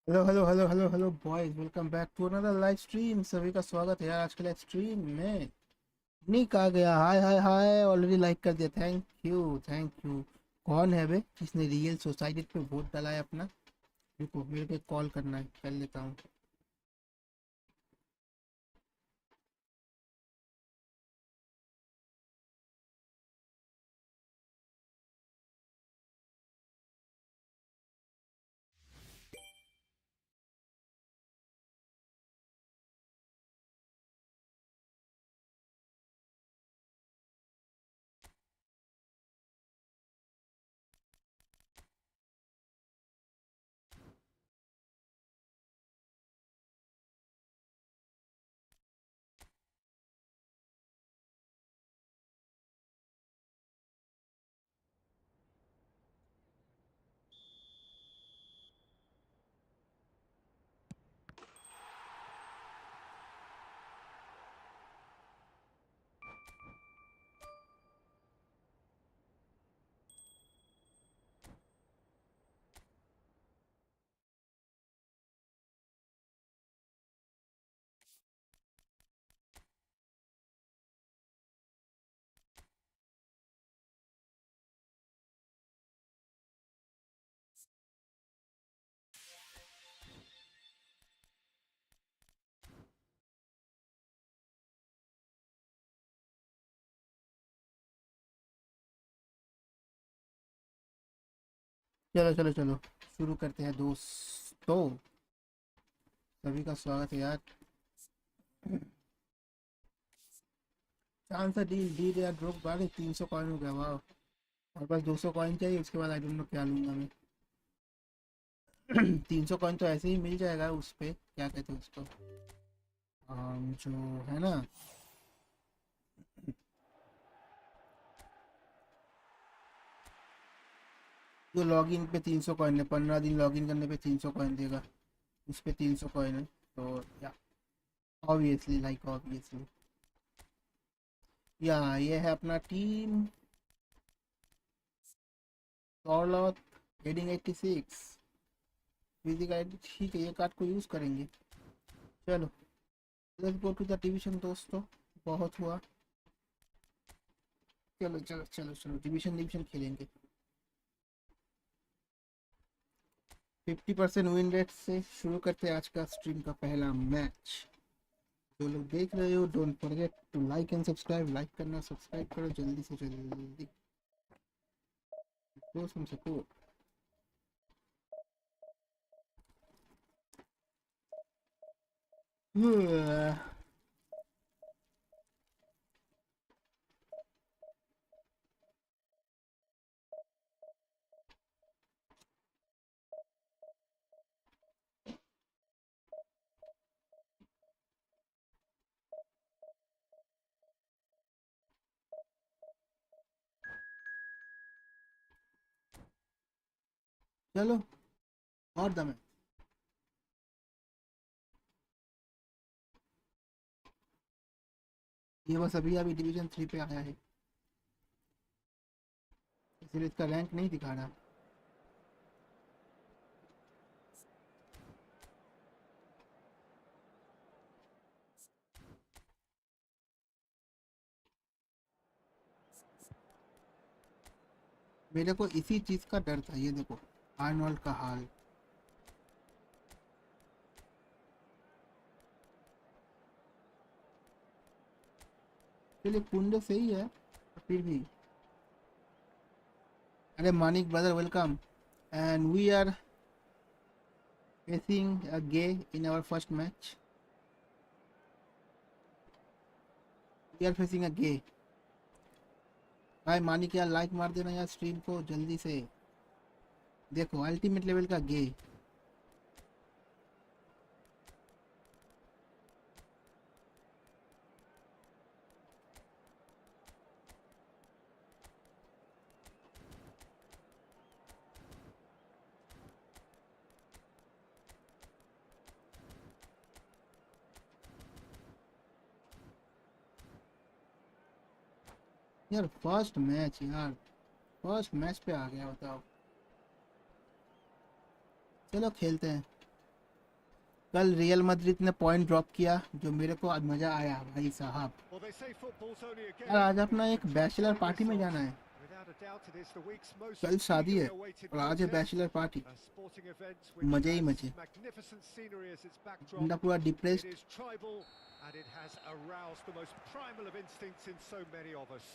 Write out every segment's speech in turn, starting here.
Hello hello hello hello hello boys, welcome back to another live stream. सभी का स्वागत है यार आज के लाइव स्ट्रीम में। निक आ गया, हाय हाय हाय, ऑलरेडी लाइक कर दिया, थैंक यू थैंक यू। कौन है बे जिसने रियल सोसाइटी पे वोट डाला है अपना? रुको, मेरे को कॉल करना है, कर लेता हूँ। चलो चलो चलो, शुरू करते हैं दोस्तों। सभी का स्वागत है यार। चांस डील डील यार, ड्रॉप बारे 300 कॉइन हो गया, वाह। और बस 200 कॉइन चाहिए, उसके बाद आई डोंट नो क्या लूंगा मैं। 300 कॉइन तो ऐसे ही मिल जाएगा उस पे, क्या कहते हैं उसको, जो है ना। जो लॉगिन पे 300 कॉइन है, 15 दिन लॉगिन करने पे 300 कॉइन देगा। उस पे 300 कॉइन है, तो या ऑब्वियसली, लाइक ऑब्वियसली। या ये है अपना टीम सॉर्लॉथ हेडिंग 86 फिजिक आईडी, ठीक है, ये कार्ड को यूज़ करेंगे। चलो, let's go to the division दोस्तों। बहुत हुआ, चलो चलो चलो चलो, डिवीजन डिवीजन खेलेंगे। 50% विन रेट से शुरू करते हैं आज का स्ट्रीम का पहला मैच। जो लोग देख रहे हो, don't forget to like and subscribe. Like करना, सब्सक्राइब करो जल्दी से जल्दी। दो सम सपोर्ट। चलो, और दम है। ये बस अभी अभी डिवीजन 3 पे आया है, इसलिए इसका रैंक नहीं दिखा रहा। मेरे को इसी चीज का डर था, ये देखो आर्नोल्ड का हाल। चलिए, कुंडे सही है, फिर भी। अरे Manik brother, welcome. And we are facing a gay in our first match. We are facing a gay। भाई मानिक यार, लाइक मार देना यार स्ट्रीम को जल्दी से। देखो अल्टीमेट लेवल का गे। यार फर्स्ट मैच यार, फर्स्ट मैच पे आ गया, बताओ। चलो खेलते हैं। कल रियल मैड्रिड ने पॉइंट ड्रॉप किया जो मेरे को आज मजा आया भाई साहब। यार आज अपना एक बैचलर पार्टी में जाना है, कल शादी है और आज है बैचलर पार्टी, मजे ही मजे। बंदा पूरा depressed. And it has aroused the most primal of instincts in so many of us,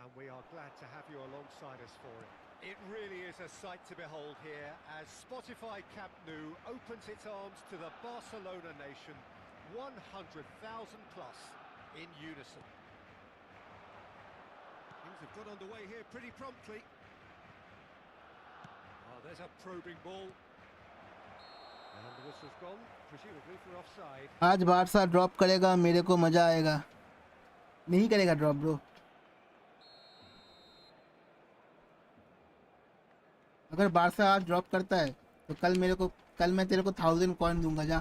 and we are glad to have you alongside us for it. It really is a sight to behold here as Spotify Camp Nou opens its arms to the Barcelona nation, 100,000 plus in unison. Things have got underway here pretty promptly. Oh, there's a probing ball. And the whistle's gone, presumably for offside. आज Barça drop करेगा, मेरे को मजा आएगा। नहीं करेगा drop bro. अगर Barça आज ड्रॉप करता है तो कल मैं तेरे को 1000 कॉइन दूंगा, जा।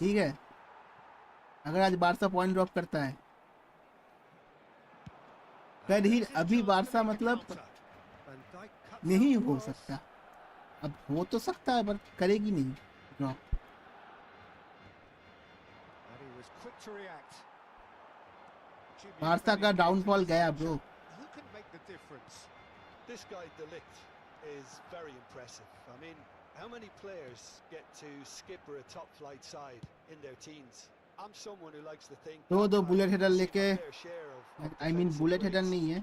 ठीक है, अगर आज बारसा पॉइंट ड्रॉप करता है कर ही। अभी बारसा मतलब नहीं हो सकता, अब हो तो सकता है पर करेगी नहीं ड्रॉप। बारसा का डाउनफॉल गया bro. This guy Delict is very impressive. I mean, how many players get to skip or a top flight side in their teens? I'm someone who likes to think दो bullet header लेके, I mean bullet header नहीं है,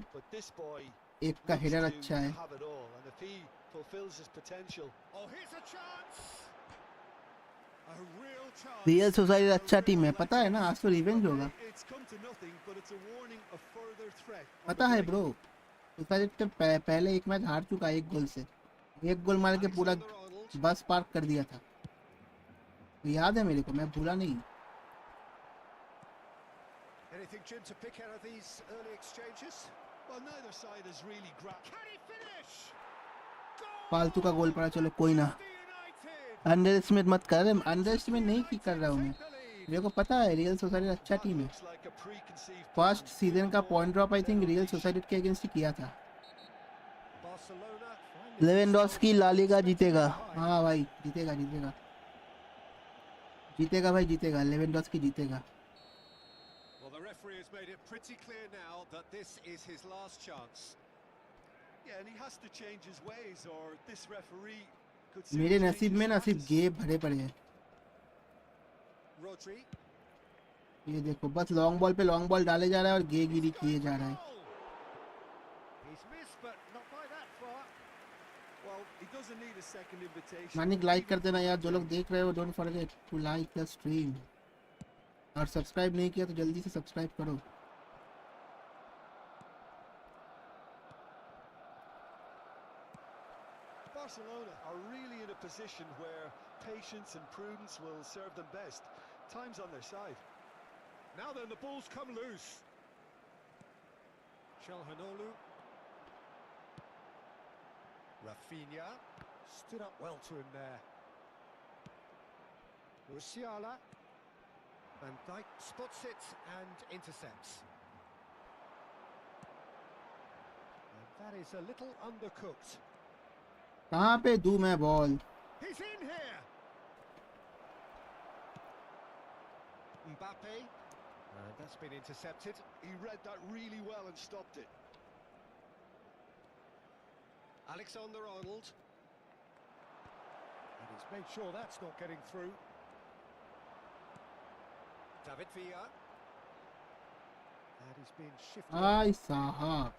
एक का header अच्छा है। Real society अच्छा team है, पता है ना, आज तो रिवेंज होगा। पता है ब्रो, सोसाइटी तो पहले एक मैच हार चुका है 1 गोल से, 1 गोल मार के पूरा बस पार्क कर दिया था, तो याद है मेरे को, मैं भूला नहीं। Anything, Jim, to pick out of these early exchanges? Well, neither side has really grabbed. Can he finish? फालतू का गोल पड़ा, चलो कोई ना। अंडर एस्टिमेट मत कर, अंडर एस्टिमेट नहीं की कर रहा हूँ मैं, मेरे को पता है रियल सोसाइटी अच्छा टीम है। फर्स्ट सीजन का point drop I think real society के अगेंस्ट ही किया था। लेवेंडोस्की ला लीगा जीतेगा, हाँ भाई जीतेगा जीतेगा जीतेगा भाई जीतेगा, लेवेंडोस्की जीतेगा। Well, the referee has made it pretty clear now that this is his last chance. Yeah, and he has to change his ways or this referee could see. मेरे नसीब में ना सिर्फ गे भरे पड़े हैं। Rodri. ये देखो बस लॉन्ग बॉल पे लॉन्ग बॉल डाले जा रहा है और गे गिरी किए जा रहा है। He's missed but not by that far. Well, he doesn't need a second invitation. Manik like कर देना यार, जो लोग देख रहे हो don't forget to like the stream, और सब्सक्राइब नहीं किया तो जल्दी से सब्सक्राइब करो। Barcelona are really in a position where patience and prudence will serve them best. Time's on their side. Now then, the ball's come loose. Çalhanoğlu. Rafinha stood up well to him there. Musiala. Van Dijk spots it and intercepts. And that is a little undercooked. कहाँ पे दूं मैं ball? He's in here. Mbappe. And that's been intercepted. He read that really well and stopped it. Alexander-Arnold. And he's made sure that's not getting through. David Villa. And he's been shifted. आई साहब।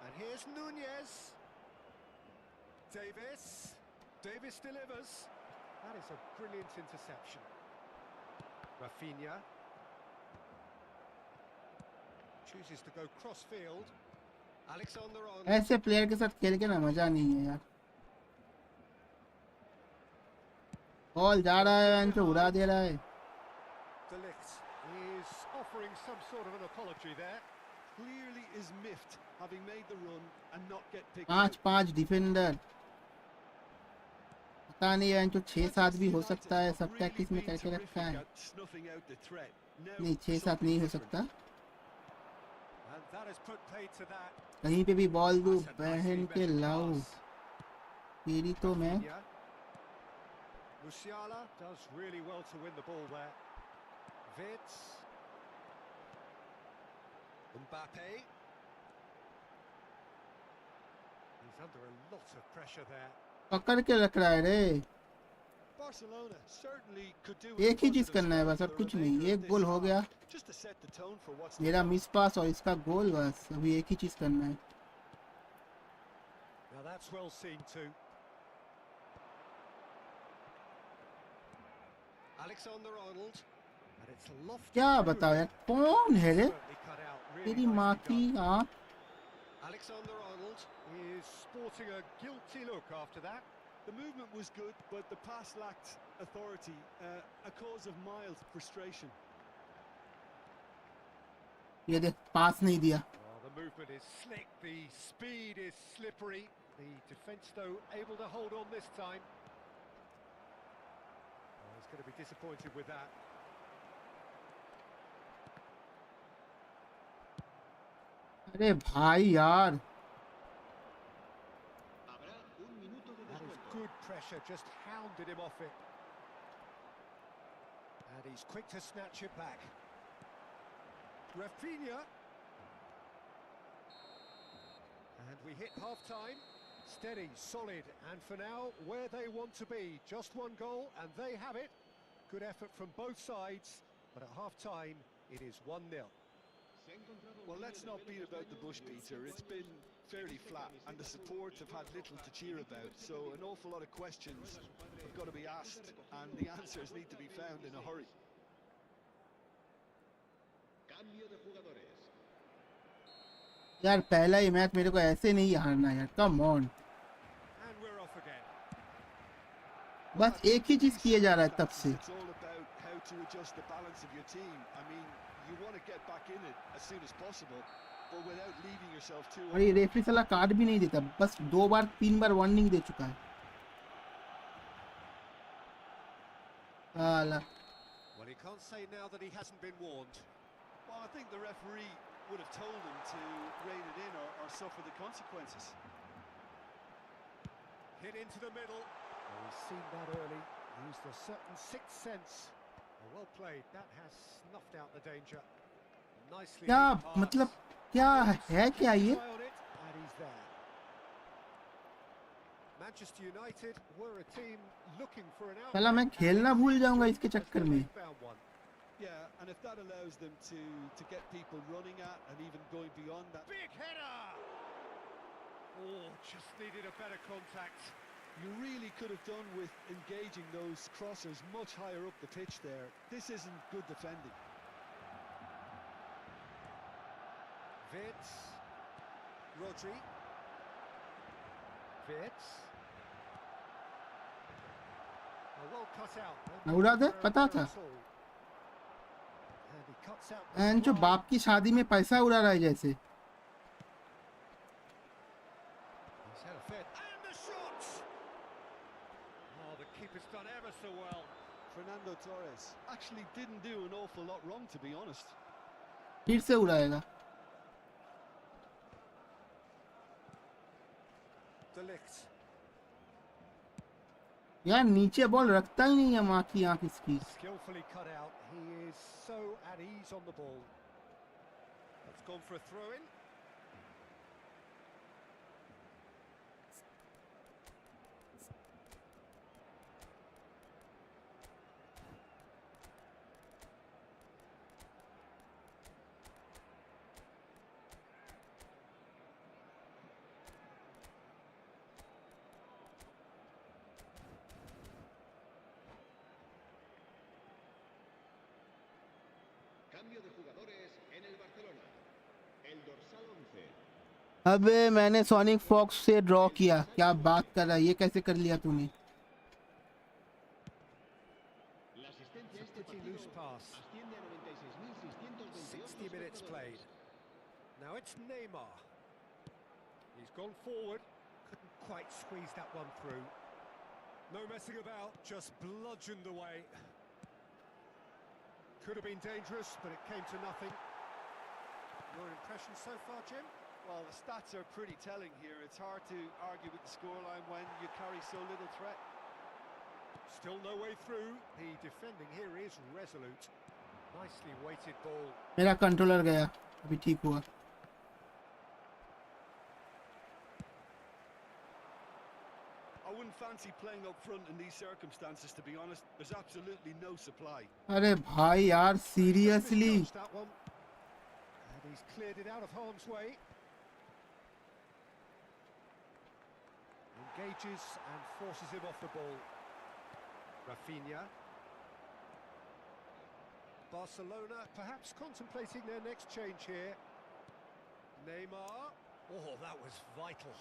And here's Nunez. Davis. Davis delivers. That is a brilliant interception. Rafinha. Chooses to go cross field. Alexander-Arnold. ऐसे player के साथ खेल के ना मजा नहीं है यार। बॉल जा रहा है तो उड़ा दे रहा है। Delict is offering some sort of an apology there. Clearly is miffed having made the run and not get picked. 5-5 defender, पता नहीं है तो 6-7 भी हो सकता है, सब प्रैक्टिस में करके रखा है। नहीं 6-7 नहीं हो सकता, कहीं पे भी बॉल दो बहन के लाओ। तेरी तो मैं Rafinha. Musiala does really well to win the ball there. Wirtz. Mbappe. He's under a lot of pressure there. पकड़ के रख रहा है रे. Barcelona certainly could do एक ही चीज करना है बस, अब कुछ नहीं. एक गोल हो गया, just to set the tone for what's मेरा मिस पास और इसका गोल, बस अभी एक ही चीज करना है. Now that's well seen too. Alexander-Arnold, and it's a lofty क्या move. बताओ यार, कौन है रे? Certainly cut out, really तेरी nicely माँ की done. आँख. Alexander-Arnold is sporting a guilty look after that. The movement was good, but the pass lacked authority, a cause of mild frustration. ये देख, पास नहीं दिया. Oh, the movement is slick, the speed is slippery. The defence, though, able to hold on this time. Oh, he's going to be disappointed with that. अरे भाई यार, That is good pressure, just hounded him off it. And he's quick to snatch it back. Rafinha. And we hit half-time. Steady, solid, and for now, where they want to be. Just one goal, and they have it. Good effort from both sides, but at half-time, it is 1-0. Well, let's not beat about the bush, Peter. It's been fairly flat, and the support have had little to cheer about. So an awful lot of questions have got to be asked, and the answers need to be found in a hurry. यार पहला ही match मेरे को ऐसे नहीं हारना यार. Come on, And we're off again. बस एक ही चीज किए जा रहा है तब से. It's all about how to adjust the balance of your team. I mean, you want to get back in it as soon as possible, but without leaving yourself too. और ये रेफरी साला कार्ड भी नहीं देता, बस 2 बार 3 बार warning दे चुका है. आला, Well, he can't say now that he hasn't been warned. Well, I think the referee would have told him to rein it in or suffer the consequences. Hit into the middle. Oh, he's seen that early. Used a certain sixth sense. Oh, well played. That has snuffed out the danger. Nicely. क्या hit pass. मतलब, क्या है क्या ये? Try on it, and he's there. Manchester United were a team looking for an outlet. साला मैं खेलना भूल जाऊंगा इसके चक्कर में. Found one. Yeah, and if that allows them to get people running at and even going beyond that. Big header! Oh, just needed a better contact. You really could have done with engaging those crossers much higher up the pitch there. This isn't good defending. Wirtz. Rodri. Wirtz. Oh, well cut out. उड़ा दे, पता था. And he cuts out the and जो fly. बाप की शादी में पैसा उड़ा रहा है जैसे. He's had a fair... And the shot! Oh, the keeper's done ever so well. Fernando Torres actually didn't do an awful lot wrong, to be honest. फिर से उड़ाएगा. De Ligt. यार नीचे बॉल रखता ही नहीं है, माँ की आँख इसकी. Skillfully cut out. He is so at ease on the ball. That's gone for a throw-in. Cambio de jugadores en el Barcelona. El dorsal 11. अबे मैंने सोनिक फॉक्स से ड्रॉ किया. क्या बात कर रहा है, ये कैसे कर लिया तूने? La asistencia a este Pretty partido loose pass. asciende a 96.628 60 minutes played. Now it's Neymar. He's gone forward. Couldn't quite squeeze that one through. No messing about, just bludgeoned away. Could have been dangerous, but it came to nothing. Your impression so far, Jim? Well, the stats are pretty telling here. It's hard to argue with the scoreline when you carry so little threat. Still no way through. The defending here is resolute. Nicely weighted ball. मेरा controller गया, अभी ठीक हुआ. I wouldn't fancy playing up front in these circumstances, to be honest. There's absolutely no supply. अरे भाई यार, seriously. Misjudged that one. And he's cleared it out of harm's way. Engages and forces him off the ball. Rafinha. Barcelona perhaps contemplating their next change here. Neymar. Oh, that was vital.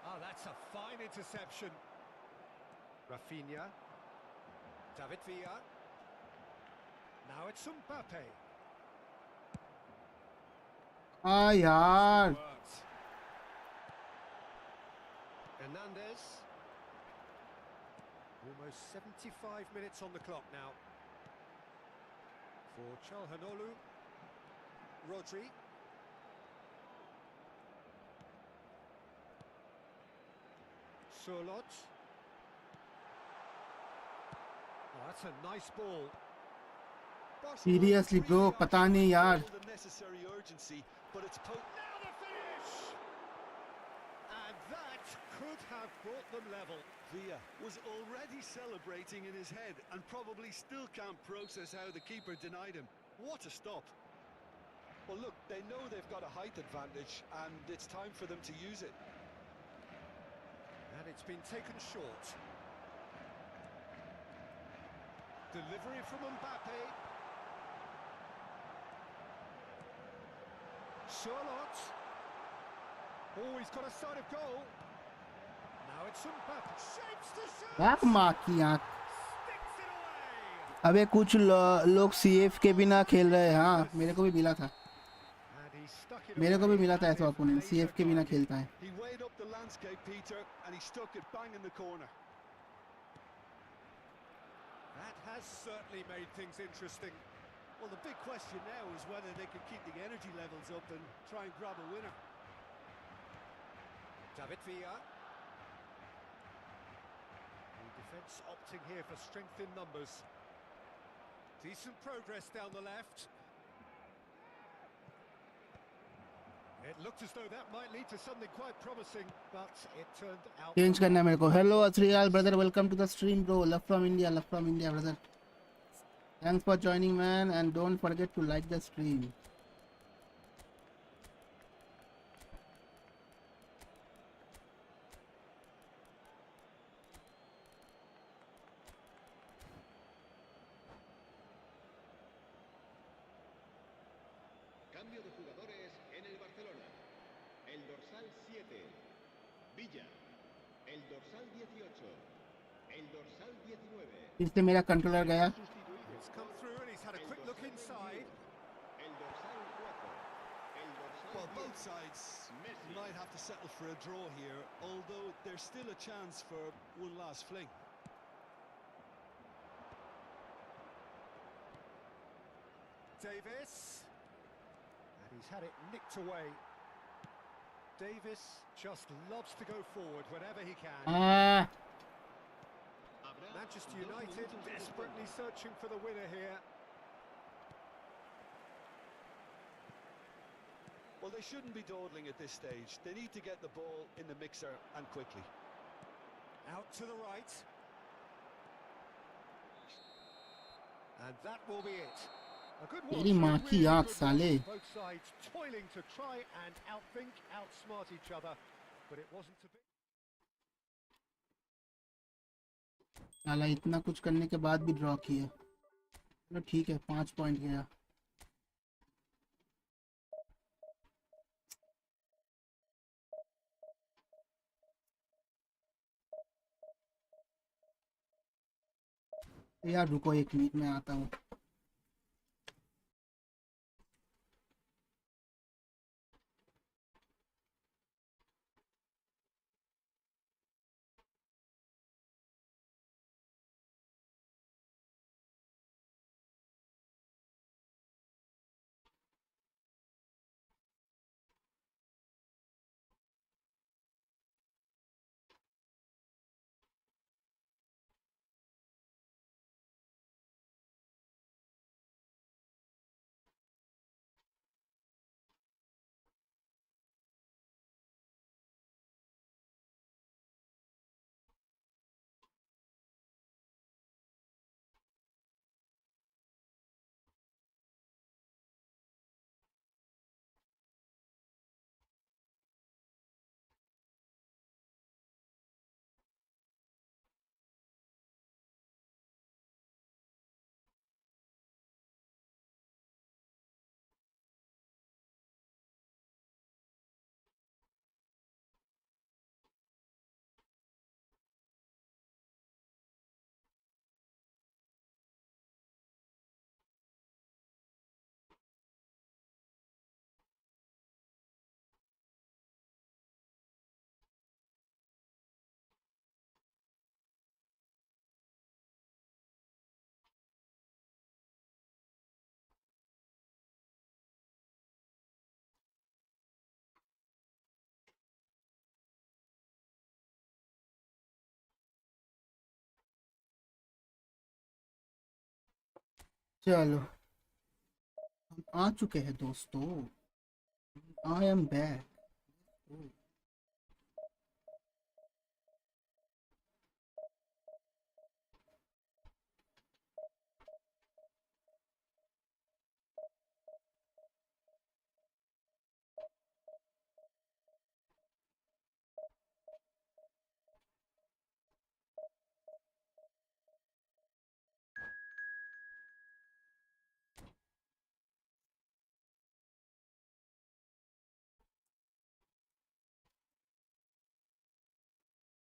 Ah, that's a fine interception. Rafinha. David Villa. Now it's Mbappe. हाँ यार. Worked. Hernandez. Almost 75 minutes on the clock now. For Çalhanoğlu. Rodri. Surlot. Oh, that's a nice ball. Seriously bro, पता नहीं यार. The necessary urgency, but it's Now the finish! And that could have brought them level. Villa was already celebrating in his head and probably still can't process how the keeper denied him. What a stop. Well, look, they know they've got a height advantage and it's time for them to use it. And it's been taken short. Delivery from Mbappe. Surlot. Oh, he's got a side of goal. Now it's Mbappe. Shapes the shot. यार माँ की आँख. Sticks it away. अबे कुछ लोग CF के बिना खेल रहे हैं. हाँ, मेरे को भी मिला था. And he stuck it मेरे को भी away. मिला था And ऐसा his ओपोनेंट, laser CF के बिना guided. खेलता है. He weighed up the landscape, Peter, and he stuck it bang in the corner. That has certainly made things interesting. Well, the big question now is whether they can keep the energy levels up and try and grab a winner. David Villa. The defence opting here for strength in numbers. Decent progress down the left. It looked as though that might lead to something quite promising, but it turned out... change करना है मेरे को. Hello असरियाल brother, welcome to the stream bro. Love from India brother. Thanks for joining man, and don't forget to like the stream. Cambio de jugadores en el Barcelona. El dorsal 7, Villa. El dorsal 18. El dorsal 19. फिर से मेरा controller गया. It's come through and he's had a quick look inside. El dorsal 4. El dorsal Well, 10. both sides might have to settle for a draw here, although there's still a chance for one last fling. Davis. And he's had it nicked away. Davis just loves to go forward whenever he can. हाँ. Manchester United desperately searching for the winner here. Well, they shouldn't be dawdling at this stage. They need to get the ball in the mixer and quickly. Out to the right. And that will be it. A good one. तेरी माँ की आँख साले. Both sides toiling to try and outthink, outsmart each other, but it wasn't to be. साला इतना कुछ करने के बाद भी ड्रॉ किया. चलो ठीक है, 5 पॉइंट गया. यार रुको 1 मिनट में आता हूँ. चलो हम आ चुके हैं दोस्तों, आई एम बैक।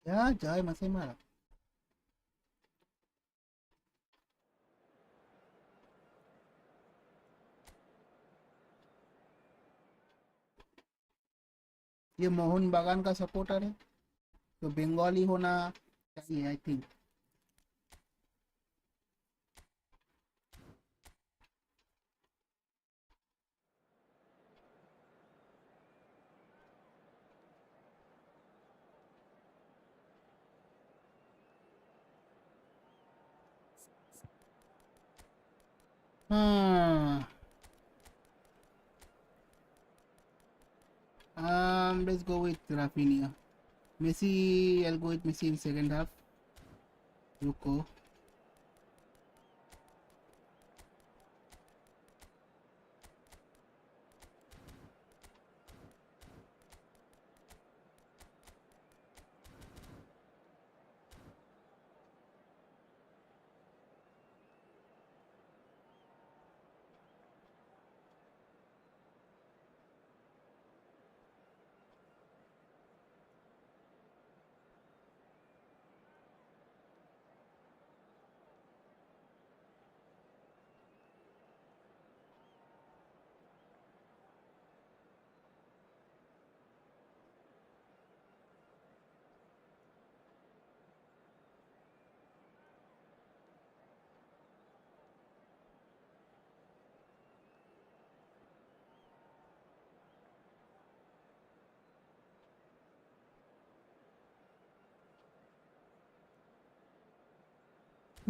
Ya जाए मसे मारा। ये मोहन बागान का सपोर्टर है तो बंगाली होना चाहिए आई थिंक। हाँ, let's go with Rafinha. Messi, I'll go with Messi in second half. रुको।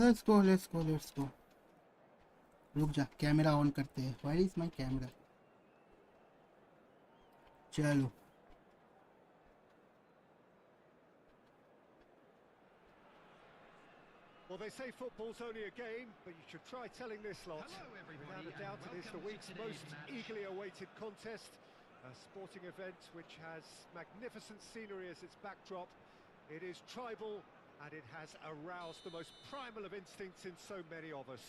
Let's go, let's go, let's go. रुक जा, कैमरा ऑन करते हैं। Where is my camera? चलो। Well, they say football's only a game, but you should try telling this lot. Without a doubt, it is the week's most eagerly awaited contest. A sporting event which has magnificent scenery as its backdrop. It is tribal, and it has aroused the most primal of instincts in so many of us.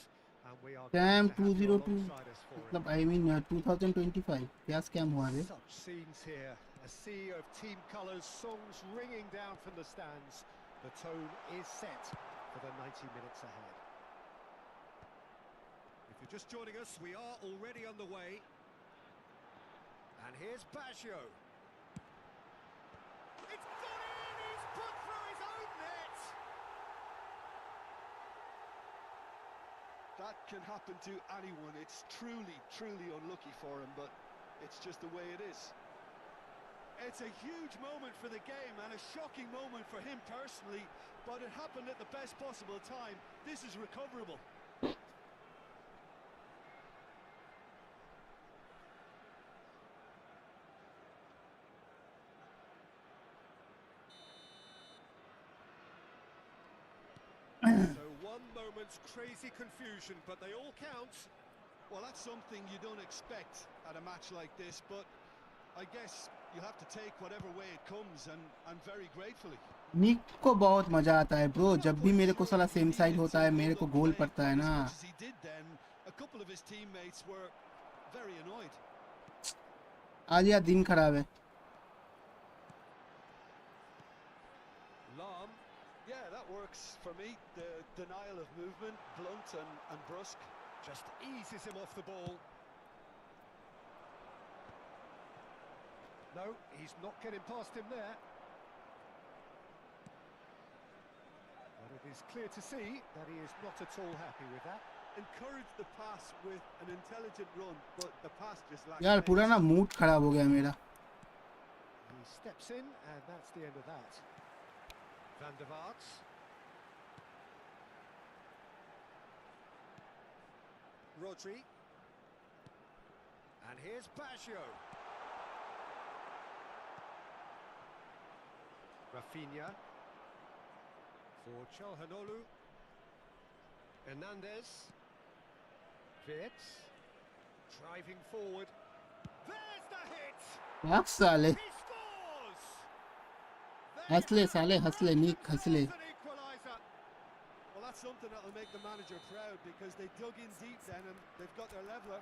And we are Scam glad to have you 202 alongside us for it. मतलब I mean 2025 क्या scam हुआ रे? Such scenes here. A sea of team colours, songs ringing down from the stands. The tone is set for the 90 minutes ahead. If you're just joining us, we are already underway. And here's Baggio. It's gone in! He's put through his own net! That can happen to anyone. It's truly, truly unlucky for him, but it's just the way it is. It's a huge moment for the game and a shocking moment for him personally, but it happened at the best possible time. This is recoverable. So one moment's crazy confusion, but they all count. Well, that's something you don't expect at a match like this, but I guess you have to take whatever way it comes, and very gratefully. निक को बहुत मजा आता है bro, जब भी मेरे को साला सेम साइड होता है मेरे को गोल पड़ता है ना। A couple of his teammates were very annoyed. आज यार दिन खराब है। Lam. Yeah, that works for me. The denial of movement, blunt and brusque. Just eases him off the ball. No, he's not getting past him there. But it is clear to see that he is not at all happy with that. Encourage the pass with an intelligent run, but the pass just lacks. यार पूरा ना mood खराब हो गया मेरा। He steps in, and that's the end of that. Van der Vaart. Rodri. And here's Baggio. Rafinha. For Çalhanoğlu. Hernandez. Wirtz. Driving forward. There's the hit! भाग साले, He scores! हंसले साले, हंसले नीक हंसले. An equaliser. Well, that's something that'll make the manager proud because they dug in deep then and they've got their leveler.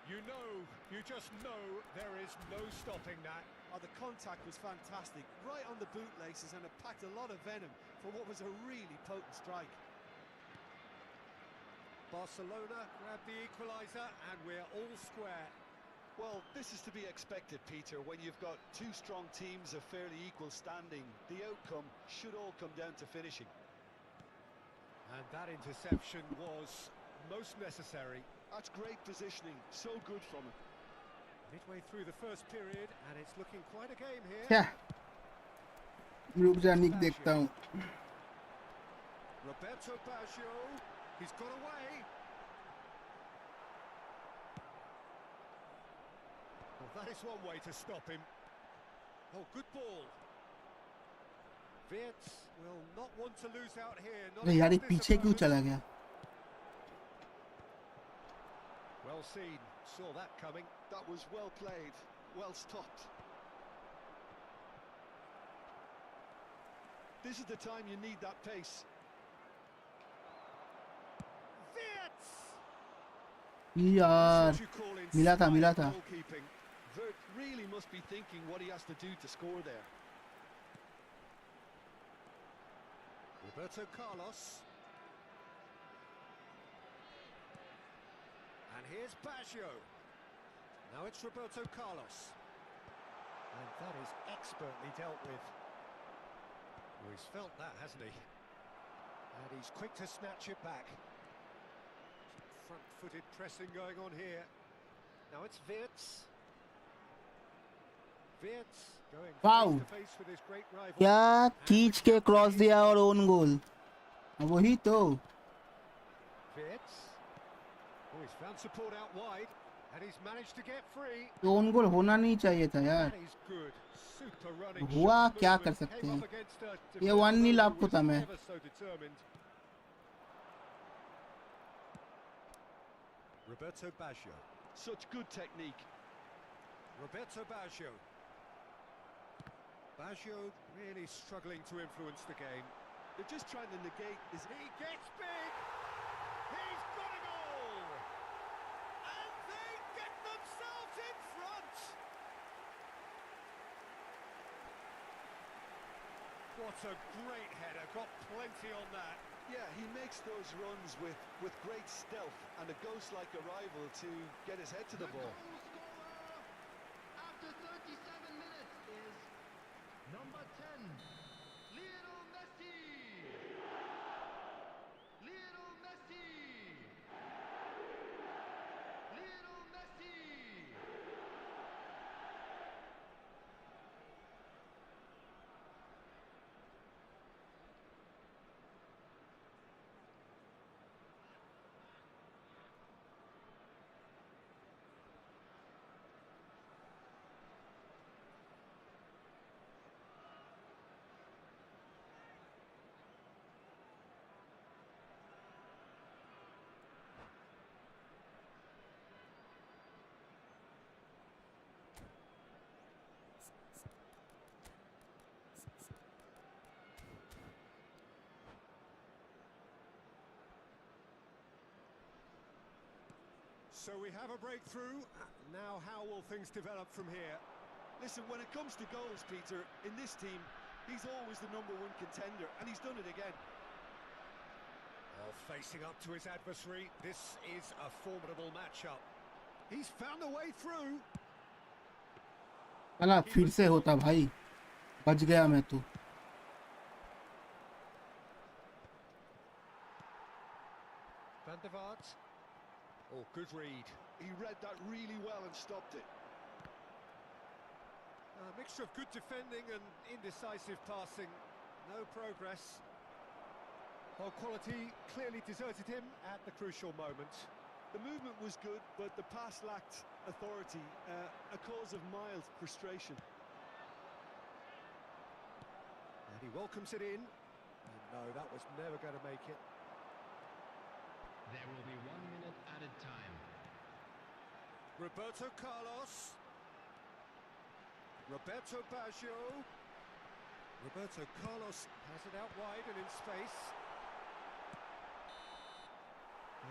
You just know there is no stopping that. Oh, the contact was fantastic, right on the bootlaces, and it packed a lot of venom for what was a really potent strike. Barcelona grab the equaliser and we're all square. Well, this is to be expected, Peter, when you've got two strong teams of fairly equal standing. The outcome should all come down to finishing. And that interception was most necessary. That's great positioning, so good from him. Midway through the first period and it's looking quite a game here. क्या रुक जा निक देखता हूँ. Roberto Baggio, he's got away. Well, that is one way to stop him. Oh, good ball. Wirtz will not want to lose out here. Not अरे यार ये against this पीछे क्यों opponent. चला गया? Well seen, saw that coming. That was well played, well stopped. This is the time you need that pace. Wirtz! यार What you call मिला था inspired goalkeeping. Vert really must be thinking what he has to do to score there. Roberto Carlos. And here's Baggio. Now it's Roberto Carlos. And that is expertly dealt with. Well, he's felt that, hasn't he? And he's quick to snatch it back. Front-footed pressing going on here. Now it's Wirtz. Wirtz going Wow. face to face with his great rival. क्या And खींच with के that cross lead, दिया और own goal. वही तो. Wirtz. Oh, he's found support out wide, and he's managed to get free. Own goal होना नहीं चाहिए था यार. That is good. Super running. हुआ sharp क्या movement. कर सकते Came हैं? up against a ये defender 1-0 who आपको was था मैं. never so determined. Roberto Baggio. Such good technique. Roberto Baggio. Baggio really struggling to influence the game. They're just trying to negate his... He gets big. He's got a goal. And they get themselves in front. What a great header. Got plenty on that. Yeah, he makes those runs with great stealth and a ghost-like arrival to get his head to the ball. Goal scorer after 37 minutes is number 10, Lionel Messi. Lionel Messi. Lionel Messi. So we have a breakthrough. Now how will things develop from here? Listen, when it comes to goals, Peter, in this team, he's always the #1 contender, and he's done it again. Oh, facing up to his adversary, this is a formidable matchup. He's found a way through. अला फिर से होता भाई. बच गया मैं तो. Van der Vaart. Oh, good read. He read that really well and stopped it. A mixture of good defending and indecisive passing. No progress. Well, quality clearly deserted him at the crucial moment. The movement was good, but the pass lacked authority, a cause of mild frustration. And he welcomes it in. And no, that was never going to make it. There will be 1 minute added time. Roberto Carlos. Roberto Baggio. Roberto Carlos has it out wide and in space.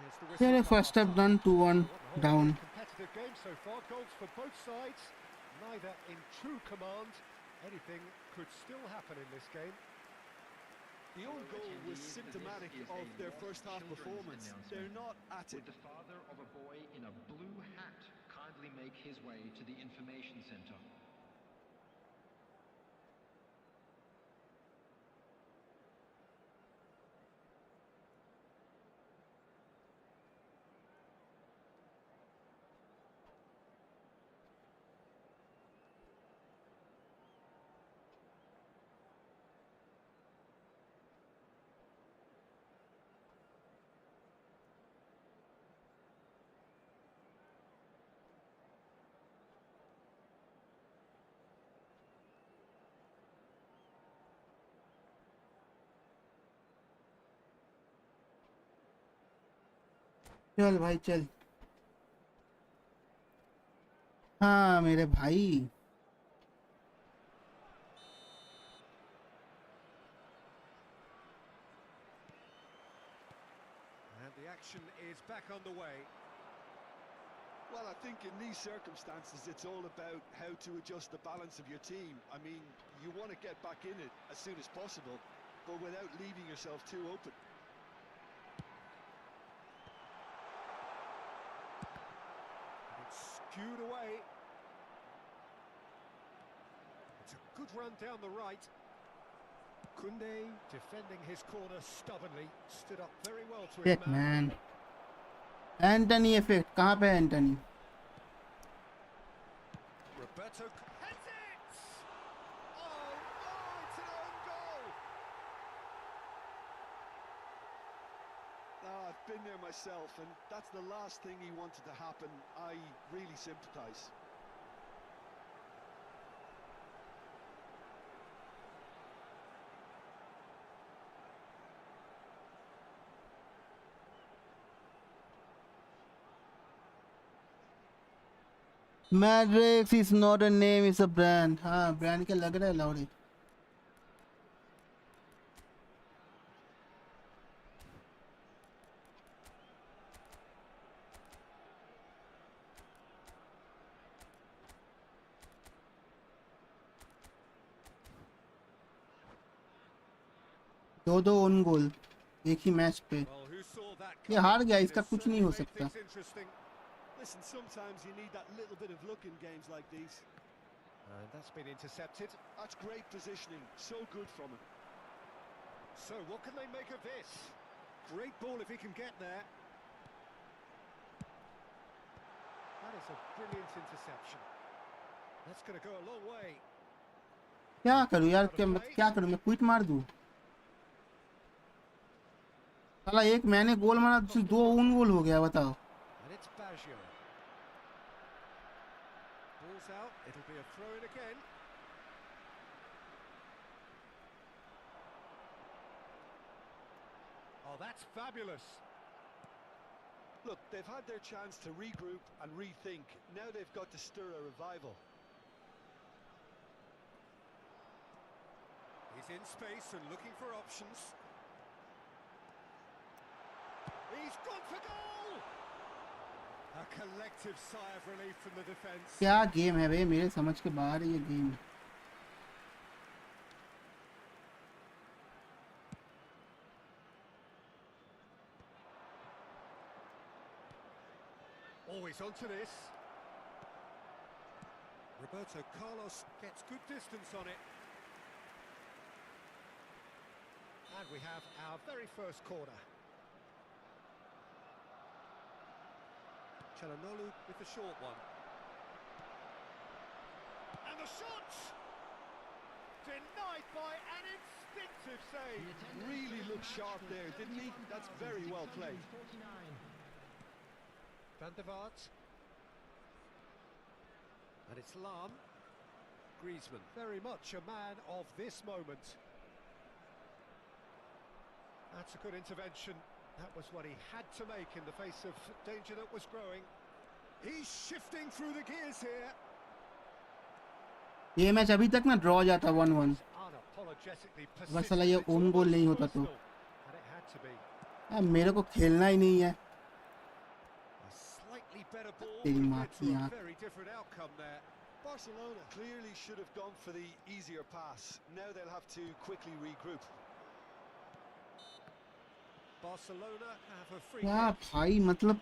Here's the whistle Yeah, for first step half-time. done, 2-1 Well, down. competitive game so far, goals for both sides, neither in true command. Anything could still happen in this game. The own goal was symptomatic of their first half performance. They're not at it. Would the father of a boy in a blue hat kindly make his way to the information center? चल भाई चल। हाँ मेरे भाई। And the action is back underway. Well, I think in these circumstances, it's all about how to adjust the balance of your team. I mean, you want to get back in it as soon as possible, but without leaving yourself too open. It's skewed away. It's a good run down the right. Kunde defending his corner stubbornly, stood up very well to his Shit man. man। Antony effect कहाँ पे है Antony? Roberto heads it! Oh no, it's an own goal! Ah, I've been there myself, and that's the last thing he wanted to happen. I really sympathise. Madrix is not a name, is a brand. हाँ brand के लग रहा है लौड़ी। दो own goal एक ही match पे। Well, who saw that ये coming? हार गया, It इसका has कुछ नहीं हो certainly सकता। made things interesting. Listen, sometimes you need that little bit of luck in games like these. And that's been intercepted. That's great positioning, so good from him. So what can they make of this? Great ball if he can get there. That is a brilliant interception. That's going to go a long way. क्या करूँ यार, क्या करूँ मैं? Quit मार दूँ? साला एक मैंने गोल मारा, दूसरी दो ओन गोल हो गया, बताओ। And it's Baggio. Ball's out, it'll be a throw-in again. Oh, that's fabulous. Look, they've had their chance to regroup and rethink. Now they've got to stir a revival. He's in space and looking for options. He's gone for goal! A collective sigh of relief from the defence. क्या game है भाई, मेरे समझ के बाहर है ये game. Always onto this. Roberto Carlos gets good distance on it. And we have our very first corner. Çalhanoğlu with the short one. And the shot! Denied by an instinctive save. Really looked sharp there, didn't he? That's very well played. Van der Vaart. And it's Lahm. Griezmann, very much a man of this moment. That's a good intervention. That was what he had to make in the face of danger that was growing. He's shifting through the gears here. ये match अभी तक ना draw जाता 1-1 Unapologetically अगर साला persistent. ये It's own goal almost नहीं होता तो personal. And it had to be. मेरे को खेलना ही नहीं है A slightly better ball तेरी would माँ have led की to a आँख very different outcome there. Barcelona clearly should have gone for the easier pass. Now they'll have to quickly regroup. Barcelona have a free क्या kick. भाई मतलब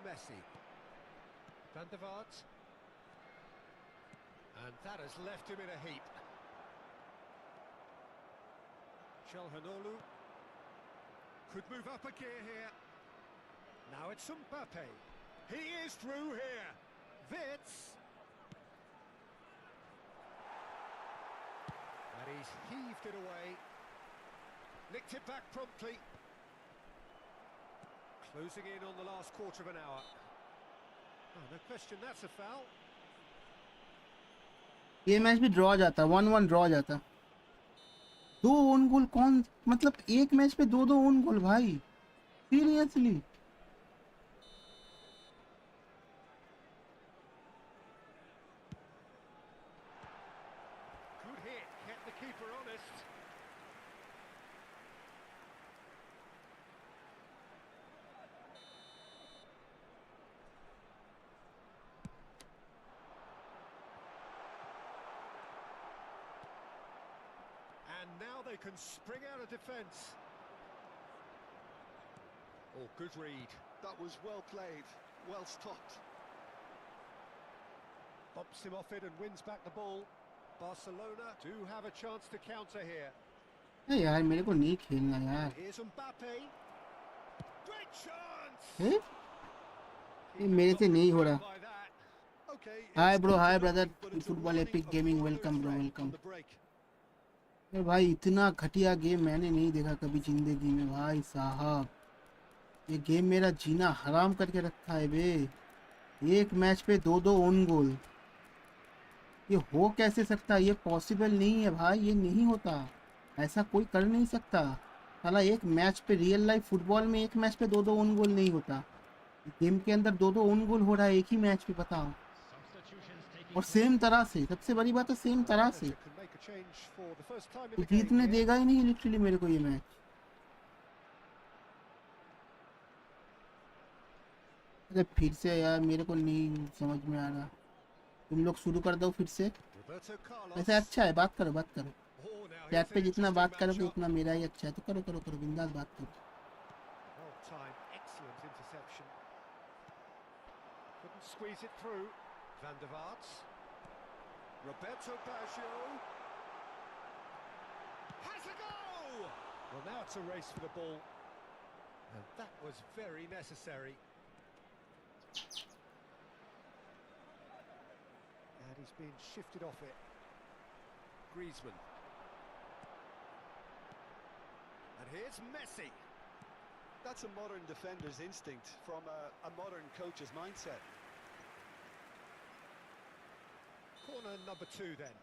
Messi. Van der Vaart. And that has left him in a heap. Çalhanoğlu could move up a gear here. Now it's Mbappe. He is through here. Wits. And he's heaved it away. Nicked it back promptly. Closing in on the last quarter of an hour. Oh, no question, that's a foul. ये match भी draw जाता 1-1 draw जाता दो own गोल कौन मतलब एक match पे दो ओन गोल भाई seriously Good hit, kept the keeper honest. And now they can spring out of defence. Oh, good read. That was well played, well stopped. Bumps him off it and wins back the ball. Barcelona do have a chance to counter here. यार मेरे को नहीं खेलना यार Here's Mbappe. Great chance! ये मेरे से नहीं हो रहा By that. Okay. Hi it's bro not hi a brother goal, but it's a football warning epic of gaming further welcome bro threat welcome on the break. भाई इतना घटिया game मैंने नहीं देखा कभी जिंदगी में भाई साहब ये गेम मेरा जीना हराम करके रखा है बे एक मैच पे दो ओन गोल ये हो कैसे सकता है ये पॉसिबल नहीं है भाई ये नहीं होता ऐसा कोई कर नहीं सकता साला एक मैच पे रियल लाइफ फुटबॉल में एक मैच पे दो ओन गोल नहीं होता गेम के अंदर दो ओन गोल हो रहा है एक ही मैच पे बताओ और सेम तरह से सबसे बड़ी बात है सेम तरह से Can make a change for the first time in तो the game जीतने here. देगा ही नहीं लिटरली मेरे को ये मैच अरे फिर से यार मेरे को नहीं समझ में आ रहा तुम लोग शुरू कर दो फिर से Roberto Carlos. ऐसे अच्छा है बात करो Oh, now चैट here's पे an जितना interesting बात करोगे matchup. उतना मेरा ही अच्छा है तो करो बिंदास बात करो Well timed, excellent interception. Couldn't squeeze it through. Van der Vaart. Roberto Baggio. Has a goal! Well, now it's a race for the ball. And that was very necessary. And he's been shifted off it. Griezmann. And here's Messi. That's a modern defender's instinct from a modern coach's mindset. Corner number 2 then.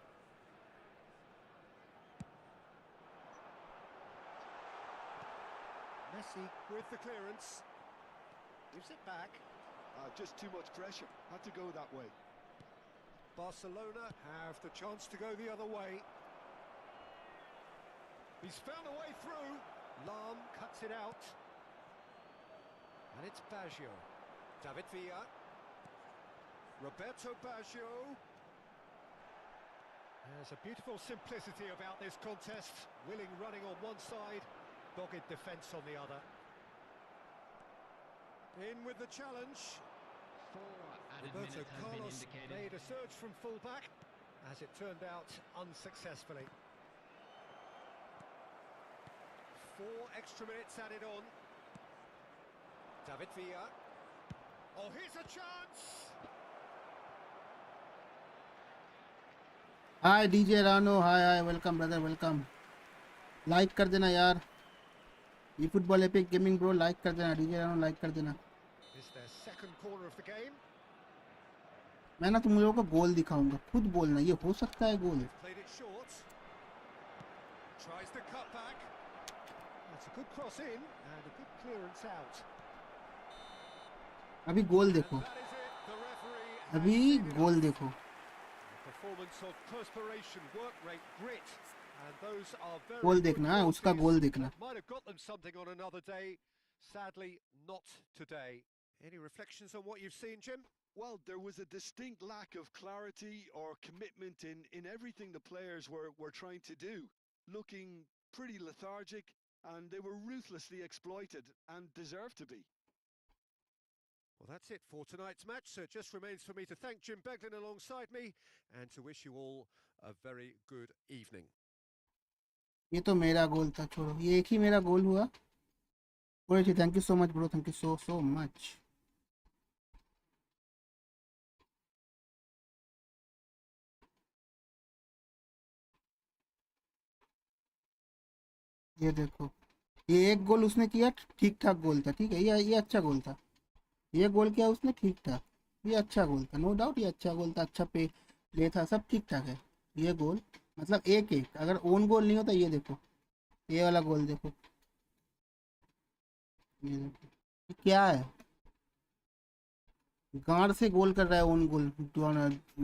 Messi with the clearance. Gives it back. Just too much pressure. Had to go that way. Barcelona have the chance to go the other way. He's found a way through. Lahm cuts it out. And it's Baggio. David Villa. Roberto Baggio. There's a beautiful simplicity about this contest. Willing running on one side, dogged defence on the other. In with the challenge. 4 added Roberto minutes has been Carlos indicated. made a surge from full-back, as it turned out unsuccessfully. 4 extra minutes added on. David Villa. Oh, here's a chance. Hi DJ रानो, हाय hi, welcome brother, welcome. Like कर देना यार, ये football epic gaming bro, like कर देना। DJ रानो like कर देना। Is their second corner of the game. मैं ना तुम लोगों को गोल दिखाऊंगा, खुद बोलना ये हो सकता है गोल। They've played it short. Tries the cut back. That's a good cross in and a good clearance out. अभी गोल And देखो, that is it. The referee has अभी seen enough. गोल देखो। Performance of perspiration, work rate, grit, and those are very goal good देखना है, उसका qualities गोल देखना। that might have got them something on another day. Sadly, not today. Any reflections on what you've seen, Jim? Well, there was a distinct lack of clarity or commitment in everything the players were trying to do. Looking pretty lethargic, and they were ruthlessly exploited and deserved to be. Well, that's it for tonight's match. So it just remains for me to thank Jim Beglin alongside me and to wish you all a very good evening. ये तो मेरा गोल था, छोड़ो, ये एक ही मेरा गोल हुआ। Thank you so much bro, thank you so so much. ये देखो, ये एक गोल उसने किया, ठीक ठाक गोल था, ठीक है, ये अच्छा गोल था। ये गोल किया उसने, ठीक था, ये अच्छा गोल था, नो डाउट ये अच्छा गोल था, अच्छा प्ले था, सब ठीक ठाक है। ये गोल मतलब एक एक, अगर ओन गोल नहीं होता, ये देखो, ये वाला गोल देखो, ये देखो, ये क्या है, गांड से गोल कर रहा है ओन गोल।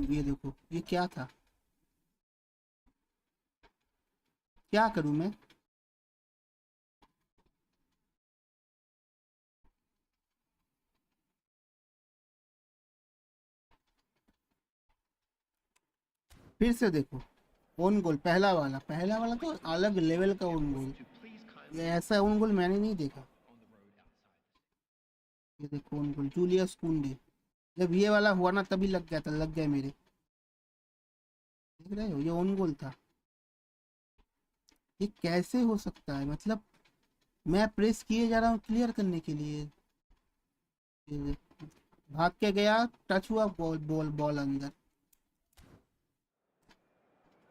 ये देखो, ये क्या था, क्या करूं मैं। फिर से देखो, ओन गोल, पहला वाला तो अलग लेवल का own goal. To please kindly ये ऐसा ओन गोल मैंने नहीं देखा। on the road outside. ये देखो ओन गोल, जूलियस कुंडे। जब ये वाला हुआ ना, तभी लग गया था, लग गए मेरे, देख रहे हो, ये ओन गोल था। ये कैसे हो सकता है, मतलब मैं प्रेस किए जा रहा हूँ क्लियर करने के लिए, ये भाग के गया, टच हुआ, बॉल बॉल बॉल अंदर,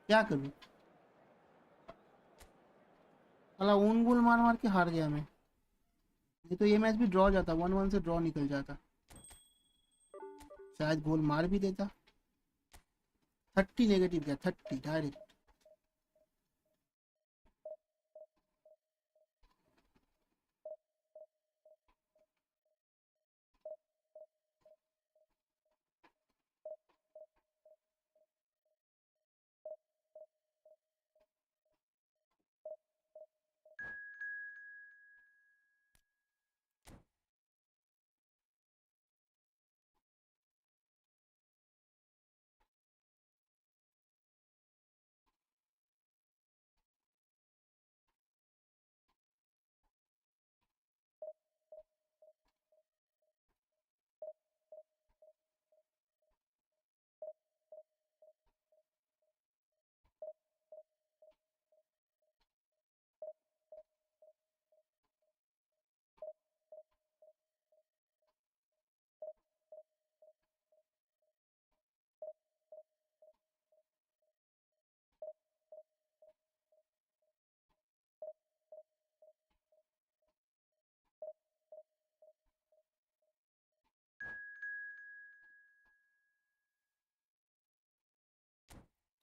क्या करूं। साला ओन गोल मार मार के हार गया मैं। ये तो ये मैच भी ड्रॉ जाता, 1-1 से ड्रॉ निकल जाता, शायद गोल मार भी देता। 30 नेगेटिव गया, 30 डायरेक्ट।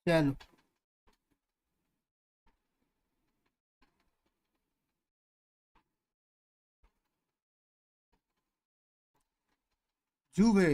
चलो, जुवे।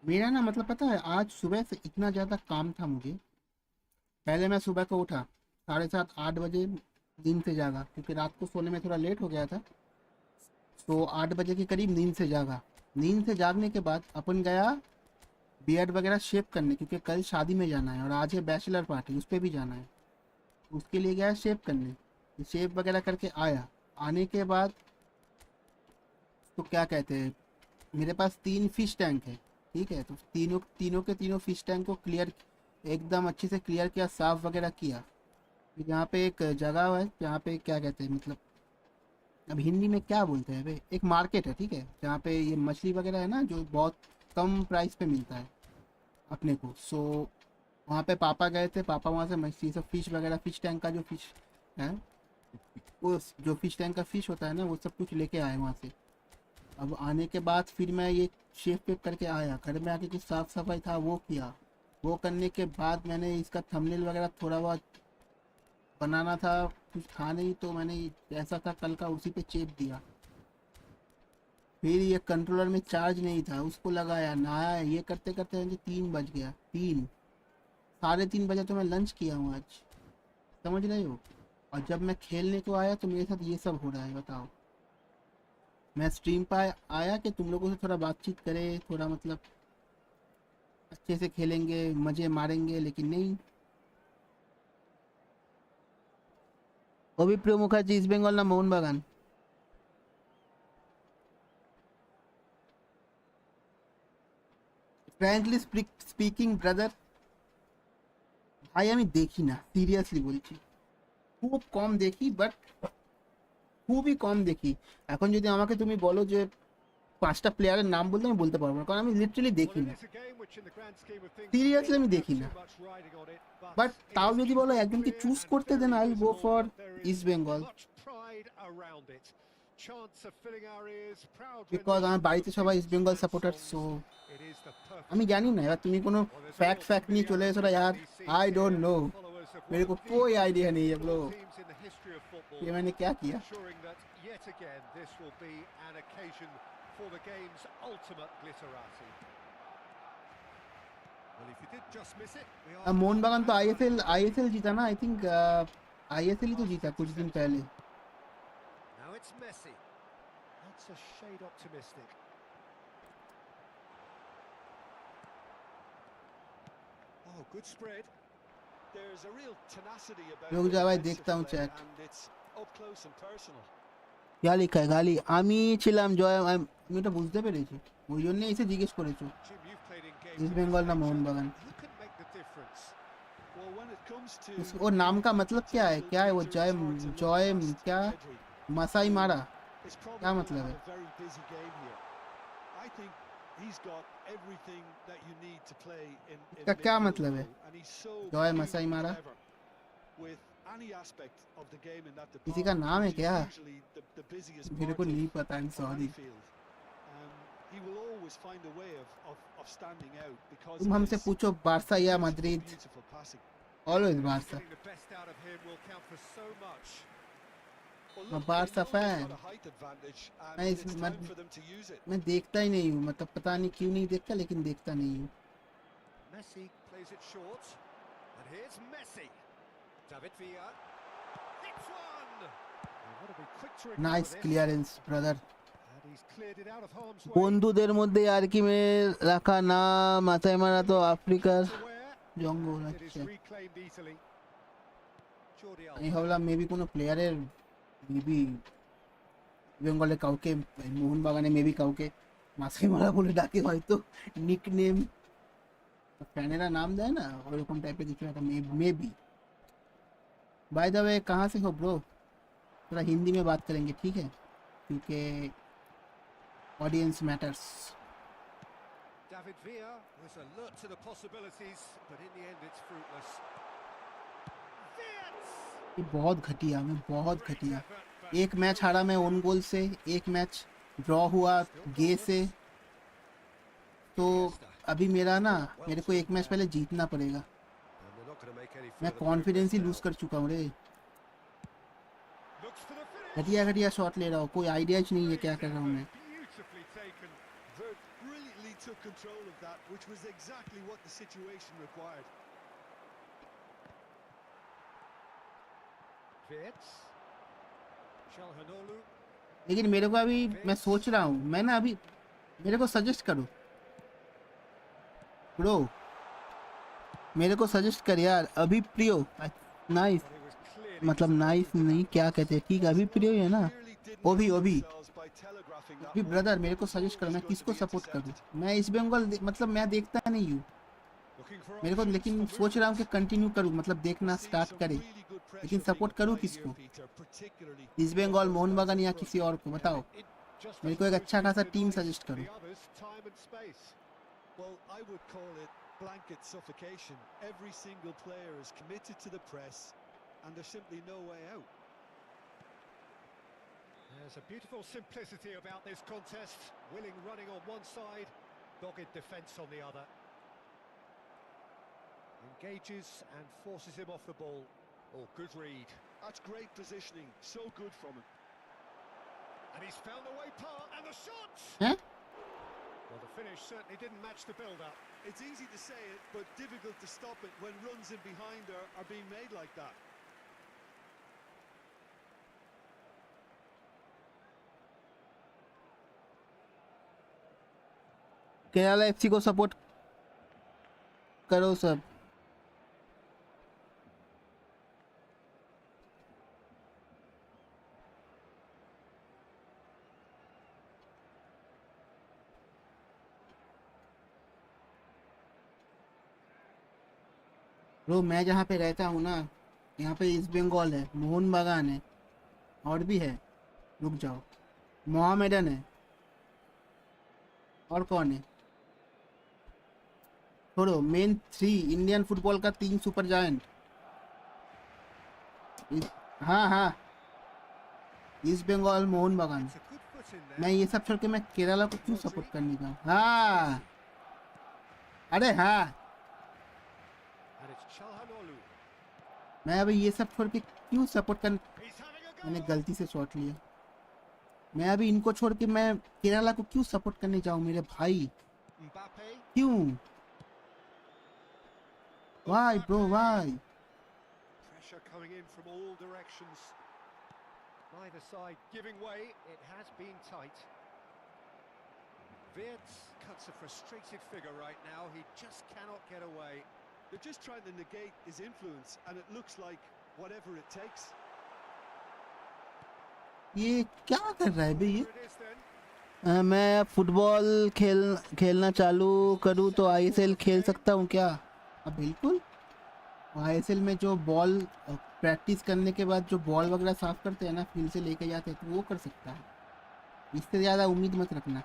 मेरा ना मतलब पता है आज सुबह से इतना ज़्यादा काम था मुझे। पहले मैं सुबह को उठा 7:30 8 बजे, नींद से जागा क्योंकि रात को सोने में थोड़ा लेट हो गया था। तो 8 बजे के करीब नींद से जागा। नींद से जागने के बाद अपन गया बियर्ड वगैरह शेव करने, क्योंकि कल शादी में जाना है और आज है बैचलर पार्टी, उस पर भी जाना है। उसके लिए गया शेव करने, शेव वगैरह करके आया। आने के बाद तो क्या कहते हैं, मेरे पास 3 फिश टैंक है, ठीक है। तो तीनों तीनों के तीनों फिश टैंक को क्लियर, एकदम अच्छे से क्लियर किया, साफ़ वगैरह किया। फिर यहाँ पे एक जगह है जहाँ पे क्या कहते हैं, मतलब अब हिंदी में क्या बोलते हैं भाई, एक मार्केट है, ठीक है, जहाँ पे ये मछली वगैरह है ना, जो बहुत कम प्राइस पे मिलता है अपने को। सो वहाँ पे पापा गए थे, पापा वहाँ से मछली सब फिश वगैरह, फिश टैंक का जो फिश है, वो जो फिश टैंक का फिश होता है ना, वो सब कुछ लेके आए वहाँ से। अब आने के बाद फिर मैं ये शेफ पेप करके आया, घर में आके कुछ साफ़ सफाई था वो किया। वो करने के बाद मैंने इसका थंबनेल वगैरह थोड़ा बहुत बनाना था, कुछ था नहीं, तो मैंने जैसा था कल का उसी पे चेप दिया। फिर ये कंट्रोलर में चार्ज नहीं था, उसको लगाया, नहाया, ये करते करते मुझे 3 बज गया। 3 साढ़े 3 बजे तो मैं लंच किया हूँ आज, समझ रहे हो। और जब मैं खेलने को आया तो मेरे साथ ये सब हो रहा है, बताओ। मैं स्ट्रीम पर आया कि तुम लोगों से थोड़ा बातचीत करें, थोड़ा मतलब अच्छे से खेलेंगे, मज़े मारेंगे, लेकिन नहीं। অভিপ্রিয় মুখার্জি, ইস্ট বেঙ্গল না মোহনবাগান? ফ্র্যাঙ্কলি স্পিকিং ব্রাদার, ভাই আমি দেখি না, সিরিয়াসলি বলছি, খুব কম দেখি, বাট খুবই কম দেখি। এখন যদি আমাকে তুমি বলো যে 5টা প্লেয়ারের নাম বলতে, আমি বলতে পারবো না, কারণ আমি লিটারালি দেখি না, সিরিয়াসলি আমি দেখি না। বাট তাও যদি বলো একজনকে চুজ করতে, then I will go for East Bengal, because আমার বাড়িতে সবাই ইস্ট বেঙ্গল সাপোর্টার। সো আমি জানি না, এবার তুমি কোনো फैक्ट फैक्ट নিয়ে चले एसो ना यार, आई डोंट नो, मेरे को कोई आइडिया नहीं है ब्रो, ये मैंने क्या किया। अब मोहनबागान तो आईएसएल जीता ना, आई थिंक आईएसएल ही तो जीता कुछ दिन पहले। Now it's Messi. That's a shade optimistic. Oh, good spread. There's a real tenacity about रुक जा भाई, defensive देखता हूँ play, chat. and it's up close and personal. क्या लिखा है गाली, আমি ছিলাম জয়, আমি এটা বুঝতে পেরেছি, ওই জন্য এসে জিজ্ঞেস করেছো Jim, you've played in games east of Bengal this না nature. Mohun Bagan. Who can make the difference? Well, when it comes to और नाम का मतलब क्या है, क्या है वो, potential जय, beaters, it's hard to look Joy past क्या, Pedri, मसाई who मारा, is क्या probably मतलब going to है, have a very busy game here. I think he's got everything that you need to play in इसका क्या midfield मतलब है, role, and he's so joy cute Masai and Mara, clever with any aspect of the game in that किसी का department, नाम है which is क्या, usually the busiest मेरे part को नहीं पता, I am of sorry. Anfield. He will always find a way of standing out because तुम of हमसे his पूछो बारसा या beautiful, Madrid, beautiful passing. Always Barça. Getting the best out of him will count for so much. Well, मैं look, Barça they know they've fan, got a height advantage, मैं and इस it's time for them to use it. मैं देखता ही नहीं हूँ, मतलब पता नहीं क्यों नहीं देखता, लेकिन देखता नहीं हूँ। Messi plays it short. And here's Messi. David Villa. Hits one. They want to be quick to recover nice this. Clearance brother. And he's cleared it out of harm's way. বন্ধুদের মধ্যে আর কি মেরে রাখা না, মাথায় মারা তো আফ্রিকার To wear. জঙ্গল। And it is আচ্ছা, reclaimed easily. Jordi আমি Alba. ভাবলাম মেবি কোনো প্লেয়ারের, মেবি বেঙ্গলে কাউকে, মোহনবাগানে মেবি কাউকে মাথায় মারা বলে ডাকে হয়তো, নিক নেম, ফ্যানেরা नाम দেয় না, ওরকম টাইপের কিছু একটা मेबी। बाय द वे कहाँ से हो ब्रो, थोड़ा हिंदी में बात करेंगे ठीक है, क्योंकि audience matters. David Villa was alert to the possibilities, but in the end it's fruitless. Viets! ये बहुत घटिया, मैं बहुत Great घटिया। effort, but एक मैच हारा मैं ओन गोल से, एक मैच ड्रॉ हुआ गे से, तो अभी मेरा ना, मेरे को एक मैच पहले जीतना पड़ेगा। And they're not going to make any मैं further कॉन्फिडेंस ही progress लूज now. कर चुका हूँ रे, Looks for the finish. घटिया घटिया शॉट ले रहा हूँ, कोई आइडिया ही नहीं है क्या कर रहा हूँ मैं। Beautifully taken. Brilliant immediately took control of that, which was exactly what the situation required. Wirtz. Çalhanoğlu. लेकिन मेरे को अभी मैं सोच रहा हूँ, मैं ना अभी मेरे को सजेस्ट करो ब्रो, मेरे को सजेस्ट कर यार। अभी प्रियो nice, Well, he was clearly मतलब नाइस नहीं क्या कहते हैं, ठीक है अभी प्रियो है ना। Clearly didn't ओभी help ओभी themselves by telegraphing that अभी ball. ब्रदर मेरे को सजेस्ट करो, Ball मैं was किसको going to be सपोर्ट करूँ। intercepted. मैं ईस्ट बंगाल मतलब मैं देखता नहीं हूँ looking for मेरे को, options लेकिन for सोच रहा हूँ कि movement. कंटिन्यू करूँ, मतलब देखना See स्टार्ट some करे। really good pressure लेकिन being सपोर्ट करूँ applied किसको, here, Peter, particularly East when Bengal, those Mohun guys Bagan up या front. किसी और को बताओ। It just मेरे को doesn't एक lose अच्छा खासा suitable team voice suggest for करो। the others, time and space. Well, I would call it blanket suffocation. Every single player is committed to the press, and there's simply no way out. There's a beautiful simplicity about this contest. Willing running on one side, dogged defence on the other. Engages and forces him off the ball. Oh, good read. That's great positioning. So good from him. And he's found the way part, and the shot! हैं? Well, the finish certainly didn't match the build-up. It's easy to say it, but difficult to stop it when runs in behind are being made like that. Kerala FC को support करो सब। Bro मैं जहाँ पे रहता हूँ ना, यहाँ पे ईस्ट बंगाल है, मोहन बागान है, और भी है, रुक जाओ, मोहम्मदन है, और कौन है, छोड़ो, मेन 3 इंडियन फुटबॉल का 3 सुपर जायंट। हाँ हाँ, ईस्ट बंगाल, मोहन बागान। It's a good foot in there. मैं ये सब छोड़ के मैं केरला को क्यों सपोर्ट करने जाऊँ। हाँ अरे हाँ, And it's Çalhanoğlu. मैं अभी ये सब छोड़ के क्यों सपोर्ट कर, He's having a मैंने go. गलती से शॉट लिया। मैं अभी इनको छोड़ के मैं केरला को क्यों सपोर्ट करने जाऊँ मेरे भाई, Mbappe. क्यों, why bro why. Pressure coming in from all directions. Neither side giving way. It has been tight. Wirtz cuts a frustrated figure right now. He just cannot get away. They're just trying to negate his influence, and it looks like whatever it takes. ये क्या कर रहा है भाई ये। Here it is then. मैं football खेलना चालू करूँ तो आईएसएल खेल सकता हूँ क्या। अब बिल्कुल, आईएसएल में जो बॉल प्रैक्टिस करने के बाद जो बॉल वगैरह साफ करते हैं ना, फील्ड से लेके जाते हैं, तो वो कर सकता है, इससे ज़्यादा उम्मीद मत रखना।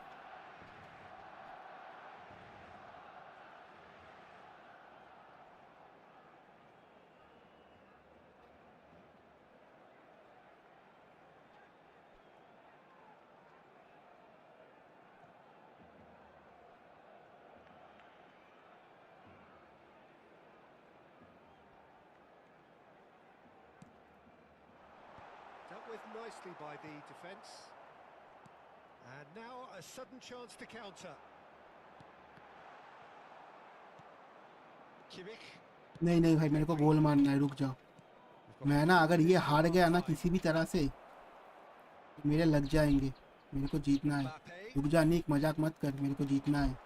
Dealt with nicely by the defence. And now a sudden chance to counter. Kimmich. नहीं नहीं भाई, मेरे को गोल मारना है, रुक जाओ। मैं ना अगर ये हार गया ना किसी भी तरह से, तो मेरे लग जाएंगे, मेरे को जीतना है। Mbappe. रुक जा नीक, मजाक मत कर, मेरे को जीतना है।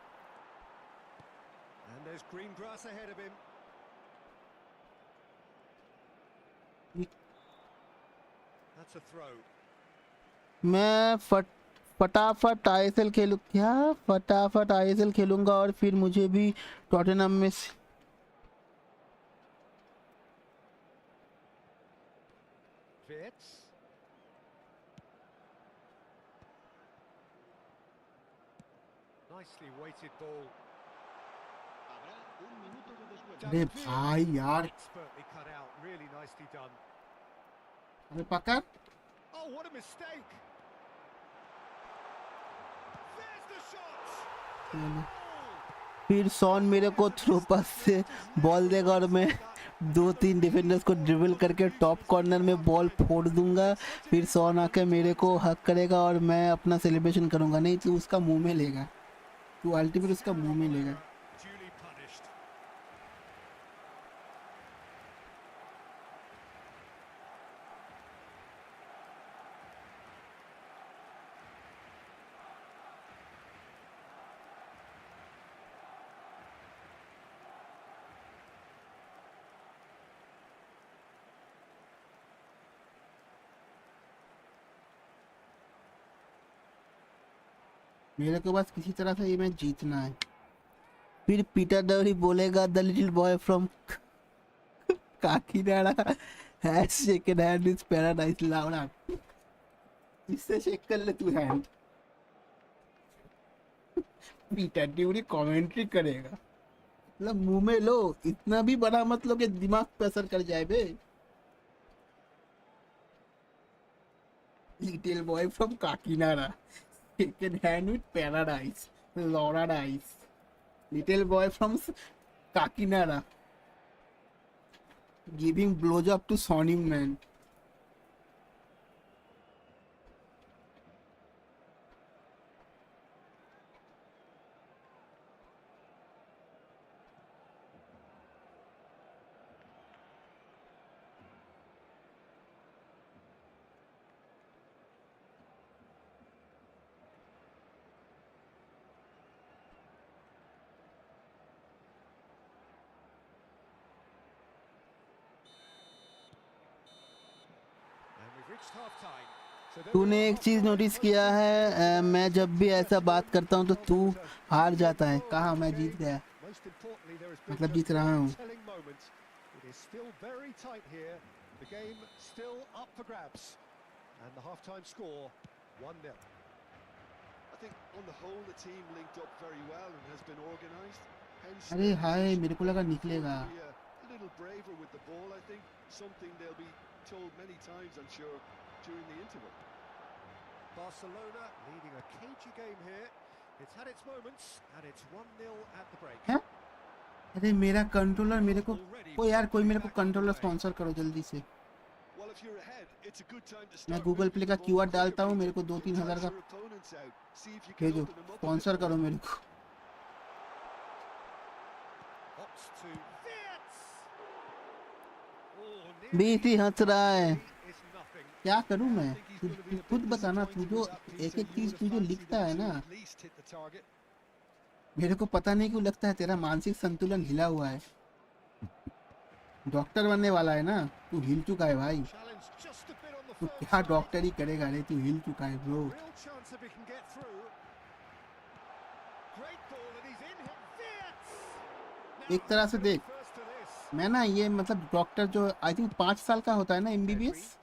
And there's green grass ahead of him. That's a throw. मैं फटाफट आईएसएल खेलूँ क्या, फटाफट आईएसएल खेलूंगा और फिर मुझे भी टॉटनहम में Wirtz. Nicely weighted ball. Habrá un minuto de descuento. अरे भाई यार, Expertly cut out. Really nicely done. अरे पकड़। Oh, what a mistake! There's the shot! फिर सॉन मेरे को थ्रो पास से बॉल देगा और मैं 2-3 डिफेंडर्स को ड्रिबल करके टॉप कॉर्नर में बॉल फोड़ दूंगा। फिर सॉन आके मेरे को हक करेगा और मैं अपना सेलिब्रेशन करूंगा, नहीं तो उसका मुंह में लेगा। तू अल्टीमेट उसका मुंह में लेगा। Duly punished. मेरे को बस किसी तरह से ये मैच जीतना है। फिर पीटर डवरी बोलेगा the little boy from Kakinada has shaken hand is paradise लाउडा। इससे शेक कर ले तू हैंड। पीटर डवरी कमेंट्री करेगा, मतलब मुंह में लो, इतना भी बड़ा मत लो कि दिमाग पे असर कर जाए बे। Little boy from Kakinada shaken hand with paradise लाउडाइज। Little boy from Kakinada giving blowjob to Sonny man. And we've reached half-time. So there we तूने are, एक चीज half-time. नोटिस किया है, मैं जब भी ऐसा बात करता हूँ तो तू हार जाता है। कहा मैं जीत गया, Most importantly, there has been मतलब just जीत रहा one हूँ। telling moment. It is still very tight here. The game still up for grabs. And the half-time score, 1-0. I think on the whole the team linked up very well and has been organised. Hence अरे their hi, position मेरे को लगा going निकलेगा। forward to be a little braver with the ball, I think. Something they'll be told many times, I'm sure, during the interval. Barcelona leading a cagey game here. It's had its moments, and it's 1-0 at the break. हैं? अरे मेरा controller मेरे को, ओ यार कोई मेरे को controller sponsor करो जल्दी से। Well, if you're ahead, it's a good time to मैं start Google moving play the का ball क्यूआर quicker, डालता हूँ, Peter. मेरे को 2-3 हजार Entice का your opponents out. See if you can भेजो, open them up a bit sponsor करो more. मेरे को। Opts to Wirtz. Oh, BC हंस रहा है, is nothing. क्या करूँ मैं? I think he's तू going to तू be a खुद bit बताना, तू disappointed जो with that, एक Peter. एक You चीज would तू have जो fancied लिखता him है to ना, at least hit the target. मेरे को पता नहीं क्यों लगता है तेरा मानसिक संतुलन हिला हुआ है। डॉक्टर बनने वाला है ना तू, हिल चुका है भाई। Challenge just a bit on the तू firm क्या side. डॉक्टर ही करेगा रे, तू हिल चुका है bro. Real chance if he can get through. Great ball and he's in here. Wirtz. एक तरह से देख, First to this. मैं ना ये मतलब डॉक्टर जो आई थिंक 5 साल का होता है ना एमबीबीएस,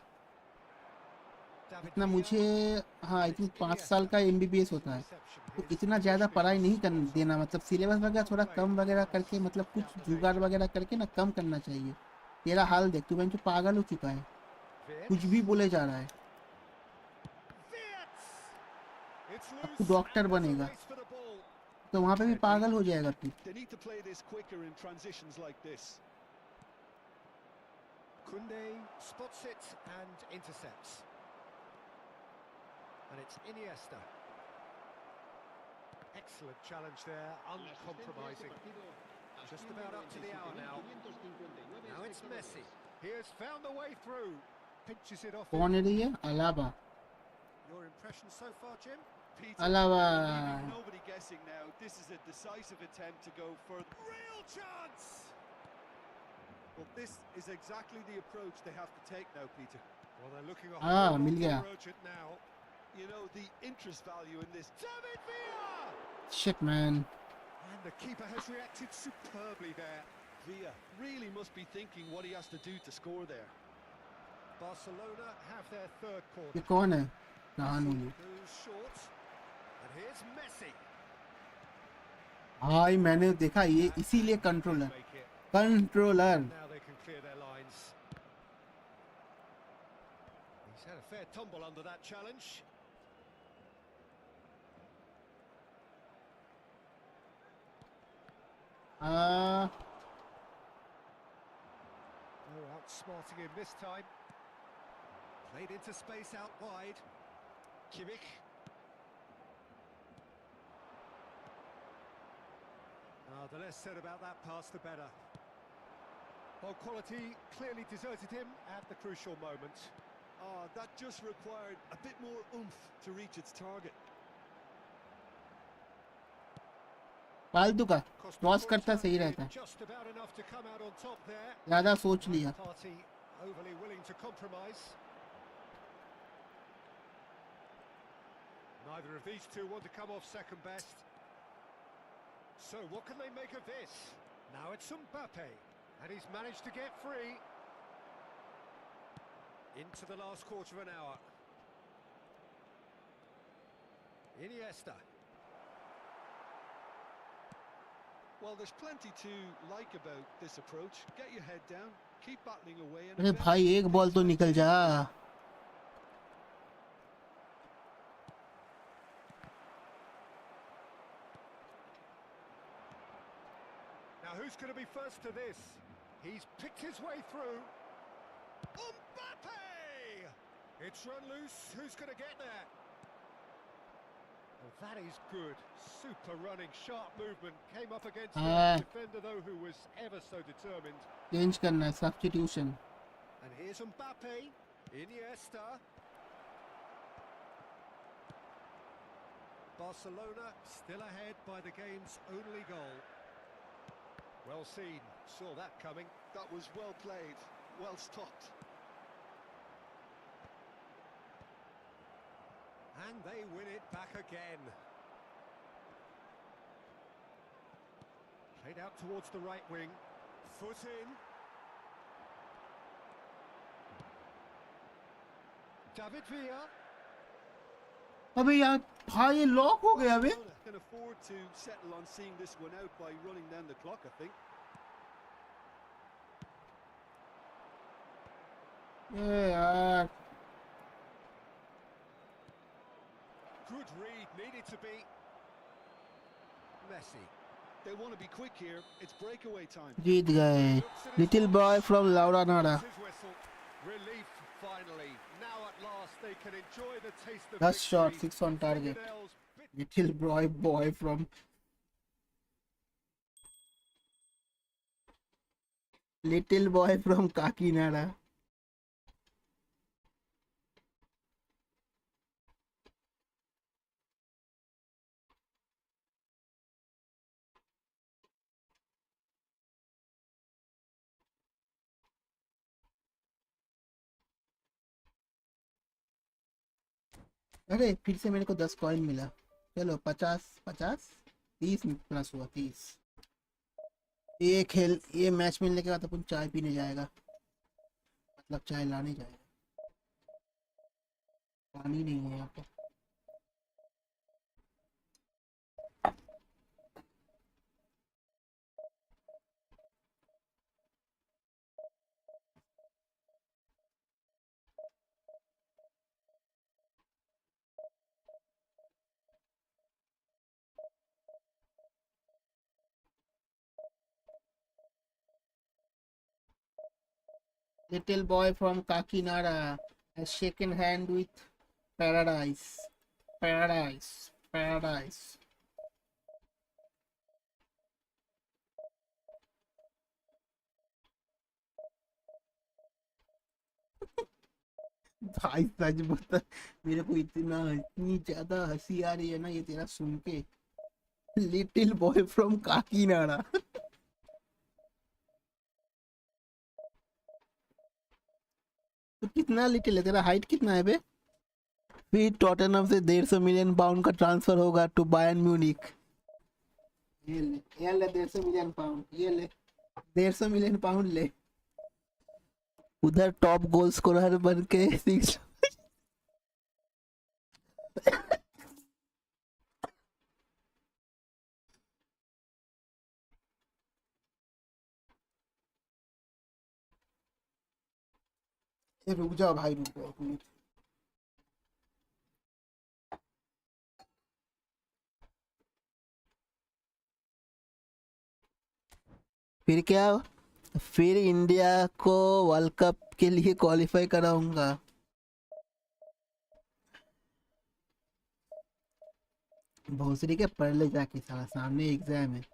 David इतना Villa. मुझे, हाँ आई थिंक 5 साल का एमबीबीएस होता है। तो इतना ज़्यादा पढ़ाई नहीं कर देना, मतलब सिलेबस वगैरह थोड़ा कम वगैरह करके, मतलब कुछ जुगाड़ वगैरह करके ना कम करना चाहिए। तेरा हाल देख, तू जो पागल हो चुका है, कुछ भी बोले जा रहा है। अब तू डॉक्टर बनेगा तो वहाँ पे भी पागल हो जाएगा तू। They need to play this quicker in transitions like this. Kunde spots it and intercepts. And it's Iniesta. Excellent challenge there, uncompromising. Just about up to the hour now. Now it's Messi. He has found the way through. Pinches it off. कौन है रे ये? अलावा। Your impression so far, Jim? Peter, Alaba. leaving nobody guessing now. This is a decisive attempt to go further. Real chance! Well, this is exactly the approach they have to take now, Peter. Well, they're looking a Ah, whole lot मिल गया। more urgent now. You know, the interest value in this. David Villa! Shit man. And the keeper has reacted superbly there. Villa really must be thinking what he has to do to score there. Barcelona have their third ये corner. कौन है? कहानूली। Goes short. And here's Messi. भाई मैंने देखा ये इसीलिए controller, Make it. Controller. Now they can clear their lines. He's had a fair tumble under that challenge. Ah, No outsmarting him this time. Played into space out wide. Kimmich. The less said about that pass, the better. Well, quality clearly deserted him at the crucial moment. That just required a bit more oomph to reach its target. फालतू का cross Costa करता सही did रहता है, just about enough to come out on top there. ज्यादा सोच लिया. Party overly willing to compromise. Neither of these two want to come off second best. So what can they make of this? Now it's Mbappe, and he's managed to get free. Into the last quarter of an hour. Iniesta. Well, there's plenty to like about this approach. Get your head down, keep battling away, and अरे भाई एक ball तो निकल जा. Now who's going to be first to this? He's picked his way through. Mbappe! It's run loose. Who's going to get there? Well, that is good. Super running, sharp movement. Came up against a defender, though, who was ever so determined. Change करना है, substitution. And here's Mbappe. Iniesta. Barcelona still ahead by the game's only goal. Well seen. Saw that coming. that was well played, well stopped. And they win it back again. Played out towards the right wing. Foot in. David Villa. अबे यार भाई ये lock हो गया अबे. Barcelona can afford to settle on seeing this one out by running down the clock, I think. ये यार Good read. Needed to be. Messi. They want to be quick here. It's breakaway time. जीत गए. Little boy from लाउरानाडा. His whistle. Relief finally. Now at last they can enjoy the taste of 10 shot, victory. 6 on target. Fingernails bit Little boy from Little boy from Kakinada. अरे फिर से मेरे को 10 coin मिला. चलो 50 30 प्लस हुआ 30. ये मैच मिलने के बाद अपन चाय पीने जाएगा, मतलब चाय लाने जाएगा. पानी नहीं है यहाँ पे. Little boy from Kakinada has shaken hand with paradise. Paradise. Paradise. भाई सच बता, मेरे को इतनी ज्यादा हंसी आ रही है ना ये तेरा सुन के. Little boy from Kakinada. तो कितना लिटिल है तेरा, हाइट कितना है बे? फिर टॉटनहम से 150 मिलियन पाउंड का ट्रांसफर होगा टू बायर्न म्यूनिक. ये ले 150 मिलियन पाउंड, ये ले 150 मिलियन पाउंड ले. उधर टॉप गोल स्कोरर बन के 6. रुक जाओ भाई, रुक जाओ एक मिनट. फिर क्या, फिर इंडिया को वर्ल्ड कप के लिए क्वालिफाई कराऊंगा. भोसड़ी के पढ़ ले जाके, साला सामने एग्जाम है.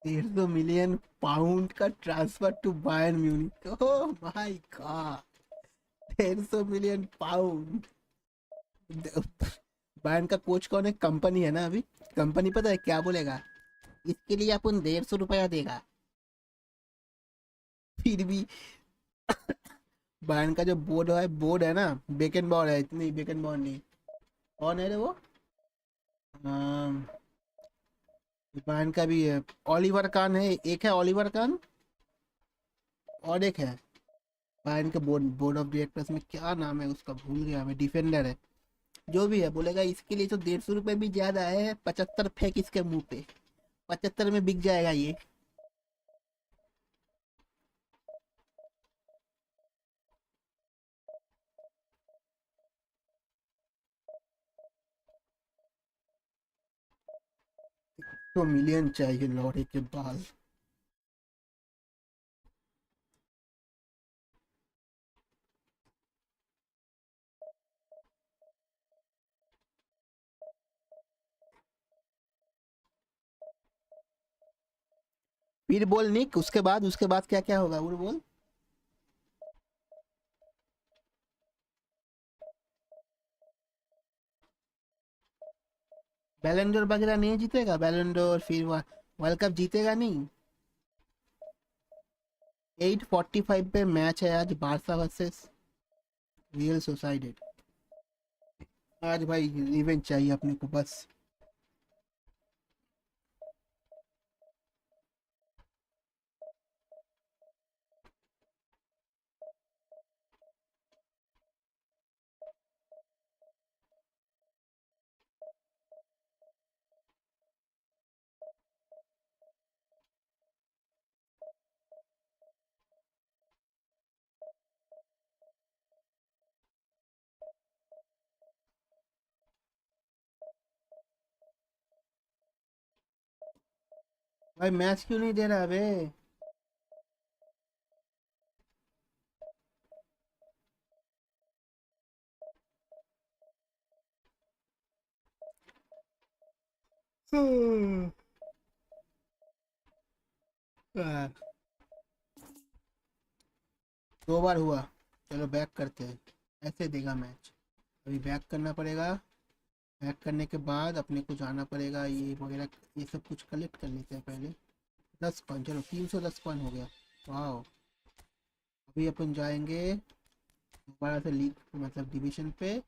£150 million का transfer to Bayern Munich. Oh my god, £150 million। Bayern का कोच कौन है? कंपनी है ना अभी। कंपनी पता है क्या बोलेगा? इसके लिए अपन ₹150 देगा। फिर भी बायर्न का जो बोर्ड है ना, बेकन बॉर्ड है, इतनी बेकन बॉर्ड नहीं। कौन है रे वो? अम, बायर्न का भी है, ऑलिवर कान है, एक है ऑलिवर कान और एक है बायर्न के बोर्ड ऑफ डायरेक्टर्स में, क्या नाम है उसका, भूल गया मैं। डिफेंडर है, जो भी है, बोलेगा इसके लिए तो ₹150 भी ज्यादा है, 75 फेंक इसके मुंह पे, 75 में बिक जाएगा ये। तो मिलियन चाहिए लौड़े के बाल। फिर बोल निक, उसके बाद क्या क्या होगा वो बोल। बैलेंडोर वगैरह नहीं जीतेगा? बैलेंडोर फिर वर्ल्ड कप जीतेगा नहीं। 8:45 पे मैच है आज, बारसा वर्सेस रियल सोसाइडेड। आज भाई रिवेंज चाहिए अपने को बस। भाई मैच क्यों नहीं दे रहा बे? हाँ, 2 बार हुआ। चलो बैक करते हैं, ऐसे देगा मैच। अभी बैक करना पड़ेगा। बैक करने के बाद अपने को जाना पड़ेगा, ये वगैरह ये सब कुछ कलेक्ट कर लेते हैं पहले। 10 कॉइन, चलो 310 कॉइन हो गया। वाह, अभी अपन जाएंगे दोबारा से लीग, मतलब डिवीजन पे।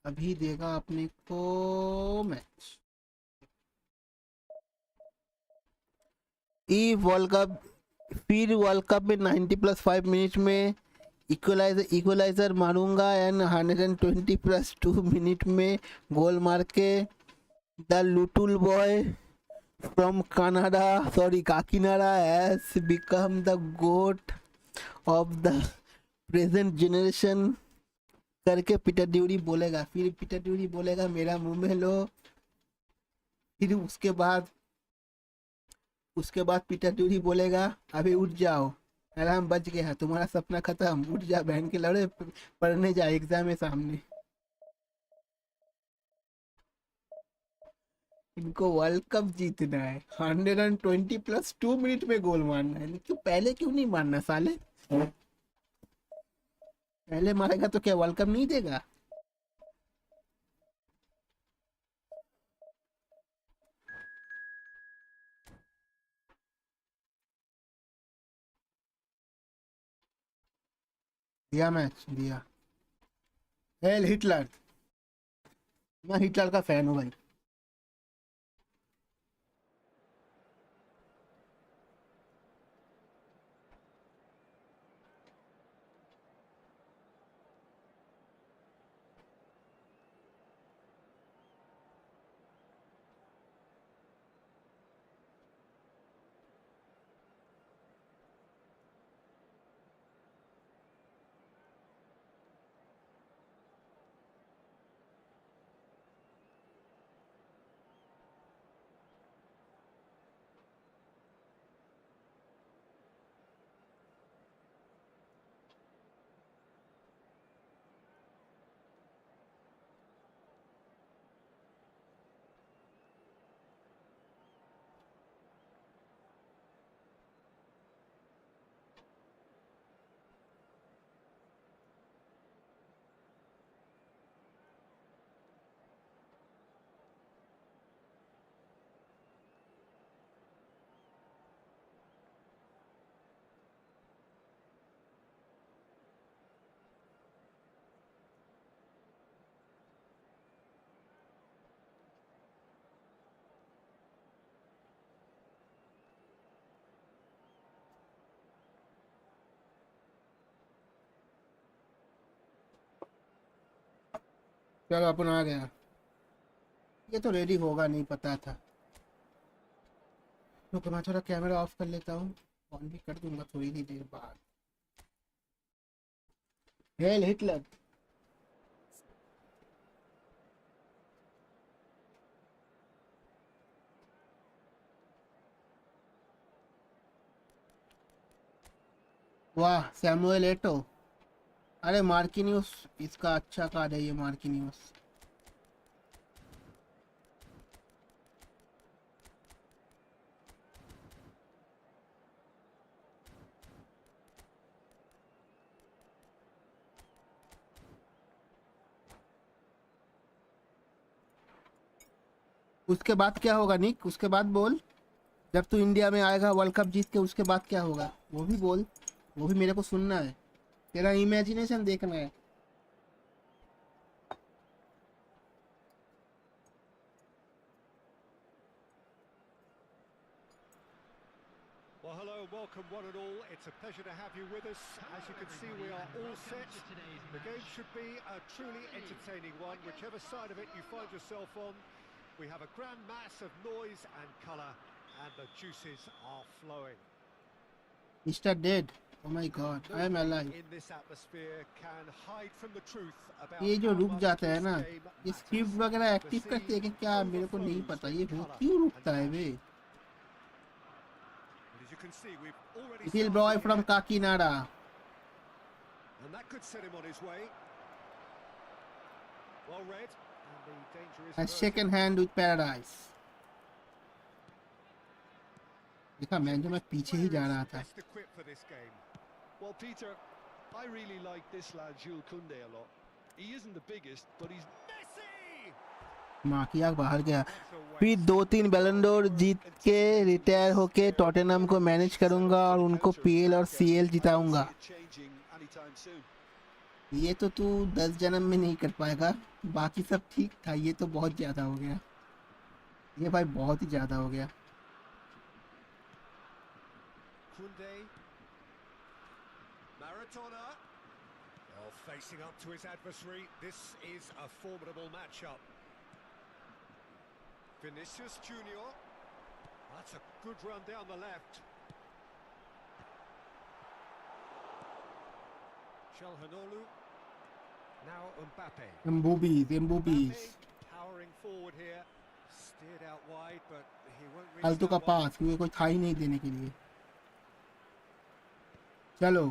अभी देगा अपने को मैच ई वर्ल्ड कप। फिर वर्ल्ड कप में 90+5 मिनट में इक्वलाइजर मारूंगा एंड 120+2 मिनट में गोल मार के the little boy from Canada, sorry Kakinada, has become the GOAT of the present generation करके पीटर ड्यूरी बोलेगा। फिर पीटर ड्यूरी बोलेगा मेरा मुंह में लो। फिर उसके बाद पीटर ड्यूरी बोलेगा अभी उठ जाओ, अलार्म बज गया है, तुम्हारा सपना खत्म, उठ जा बहन के लड़े, पढ़ने जा, एग्जाम है सामने। इनको वर्ल्ड कप जीतना है, 120+2 मिनट में गोल मारना है, लेकिन पहले क्यों नहीं मारना साले? पहले मारेगा तो क्या वर्ल्ड कप नहीं देगा? दिया मैच दिया। हेल हिटलर, मैं हिटलर का फैन हूँ भाई। चलो अपन आ गया। ये तो रेडी होगा नहीं पता था। तो मैं थोड़ा कैमरा ऑफ कर लेता हूँ, ऑन भी कर दूंगा थोड़ी ही देर बाद। Hello Hitler. वाह सैमुएल एटो। अरे मार्किन्यूस, इसका अच्छा कार्ड है ये मार्किन्यूस। उसके बाद क्या होगा निक, उसके बाद बोल। जब तू इंडिया में आएगा वर्ल्ड कप जीत के, उसके बाद क्या होगा वो भी बोल। वो भी मेरे को सुनना है, तेरा इमेजिनेशन देखना है। Well, hello and welcome one and all. It's a pleasure to have you with us. As you can see, we are all set. The game should be a truly entertaining one, whichever side of it you find yourself on. We have a grand mass of noise and colour, and the juices are flowing. Mr. Dead, oh my god, I am alive. In this atmosphere can hide from the truth about ये जो how रुक much जाता है this ना, game ये matters. Script वगैरह The active करते हैं कि scene क्या मेरे को नहीं overflows पता, ये with हो colour क्यों and रुकता है वे। passion. But as you can see, we've already Little started boy from here, Kakinada, and that could set him on his way. Well read, and the danger is has averted. shaken hand with paradise. देखा मैं जो मैं पीछे ही जा रहा था। Best equipped for this game. Well, Peter, I really like this lad Jules Koundé a lot. He isn't the biggest, but he's Messi! माँ की आग बाहर गया। What a फिर waste. 2-3 बैलन डोर जीत के रिटायर होके टॉटेनहम को मैनेज करूंगा और उनको पीएल और सीएल जिताऊंगा। ये तो तू 10 जन्म में नहीं कर पाएगा, बाकी सब ठीक था, ये तो बहुत ज्यादा हो गया। ये भाई बहुत ही ज्यादा हो गया। Koundé. Maradona. Well, facing up to his adversary, this is a formidable matchup. Vinicius Junior. That's a good run down the left. Çalhanoğlu. Now Mbappe. एम्बूबीज Mbappe powering forward here. Steered out wide, but he won't reach फालतू का that one. पास, क्योंकि कोई था ही नहीं देने के लिए। चलो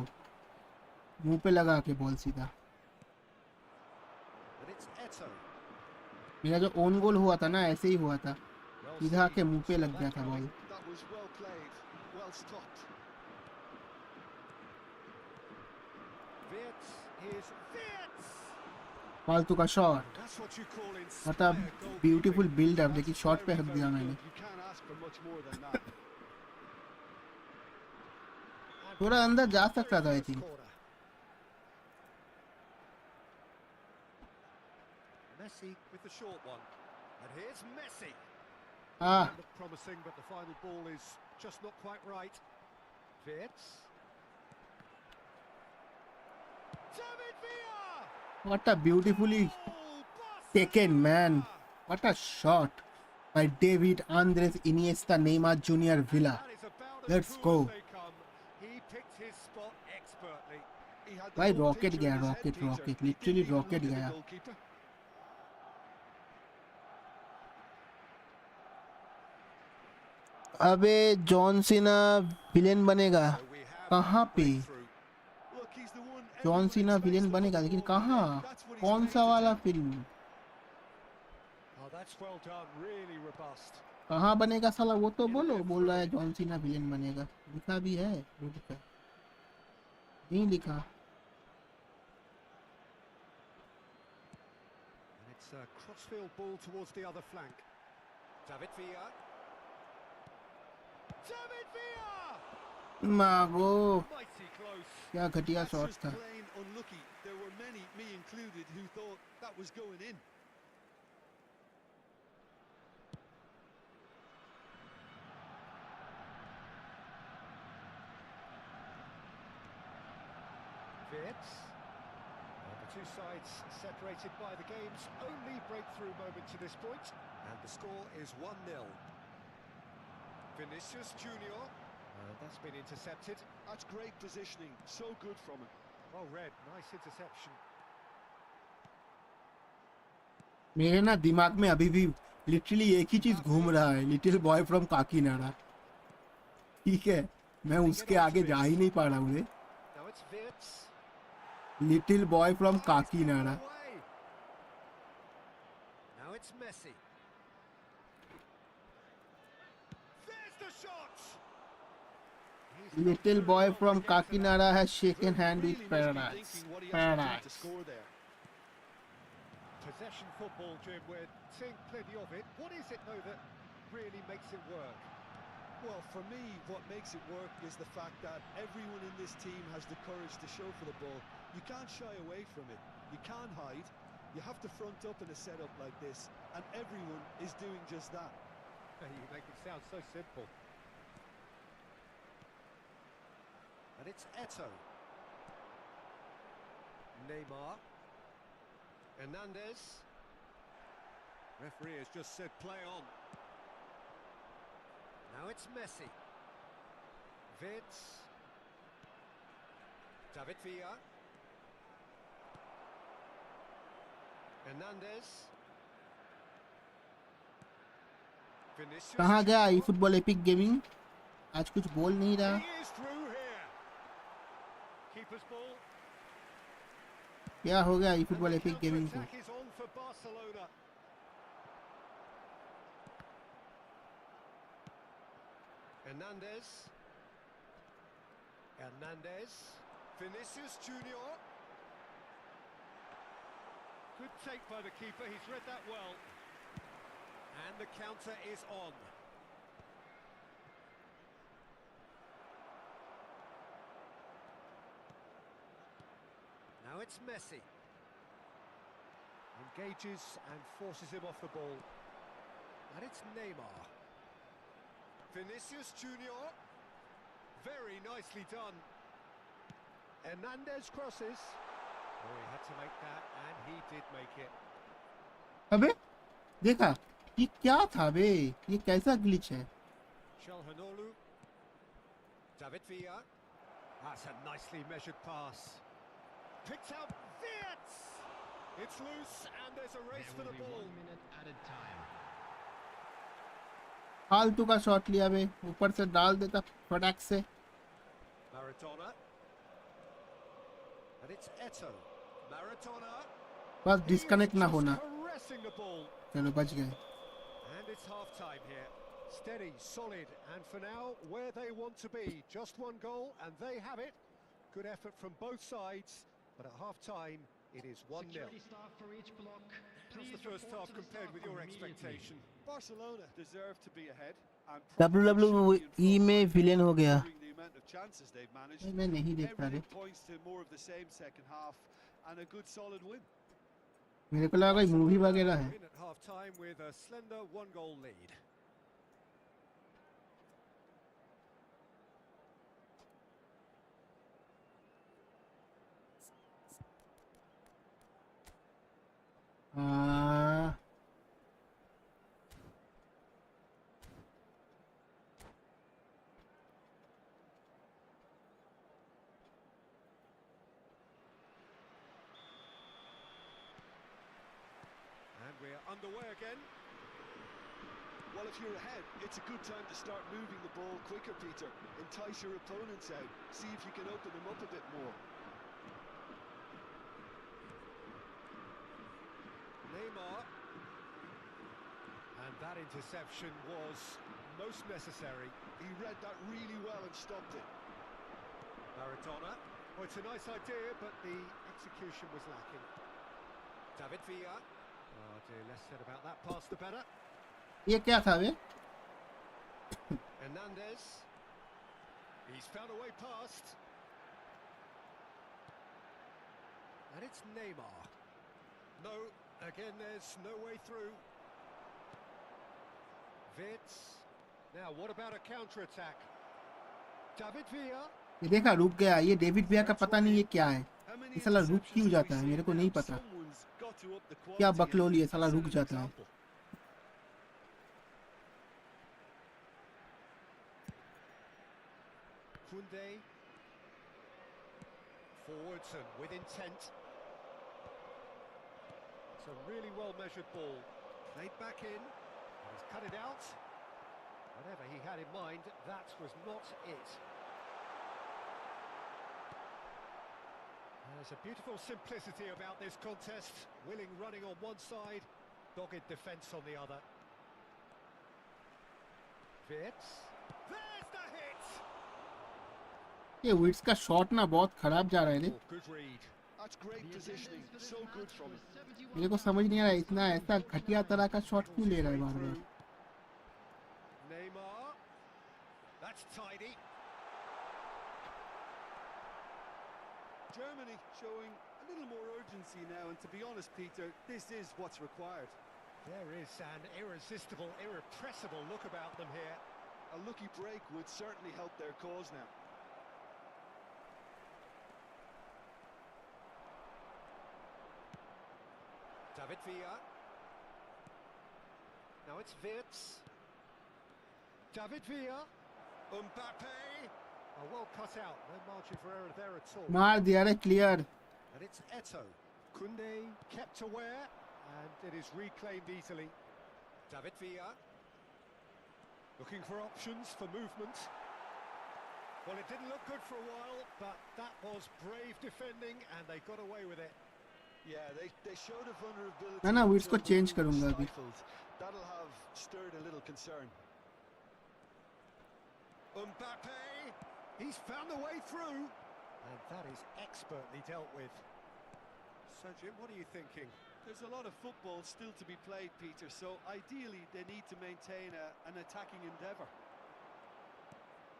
मुंह पे लगा के बॉल सीधा। And it's Eto'o. मेरा जो ओन गोल हुआ था ना, ऐसे ही हुआ था, Well सीधा seen. के मुंह पे Saw लग गया that था coming. Ball. That was well played, well stopped. Wirtz, here's Wirtz! फालतू का shot, That's what you call मतलब inspired goalkeeping. ब्यूटीफुल बिल्डअप, लेकिन That's शॉट पे very, हक very दिया good. मैंने। You can't ask for much more than that. And थोड़ा अंदर जा very सकता था आई close think. corner. Messi with the short one. And here's Messi. हाँ Looked promising, but the final ball is just not quite right. Wirtz. David Villa! What a beautifully Oh, taken man, Barcelona! What a shot by David Andres Iniesta Neymar junior Villa. That is about as Let's cool go. as they come. He picked his spot expertly. He had the भाई whole rocket picture गया, in his head, rocket Peter. Rocket, He literally didn't even rocket look at the गया। goalkeeper. अबे John Cena villain बनेगा So we have कहाँ a पे? breakthrough. Look, he's the one John everyone सीना expects villain to put बनेगा, the लेकिन ball in the कहाँ? net. That's what he's कौन paid सा to वाला do. Film? Oh, that's well done. Really robust. कहाँ बनेगा साला, वो तो In बोलो। there बोल for रहा है him. जॉन सीना विलेन बनेगा, लिखा भी है, रुक कर। नहीं लिखा। And it's a crossfield ball towards the other flank. David Villa. David Villa! मागो, Mighty close. क्या घटिया That's शॉट just था। plain unlucky. There were many, me included, who thought that was going in. Wirtz. two sides separated by the game's only breakthrough moment to this point. And the score is 1-0. Vinicius Junior. That's been intercepted. That's great positioning, so good from him. Well read, nice interception. मेरे ना दिमाग में अभी भी literally एक ही चीज घूम रहा है, लिटिल बॉय फ्रॉम काकीनाडा। ठीक है, मैं उसके आगे जा ही नहीं पा रहा हूँ। Now it's Wirtz. Little boy from Kakinada. Now it's Messi. There's the shot. Little boy from Kakinada has shaken hand with Really must be paradise. thinking what he has to do to score there. Possession football, Jim, we're seeing plenty of it. What is it, though, that really makes it work? Well, for me, what makes it work is the fact that everyone in this team has the courage to show for the ball. You can't shy away from it. You can't hide. You have to front up in a setup like this, and everyone is doing just that. You make it sound so simple. And it's Eto'o. Neymar. Hernandez. Referee has just said play on. Now it's Messi. Wirtz. David Villa. Hernandez. Vinicius. कहाँ गया ई football epic gaming? आज कुछ बोल नहीं रहा। He is through here. Keeper's ball. क्या हो गया ई फुटबॉल एपिक गेमिंग को? Attack is on for Barcelona. Hernandez. Vinicius Junior. Good take by the keeper, he's read that well. And the counter is on. Now it's Messi. Engages and forces him off the ball. And it's Neymar. Vinicius Junior. Very nicely done. Hernandez crosses. Oh, he had to make that, and he did make it. अबे देखा ये क्या था बे? ये कैसा glitch है? Çalhanoğlu. David Villa. That's a nicely measured pass. Picked out Wirtz. It's loose, and there's a race for the ball. 1 minute added time. फालतू का शॉट लिया बे, ऊपर से डाल देता फटाक से। Maradona. And it's Eto'o. Maradona. बस डिस्कनेक्ट ना होना। Caressing the ball. चलो बच गए। And it's half-time here. Steady, solid, and for now, where they want to be. Just one goal, and they have it. Good effort from both sides, but at half-time, it is 1-0. Security staff for each block. How's the Please first report half to the compared staff with your immediately. expectation? Barcelona deserve to be ahead. And WWE में villain हो गया। the amount of chances they've managed. मैं नहीं देख पा रहा। Everything points to more of the same second half and a good solid win. मेरे को लगा कोई मूवी वगैरह है। In at half-time with a slender one-goal lead. हाँ And we're underway again. Well, if you're ahead, it's a good time to start moving the ball quicker, Peter. Entice your opponents out. See if you can open them up a bit more. Neymar. And that interception was most necessary. He read that really well and stopped it. Maradona. Well, it's a nice idea, but the execution was lacking. David Villa. Oh dear, less said about that pass, the better. ये क्या था बे? Hernandez. He's found a way past. And it's Neymar. No, again, there's no way through. Wirtz. Now, what about a counter-attack? David Villa. ये देखा रुक गया। ये David विया का पता नहीं ये क्या है। How many many ये साला रुक interceptions क्यों have we जाता है seen मेरे को now? नहीं पता Someone's got to up the क्या quality बकलोली है and साला set रुक an जाता है example. Koundé. Forwards and with intent. It's a really well-measured ball. Played back in. And he's cut it out. Whatever he had in mind, that was not it. There's a beautiful simplicity about this contest. Willing running on one side, dogged defence on the other. Wirtz. There's the hit! ये wits का shot ना बहुत खराब जा रहा है रे Oh, good read. That's great positioning. So good from him. मेरे को समझ नहीं आ रहा है इतना ऐसा घटिया तरह का शॉट क्यों ले रहा है बार बार Neymar. That's tidy. Germany showing a little more urgency now, and to be honest, Peter, this is what's required. There is an irresistible, irrepressible look about them here. A lucky break would certainly help their cause now. David Villa. Now it's Wirtz. David Villa. Mbappe. Oh, well cut out. No margin for error there at all. मार दिया रे clear And it's Eto. Koundé kept aware, and it is reclaimed easily. David Villa. Looking for options for movement. Well, it didn't look good for a while, but that was brave defending, and they got away with it. Yeah, they showed a vulnerability. ना ना wits को until the change move करूंगा was अभी stifled. That'll have stirred a little concern. Mbappe, he's found the way through, and that is expertly dealt with. So, Jim, what are you thinking? There's a lot of football still to be played, Peter, so ideally they need to maintain an attacking endeavour.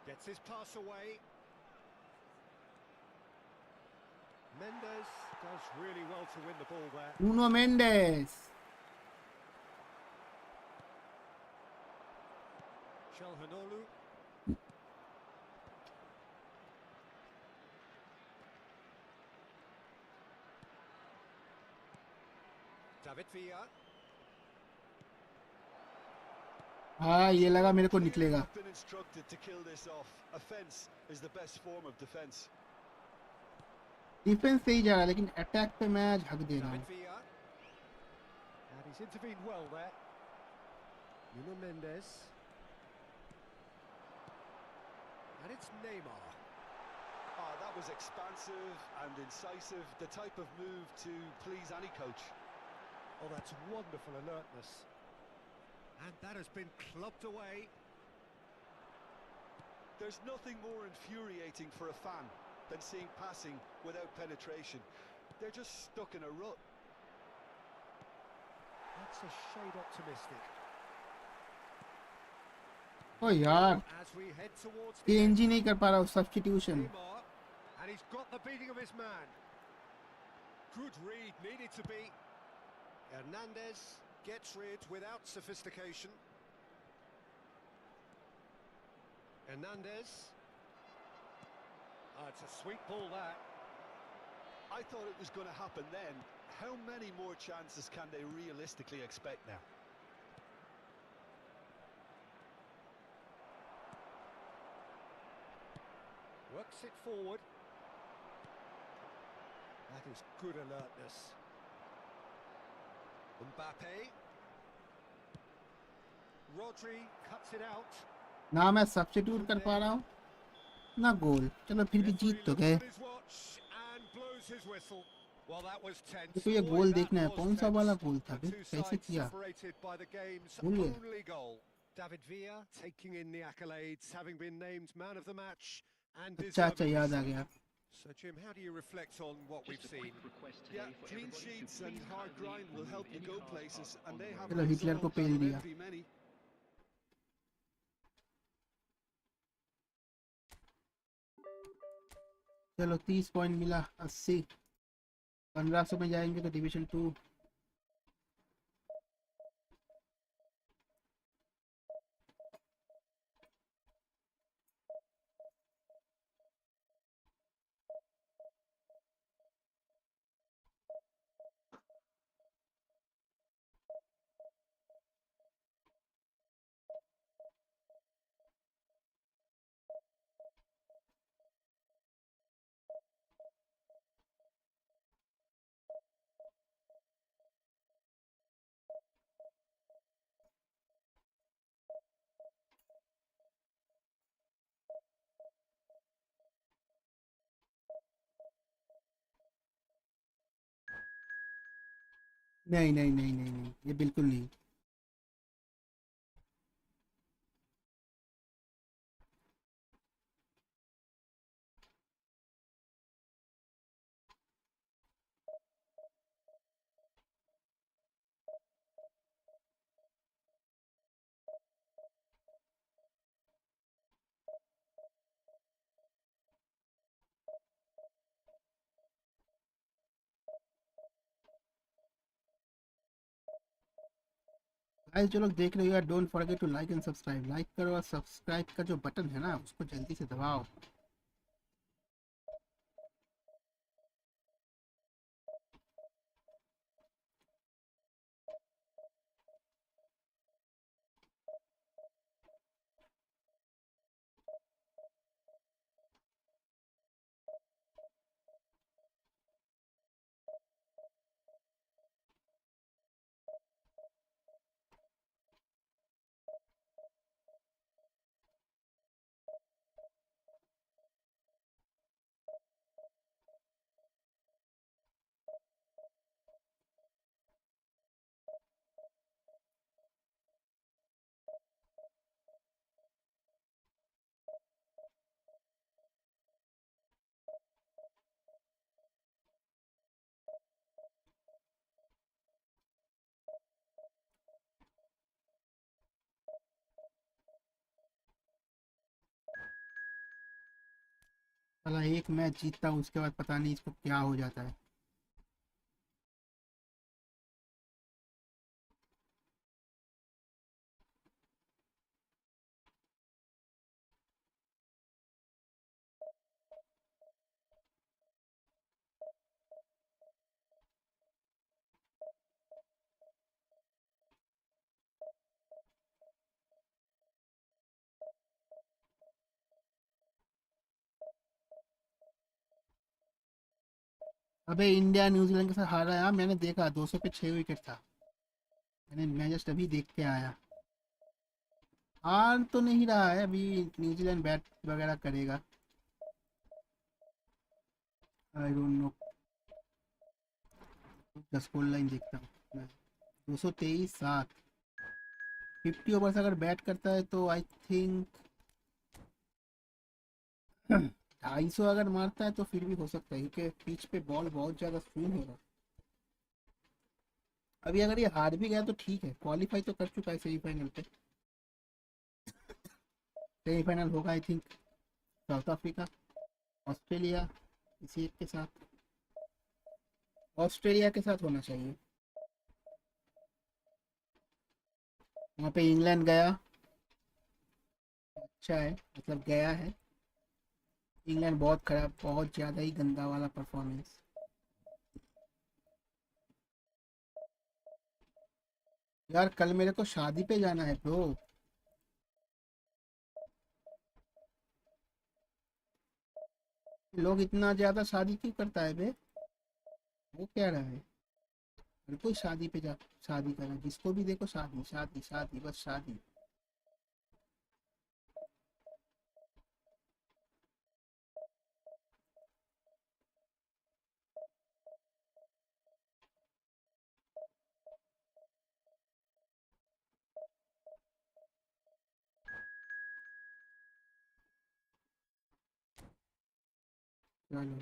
Gets his pass away. Mendes does really well to win the ball there. Nuno Mendes Çalhanoğlu. David Villa. हाँ ये लगा मेरे को निकलेगा I've been instructed to kill this off. Offence is the best form of defence. Defence सही जा रहा है लेकिन अटैक पे मैं आज हक दे रहा David हूँ Villa. And he's intervened well there. Nuno Mendes. And it's Neymar. Oh, that was expansive and incisive, the type of move to please any coach. Oh, that's wonderful alertness. And that has been clubbed away. There's nothing more infuriating for a fan than seeing passing without penetration. They're just stuck in a rut. That's a shade optimistic. ओ यार As we head towards the change end, ही नहीं कर पा रहा हूँ substitution Neymar, and he's got the beating of his man. Good read, needed to be. Hernandez gets rid without sophistication. Hernandez. Oh, it's a sweet ball, that. I thought it was going to happen then. How many more chances can they realistically expect now? Works it forward. That is good alertness. Mbappe. Rodri cuts it out. ना मैं substitute कर पा रहा हूँ ना गोल चलो फिर भी जीत तो गए His watch and blows his whistle. Well, that was tense. देखो ये Boy, गोल that देखना है was कौन सा tense. वाला गोल था The बे two कैसे sides किया separated by the game's भूल गए only goal. David Villa taking in the accolades, having been named man of the match and अच्छा अच्छा deservedly याद आ so. गया So, Jim, how do you reflect on what we've Just a seen? quick request today Yeah, for clean everybody to sheets and please hard kindly grind will help you remove go any car places, park and on they the have चलो a Hitler को result pail that will दिया envy many. चलो 30 point मिला 80 1500 में जाएंगे तो division 2 नहीं नहीं नहीं नहीं नहीं, ये बिल्कुल नहीं। गाइस जो लोग देख रहे हो यार, don't forget to like and subscribe. Like करो और सब्सक्राइब का जो बटन है ना उसको जल्दी से दबाओ। साला एक मैच जीतता हूँ उसके बाद पता नहीं इसको क्या हो जाता है। अबे इंडिया न्यूजीलैंड के साथ हारा यार, मैंने देखा 200 पे 6 विकेट था। मैं जस्ट अभी देख के आया। हार तो नहीं रहा है अभी, न्यूजीलैंड बैट वगैरह करेगा। I don't know. 10 goal line देखता हूँ मैं। 223 7। 50 ओवर्स अगर बैट करता है तो आई थिंक 250 अगर मारता है तो फिर भी हो सकता है, क्योंकि पिच पे बॉल बहुत ज़्यादा स्विंग हो रहा है। अभी अगर ये हार भी गया तो ठीक है, क्वालिफाई तो कर चुका है सेमीफाइनल पे। सेमीफाइनल होगा I think south Africa, Australia, इसी एक के साथ। ऑस्ट्रेलिया के साथ होना चाहिए। वहाँ पे इंग्लैंड गया, अच्छा है, मतलब गया है। इंग्लैंड बहुत खराब, बहुत ज़्यादा ही गंदा वाला परफॉर्मेंस। यार कल मेरे को शादी पे जाना है ब्रो। लोग इतना ज़्यादा शादी क्यों करता है बे? वो क्या रहा है? हर कोई शादी पे जा, शादी कर रहा है, जिसको भी देखो शादी शादी शादी, बस शादी। चलो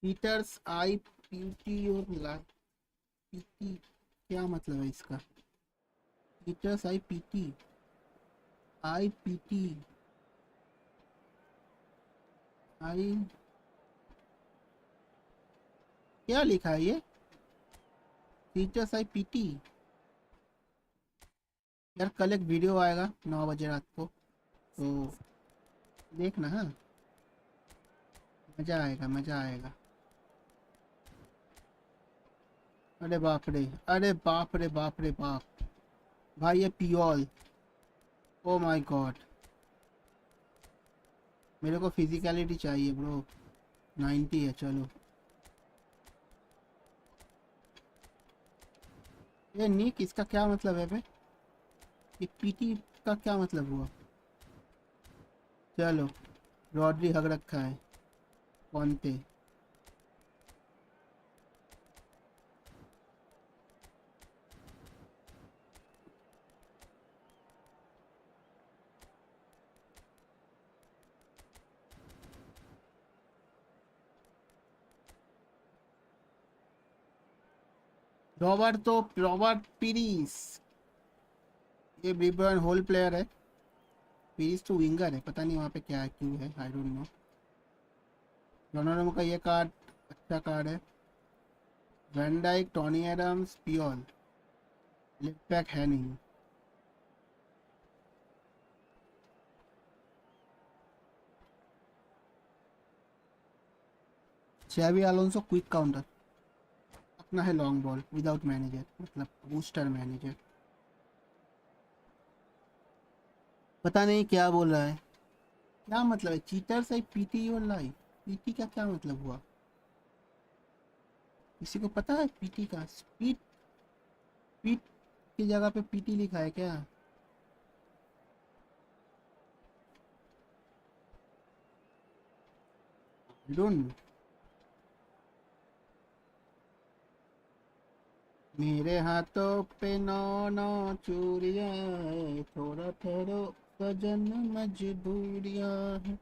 पीटर्स आई पीटी और ला पीटी, क्या मतलब है इसका? पीटर्स आई पीटी, आई पीटी, आई, क्या लिखा है ये? पीटर्स आई पीटी। यार कल एक वीडियो आएगा 9 बजे रात को, तो देखना। हाँ, मज़ा आएगा मज़ा आएगा। अरे बाप रे, अरे बाप रे बाप रे बाप। भाई ये पियोल, ओ माय गॉड। मेरे को फिजिकलिटी चाहिए ब्रो। 90 है, चलो। ये निक, इसका क्या मतलब है बे? ये पीटी का क्या मतलब हुआ? चलो रॉड्री हग रखा है कौनते। रॉबर्ट पीरिस, ये ब्रिबर्न होल प्लेयर है। पीरिस तो विंगर है, पता नहीं वहाँ पे क्या है, क्यों है, आई डोंट नो। रोनाल्डो का ये कार्ड अच्छा कार्ड है। Van Dyke, Tony Adams, पियोल, left back है नहीं। चैवी अलोंसो क्विक काउंटर, अपना है लॉन्ग बॉल विदाउट मैनेजर, मतलब बूस्टर मैनेजर। पता नहीं क्या बोल रहा है, क्या मतलब है? चीटर से पीटी योर लाइफ, पीटी का क्या मतलब हुआ? किसी को पता है पीटी का? स्पीड, पीट की जगह पे पीटी लिखा है क्या? डोंट। मेरे हाथों पे नौ नौ चूड़ियां है, थोड़ा ठहरो सजन मजबूरियां है।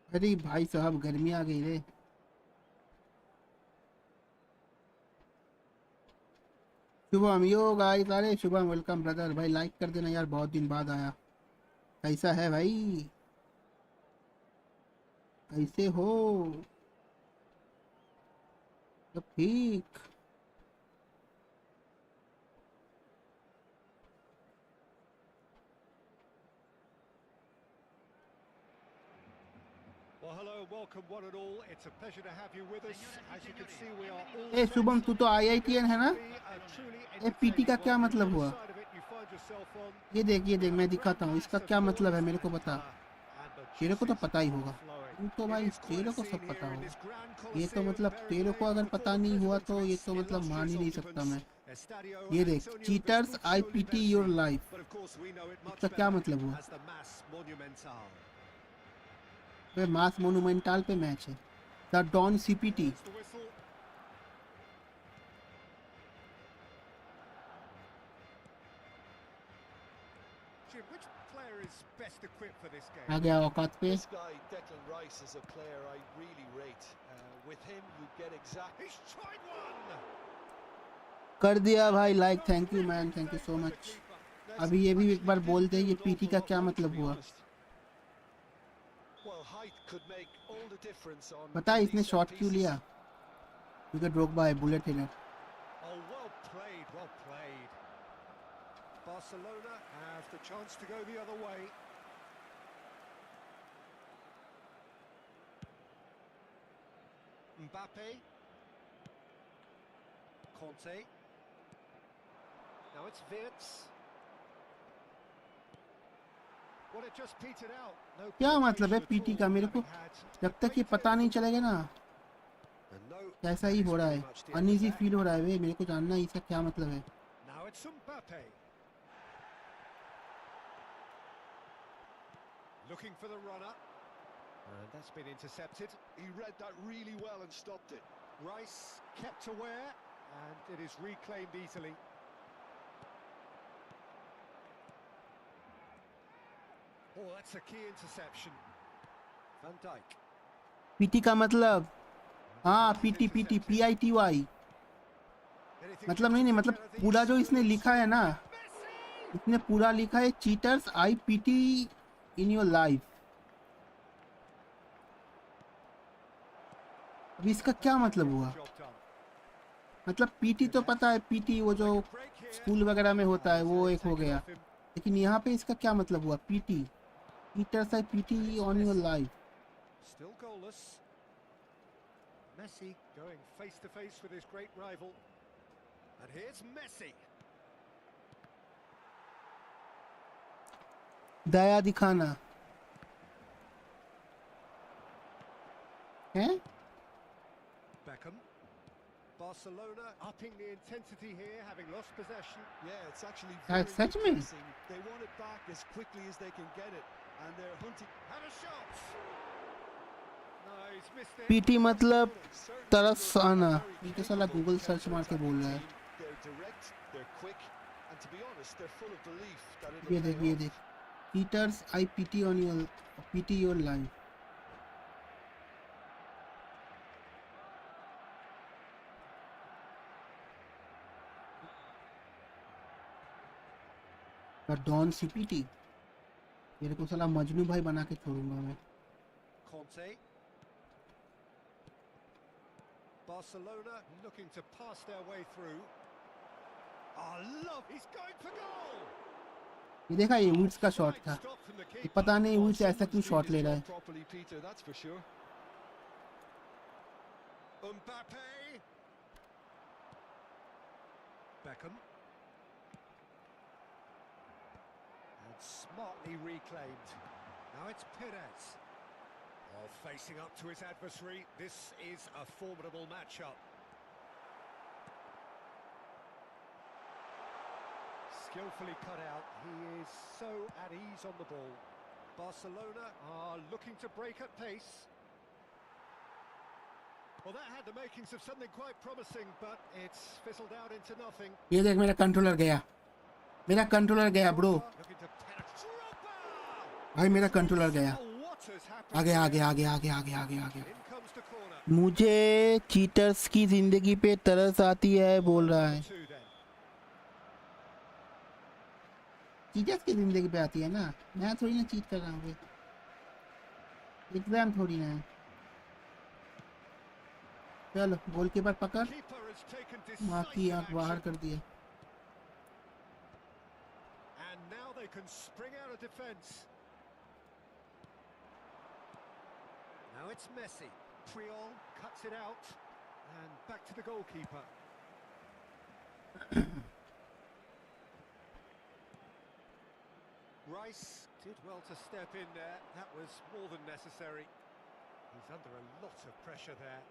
अरे भाई साहब गर्मी आ गई रे। शुभम, यो गाइस, अरे शुभम वेलकम ब्रदर, भाई लाइक कर देना यार, बहुत दिन बाद आया। कैसा है भाई, कैसे हो? सब ठीक? Well, hello and welcome one and all. It's a pleasure to have you with us. As you can see, we are all A set Shubham, तू तो for IITN what है ना? should be a truly A PT का entertaining क्या one. मतलब Whichever हुआ? side of it you find yourself on, ये देख we मैं have a great दिखाता हूँ इसका mass of क्या मतलब है, noise मेरे को and बता। colour, and the तेरे को तो juices पता ही are होगा, flowing. तू तो It भाई is quite तेरे a को scene सब here पता in होगा। this grand ये तो Colosseum, मतलब bearing the तेरे को name of अगर the पता former नहीं हुआ president to तो ये its तो मतलब मान illustrious ही नहीं सकता occupants, मैं। Estadio ये देख, Antonio cheaters I Vespuccio PT your Liberty. Life, But of course, we know it much इसका क्या better मतलब हुआ? as the Mass Monumental. वे मास मोनुमेंटल पे मैच है, the Don CPT. There's the whistle. Jim, which player is best equipped for this game? आ गया औकात पे। This guy, Declan Rice, is a player I really rate. With him, you get exact. He's tried one. कर दिया भाई like, thank you man, thank you so From the much. keeper. Now, it's अभी ये भी एक actually bar didn't बोल दे do ये an PT awful का lot क्या wrong, to मतलब be हुआ। honest. Well, height could make all the difference on पता है these इसने set शॉट क्यों pieces. लिया? क्योंकि ड्रोग्बा है, bullet healer. Oh, well played, well played. Barcelona have the chance to go the other way. Mbappe. Conte. Now it's Wirtz. Well, it just petered out. No क्या मतलब है penetration at PT का? all, मेरे को having had जब a तक ये great deal पता of नहीं the चलेगा ball. ना, And no, कैसा that ही is हो रहा pretty है, much the end of uneasy that. Feel हो रहा है वे, मेरे को जानना है इसका क्या मतलब है। Now it's Mbappe. Looking for the runner. And that's been intercepted. He read that really well and stopped it. Rice kept aware, and it is reclaimed easily. Oh, that's a key interception. Van Dijk. PT का मतलब, हाँ That is PT PT intercepted. PITY Anything मतलब short नहीं of नहीं, the मतलब ten of these. पूरा जो इसने लिखा है ना, Messi! इसने पूरा लिखा है cheaters I PT in your life. अभी इसका क्या That मतलब gets हुआ? the job done. मतलब पीटी तो पता है, पीटी वो जो They could break here. School वगैरह में होता है He's वो had it एक हो taken गया, off him. लेकिन यहाँ पे इसका क्या मतलब हुआ? PT, cheaters I PT It's on your Messi. Life. Still goalless. Messi going face to face with his great rival. And here's Messi. दया दिखाना है। Beckham. Barcelona upping the intensity here, having lost possession. Yeah, it's actually यार very सच good में pressing. They want it back as quickly as they can get it. and they're hunting. Had a shot. No, he's missed it. PT मतलब Certainly तरस look आना। very ये तो साला capable Google search मार के बोल रहा है। team. They're direct, they're quick, and to be honest, they're full of belief that it'll ये pay देख ये off. देख Peters, I pity your life. Don CPT मेरे को साला मजनू भाई बना के छोड़ूंगा मैं। Conte. Barcelona looking to pass their way through. Oh, love! He's going for goal. ये देखा ये वुड्स का शॉट था। Stop from the ये keeper. पता नहीं वुड्स ऐसा क्यों Someone's शॉट doing ले his रहा job है। properly, Peter, that's for sure. Mbappe. Beckham. And smartly reclaimed. Now it's Perez. Oh, facing up to his adversary. This is a formidable matchup. Skillfully cut out. He is so at ease on the ball. Barcelona are looking to break at pace. Well, that had the makings of something quite promising, but it's fizzled out into nothing. ये देख मेरा controller गया bro. Looking to penetrate. भाई मेरा controller गया। Oh, what has happened? आगे आगे here? आगे आगे आगे आगे आगे। In comes the corner. मुझे चीटर्स की जिंदगी पे तरस आती है बोल रहा है। Two then. चीटर्स की जिंदगी पे आती है ना, मैं थोड़ी ना चीट कर रहा हूँ। एग्जाम थोड़ी ना है। चलो गोलकीपर पकड़, Keeper has taken माँ की decisive आंख बाहर action. कर दिया। And now they can spring out of defence. Now it's Messi. Priol cuts it out. And back to the goalkeeper. Rice did well to step in there. That was more than necessary. He's under a lot of pressure there.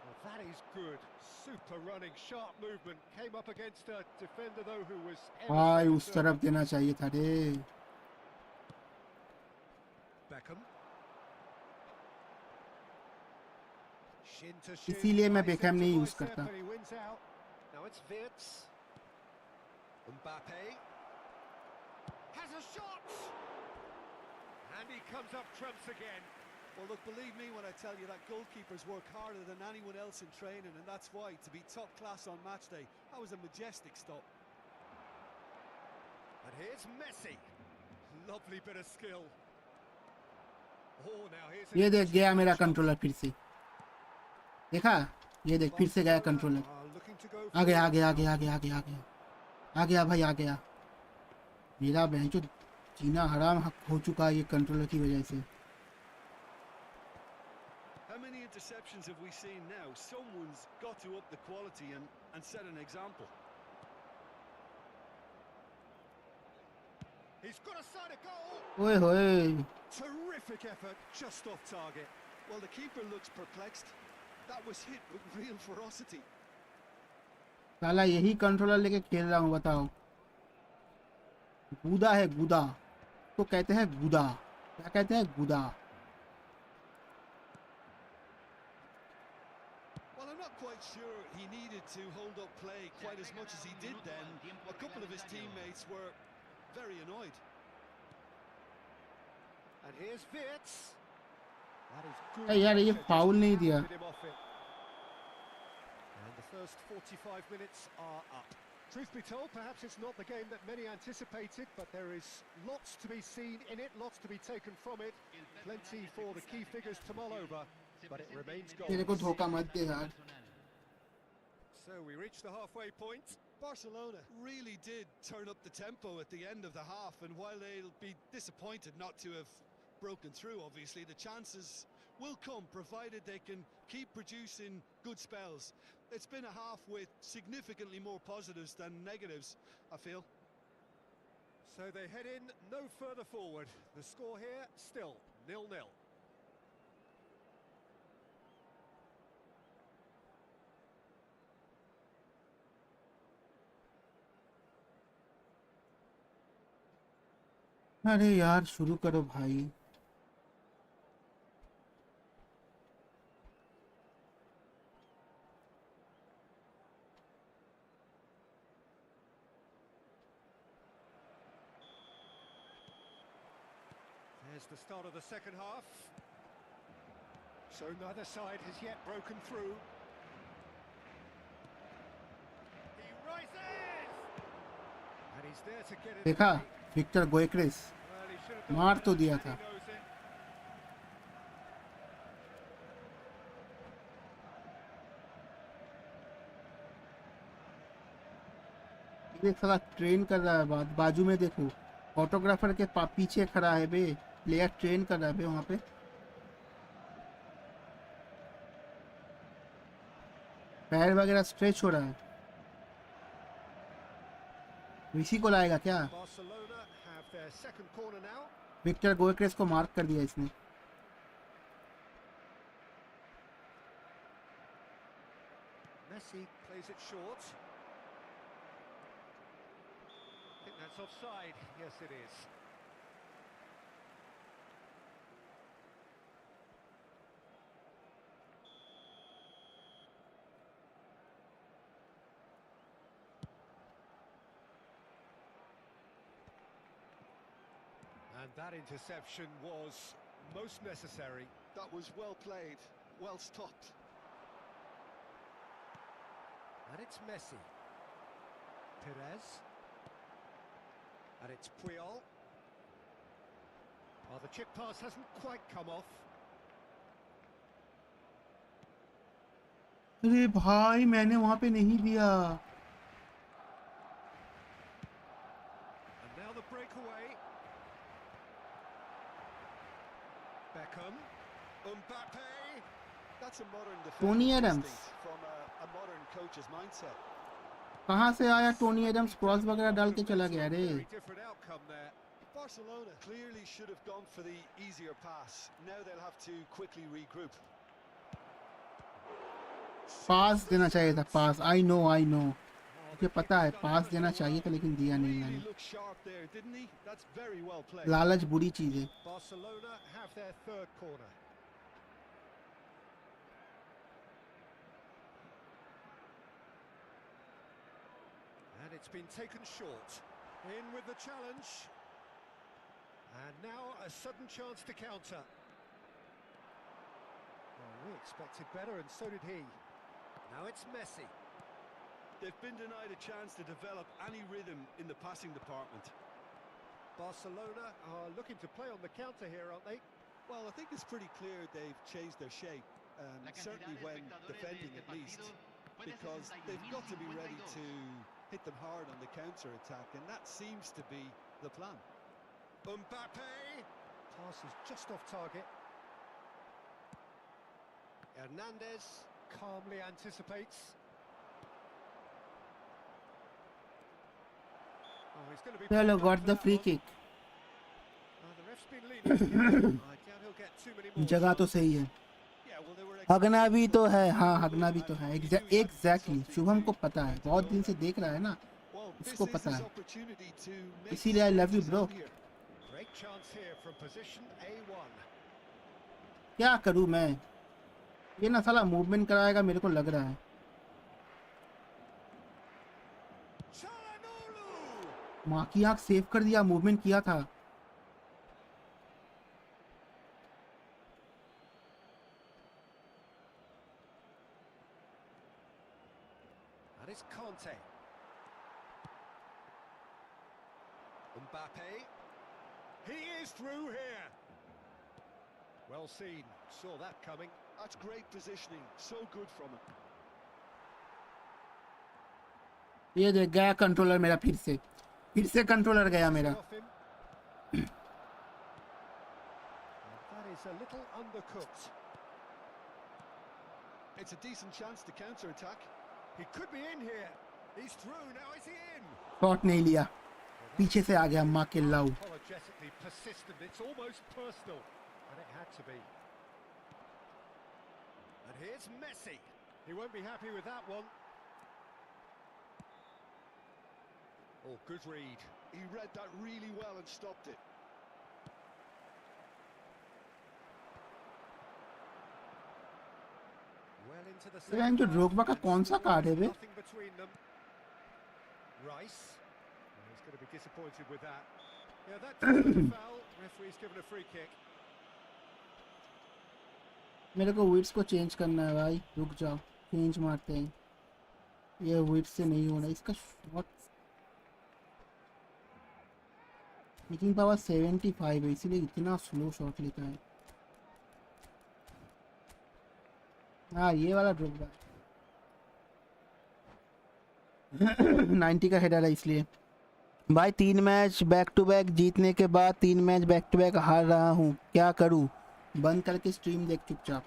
Well, that is good. Super running, sharp movement. Came up against a defender, though, who was भाई ever उस so तरफ देना चाहिए था रे। Beckham. Shin to shin. इसीलिए मैं bicep Beckham to नहीं यूज bicep, करता। and he wins out. Now it's Wirtz. Mbappe. Has a shot! And he comes up trumps again. Well, look, believe me when I tell you that goalkeepers work harder than anyone else in training, and that's why, to be top class on match day, that was a majestic stop. And here's Messi. Lovely bit of skill. Oh, now here's ये देख गया मेरा shot. Controller फिर से। देखा ये देख फिर से गया कंट्रोलर। Looking to go आ गया आ forward. गया आ गया आ गया आ गया आ गया आ गया भाई आ गया। मेरा बेंचो जीना हराम हो चुका है ये कंट्रोलर की वजह से। How many interceptions have we seen now? Someone's got to up the quality and set an example. He's got a side of goal. ओए होए Terrific effort, just off target. Well, the keeper looks perplexed. That was hit with real ferocity. साला यही controller लेके खेल रहा हूँ बताओ। गूदा है गूदा तो कहते हैं गूदा, क्या कहते हैं गूदा। Well, I'm not quite sure he needed to hold up play quite as much as he did then. A couple of his teammates were very annoyed. And here's Wirtz. That is good. यार ये pressure, foul just नहीं दिया। pounded him off it. And the first 45 minutes are up. Truth be told, perhaps it's not the game that many anticipated, but there is lots to be seen in it, lots to be taken from it. Plenty for the key figures to mull over, but it remains मेरे को goals. धोखा मत दे यार। So we reach the halfway point. Barcelona really did turn up the tempo at the end of the half, and while they'll be disappointed not to have broken through, obviously, the chances will come, provided they can keep producing good spells. It's been a half with significantly more positives than negatives, I feel. So they head in no further forward. The score here still 0-0. अरे यार शुरू करो भाई. There's the start of the second half. So neither side has yet broken through. He rises! And he's there to get it देखा away. Victor Gyokeres Well, he should have gone मार for तो that, दिया and he था. knows it. ये साला train कर रहा है. बाजू में देखो फोटोग्राफर के पीछे खड़ा है बे. प्लेयर ट्रेन कर रहा है बे वहाँ पे. पैर वगैरह स्ट्रेच हो रहा है. इसी को लाएगा क्या? Barcelona have their second corner now. Victor Gyokeres को मार्क कर दिया इसने. Messi plays it short. I think that's offside. Yes, it is. And that interception was most necessary. That was well played, well stopped. And it's Messi. Perez. And it's Puyol. Oh, the chip pass hasn't quite come off. अरे भाई मैंने वहाँ पे नहीं दिया. And now the breakaway. Beckham. Mbappe. That's a modern Tony defensive Adams. instinct from a modern coach's mindset. कहाँ से आया टोनी एडम्स? क्रॉस वगैरह डाल के चला गया रे. Very different outcome there. Barcelona clearly should have gone for the easier pass. Now they'll have to quickly regroup. पास देना चाहिए था. पास. आई नो मुझे पता है पास देना चाहिए था लेकिन दिया नहीं Really मैंने. looked sharp there, didn't he? That's very well played. लालच बुरी चीज है. Barcelona have their third corner. And it's been taken short. In with the challenge. And now a sudden chance to counter. Well, we expected better, and so did he. Now it's Messi. They've been denied a chance to develop any rhythm in the passing department. Barcelona are looking to play on the counter here, aren't they? Well, I think it's pretty clear they've changed their shape, certainly when defending at least, because they've got to be ready to hit them hard on the counter-attack, and that seems to be the plan. Mbappe! Pass is just off target. Hernandez calmly anticipates. Oh, he's going to be चलो pulled got up the for free that kick. one. The ref's been lenient. I doubt he'll get too many more जगह तो shots. सही है. Yeah, well, they were हगना भी तो है. हाँ हगना भी तो है. एग्जैक्टली शुभम को पता है. बहुत दिन से देख रहा है ना. well, this उसको is पता his है. opportunity to make इसीलिए I love you, his bro. own here. Great chance here from position A1. क्या करूँ मैं? ये ना साला मूवमेंट कराएगा मेरे को लग रहा है. Çalhanoğlu! माँ की आँख सेव कर दिया. मूवमेंट किया था. And it's Conte. Mbappe. He is through here. Well seen. Saw that coming. That's great positioning, so good from him. ये देख गया कंट्रोलर मेरा. फिर से कंट्रोलर गया मेरा. Off him. And that is a little undercooked. It's a decent chance to counter-attack. He could be in here. He's through. Now is he in? Shot नहीं लिया. पीछे से आ गया. माँ के लाऊ. Apologetically persistent. It's almost personal. And it had to be. And here's Messi. He won't be happy with that one. Oh, good read. He read that really well and stopped it. into the ये जो Drogba का कौन सा card है बे? nothing between them. Rice. Well, he's going to be disappointed with that. Yeah, that took a foul. Referee's given a free kick. मेरे को विड्स को change करना है भाई, रुक जाओ, चेंज मारते हैं। ये विड्स से नहीं होना, इसका शॉट हिटिंग पावर 75 है, इसीलिए इतना स्लो शॉट लेता है। हाँ ये वाला ड्रॉप है 90 का हेडर है, इसलिए भाई 3 मैच बैक टू बैक जीतने के बाद 3 मैच बैक टू बैक हार रहा हूँ, क्या करूँ? बंद करके स्ट्रीम देख चुपचाप।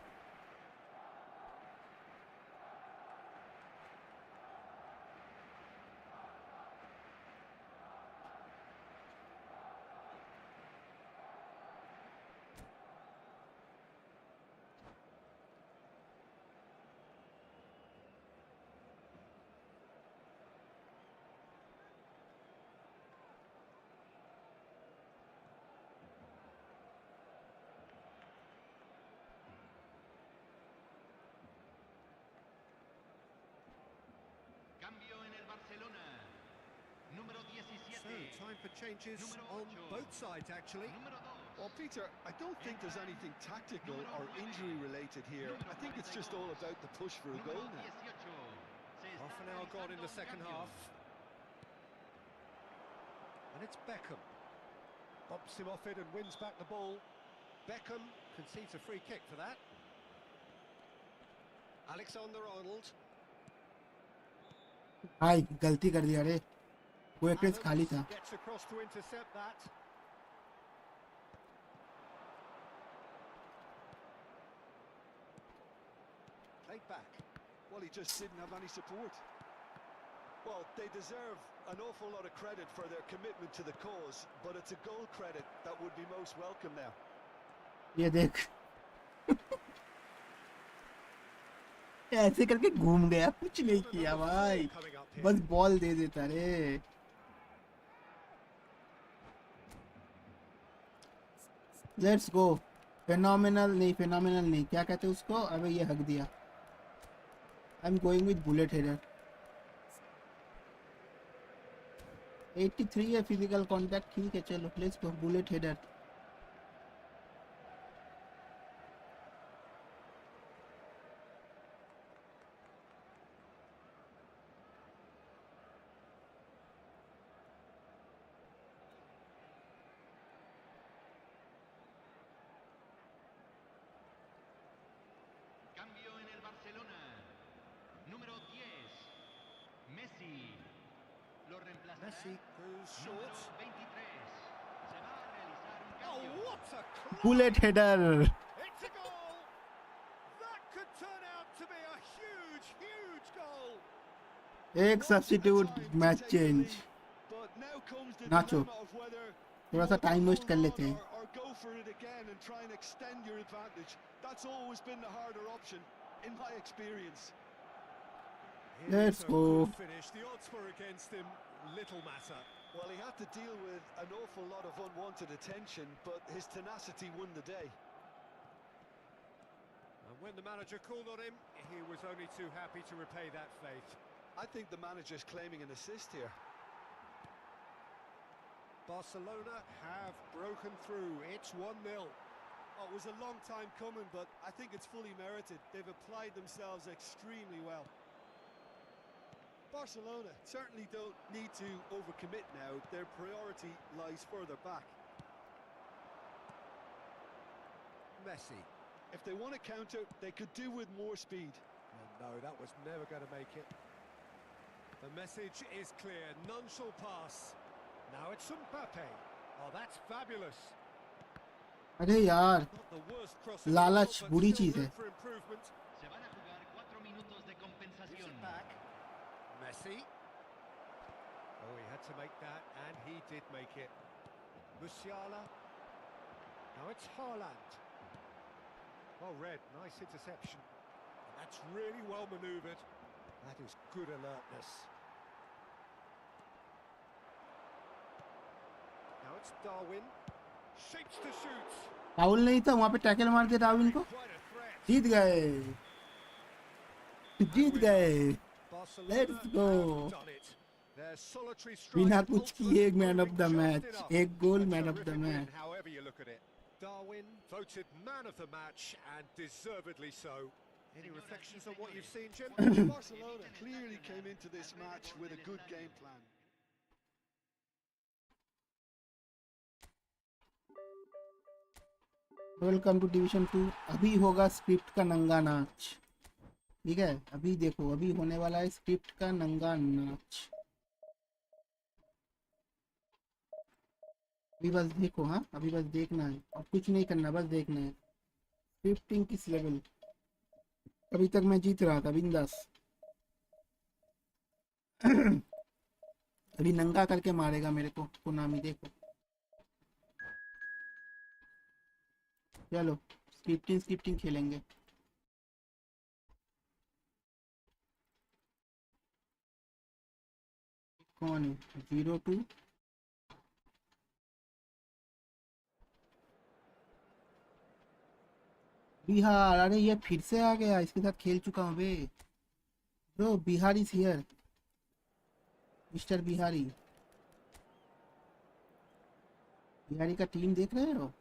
Cambio en el Barcelona. Número 17. So, time for changes on both sides, actually. Número 2. Well, Peter, I don't think there's anything tactical or injury related here. I think it's just all about the push for a goal now. Half an hour gone in the second half. And it's Beckham. Bumps him off it and wins back the ball. Beckham concedes a free kick for that. Alexander-Arnold. भाई गलती कर दिया रे, वो एक page खाली था। Gets across to intercept that. Played back. Well, he just didn't have any support. Well, they deserve an awful lot of credit for their commitment to the cause, but it's a goal credit that would be most welcome now. ये देख ऐसे करके घूम गया, कुछ नहीं किया भाई, बस बॉल दे देता रे। Let's go. फेनोमेनल नहीं, क्या कहते हैं उसको? अबे ये हक दिया। I am going with bullet header. 83 है फिजिकल कांटेक्ट, ठीक है चलो let's go bullet header. Cambio en el Barcelona. Número 10. Messi. Lo reemplazará. Messi goes Número short. 23. Se va a realizar un Oh, cambio. what a class! Bullet header. It's a goal! That could turn out to be a huge, huge goal! एक substitute match change. But now comes the Nacho, dilemma of whether थोड़ा सा time waste कर लेते हैं। or go for it again and try and extend your advantage. That's always been the harder option in my experience. Let's go. Good finish. The odds were against him. Little matter. Well, he had to deal with an awful lot of unwanted attention, but his tenacity won the day. And when the manager called on him, he was only too happy to repay that faith. I think the manager's claiming an assist here. Barcelona have broken through. It's 1-0. Oh, it was a long time coming, but I think it's fully merited. They've applied themselves extremely well. Barcelona certainly don't need to overcommit now. Their priority lies further back. Messi. If they want to counter, they could do with more speed. Oh, no, that was never going to make it. The message is clear. None shall pass. Now it's Mbappe. Oh, that's fabulous. अरे यार Not the worst cross. लालच बुरी चीज है। For improvement. Se van a jugar 4 minutos de Gives compensación. it back. Messi. Oh, he had to make that, and he did make it. Musiala. Now it's Haaland. Well read, nice interception. And that's really well manoeuvred. That is good alertness. Now it's Darwin. Shapes to shoot. Foul नहीं था वहाँ पे, tackle मार दिया Darwin को, Quite a threat. जीत गए। जीत गए. Barcelona Let's go. have done it. Their solitary strike बिना कुछ किए ultimately man of proving the just match. enough. एक गोल A man of the terrific win, match. however you look at it. Darwin voted man of the match, and deservedly so. Any reflections on what you've seen, Jim? Barcelona clearly came into this match with a good game plan. Welcome to division 2. अभी होगा script का नंगा नाच. ठीक है, अभी देखो, अभी होने वाला है स्क्रिप्ट का नंगा नाच. अभी बस देखो. हाँ, अभी बस देखना है और कुछ नहीं करना, बस देखना है स्क्रिप्टिंग किस लेवल. अभी तक मैं जीत रहा था बिंदास. अभी नंगा करके मारेगा मेरे को कोनामी. देखो, चलो स्क्रिप्टिंग स्क्रिप्टिंग खेलेंगे. कौन है 02? बिहार. अरे ये फिर से आ गया. इसके साथ खेल चुका हूँ बे. Bro, Bihar is here. Mister Bihari. Bihari का टीम देख रहे हो?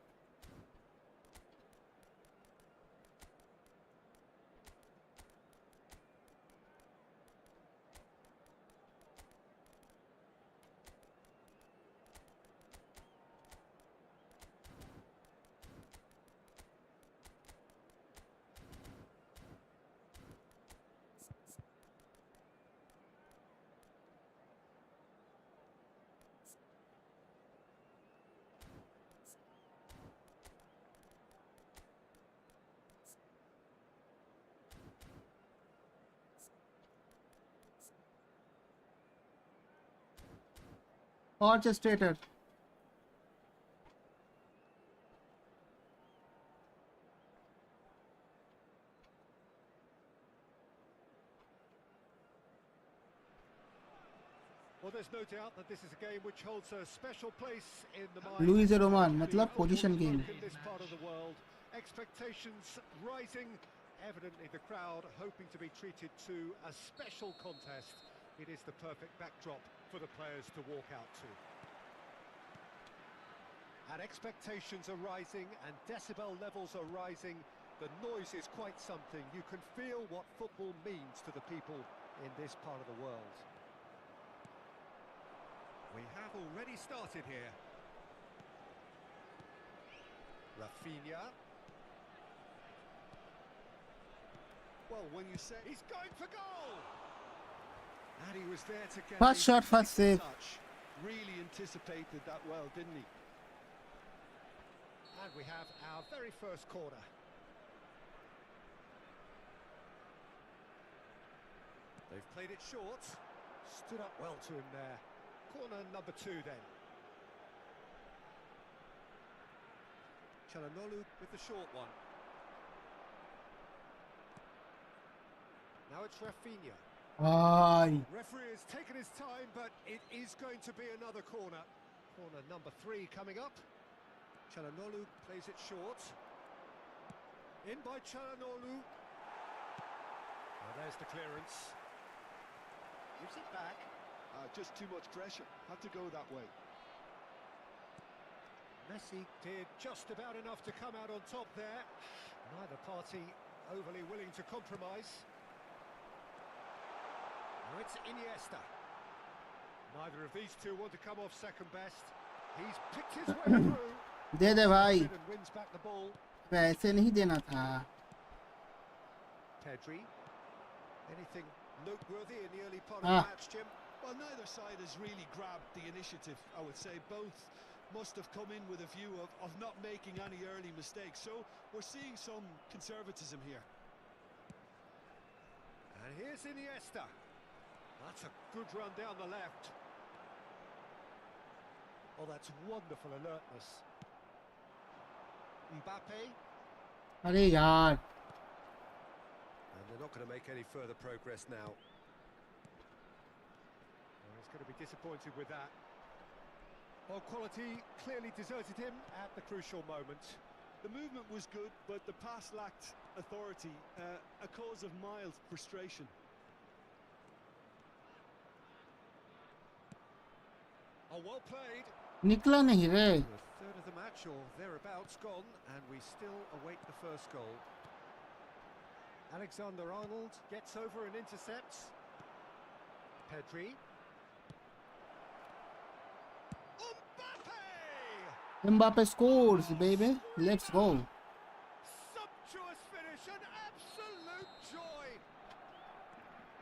Orchestrator. Well, there's no doubt that this is a game which holds a special place in the mind. Luis Roman The मतलब position ultimate game. folk in this part of the world. Expectations rising. Evidently, the crowd hoping to be treated to a special contest. It is the perfect backdrop for the players to walk out to. And expectations are rising, and decibel levels are rising. The noise is quite something. You can feel what football means to the people in this part of the world. We have already started here. Rafinha. Well, when you say He's going for goal! And he was there to get First the shot, first save. touch, really anticipated that well, didn't he? And we have our very first corner. They've played it short. Stood up well to him there. Corner number 2 then. Çalhanoğlu with the short one. Now it's Rafinha. Ay. Referee has taken his time, but it is going to be another corner. Corner number 3 coming up. Çalhanoğlu plays it short. In by Çalhanoğlu. Now there's the clearance. Gives it back. Just too much pressure. Had to go that way. Messi did just about enough to come out on top there. Neither party overly willing to compromise. Now it's Iniesta. Neither of these two want to come off second best. He's picked his way through. दे दे भाई. And wins back the ball. वैसे नहीं देना था. Pedri. Anything noteworthy in the early part of Ah. the match, Jim? Well, neither side has really grabbed the initiative, I would say. Both must have come in with a view of not making any early mistakes. So we're seeing some conservatism here. And here's Iniesta. That's a good run down the left. Oh, that's wonderful alertness. Mbappe. अरे यार. And they're not going to make any further progress now. Well, he's going to be disappointed with that. Well, quality clearly deserted him at the crucial moment. The movement was good, but the pass lacked authority, a cause of mild frustration. Oh, well played. निकला नहीं रे. A third of the match or thereabouts gone, and we still await the first goal. Alexander-Arnold gets over and intercepts. Pedri. Mbappe! Mbappe scores, baby. Let's go. Sumptuous finish, an absolute joy.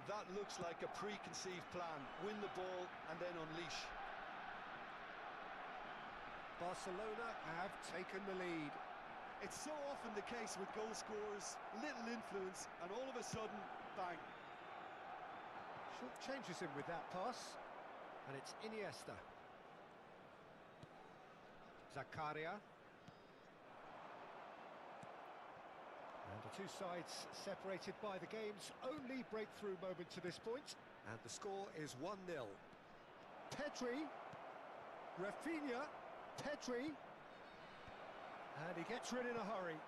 That looks like a preconceived plan. Win the ball and then unleash. Barcelona have taken the lead. It's so often the case with goal scorers, little influence, and all of a sudden, bang. Short changes him with that pass, and it's Iniesta. Zakaria. And the two sides separated by the game's only breakthrough moment to this point, and the score is 1-0. Pedri, Rafinha, Pedri, and he gets rid in a hurry.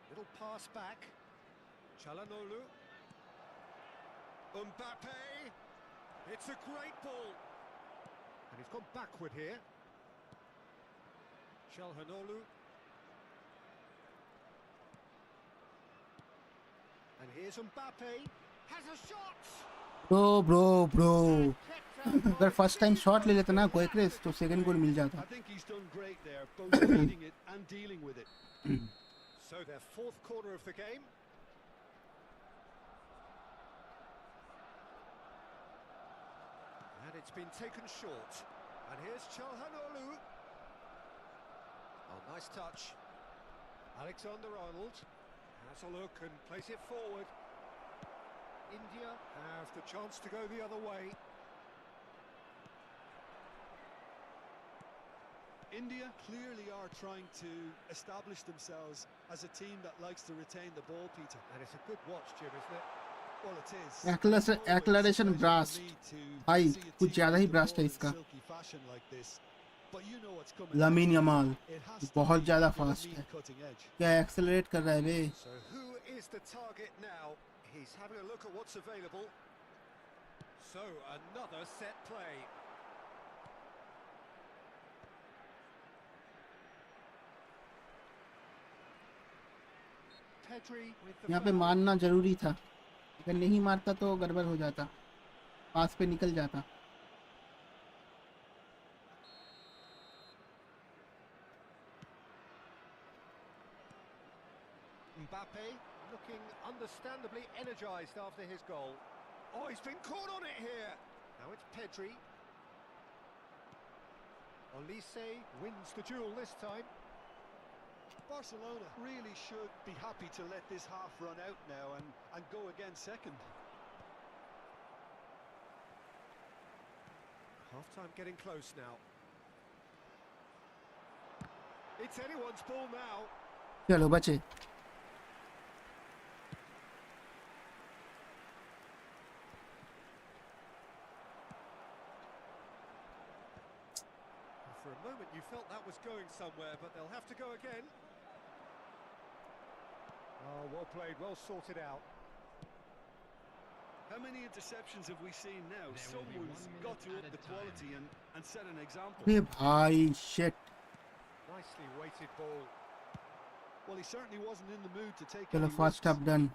Little pass back. Çalhanoğlu. Mbappe. It's a great ball. And he's gone backward here. Çalhanoğlu. And here's Mbappe. Has a shot. Bro. अगर first time shot ले लेता ना गोइक्रेस तो second goal मिल जाता. I think he's done great there, both reading it and dealing with it. So their fourth corner of the game. And it's been taken short. And here's Çalhanoğlu. Oh, nice touch. Alexander-Arnold has a look and plays it forward. India have the chance to go the other way. India clearly are trying to establish themselves as a team that likes to retain the ball, Peter. And it's a good watch, Jim, isn't it? Well, it is. Acceleration blast. भाई कुछ ज़्यादा ही blast है इसका. Lamine Yamal बहुत ज़्यादा fast है. क्या accelerate कर रहा है बे? So who is the target now? He's having a look at what's available. So another set play. Pedri with the यहाँ पे foul. मारना जरूरी था. अगर नहीं मारता तो गड़बड़ हो जाता. पास पे निकल जाता. Mbappe looking understandably energised after his goal. Oh, he's been caught on it here. Now it's Pedri. Olise wins the duel this time. Barcelona really should be happy to let this half run out now and go again second. Half-time getting close now. It's anyone's ball now. चलो बचे. For a moment you felt that was going somewhere, but they'll have to go again. Oh, well played, well sorted out. How many interceptions have we seen now? Someone's got to up the quality and set an example. अरे भाई shit. Nicely weighted ball. Well, he certainly wasn't in the mood to take चलो any first risks. half done.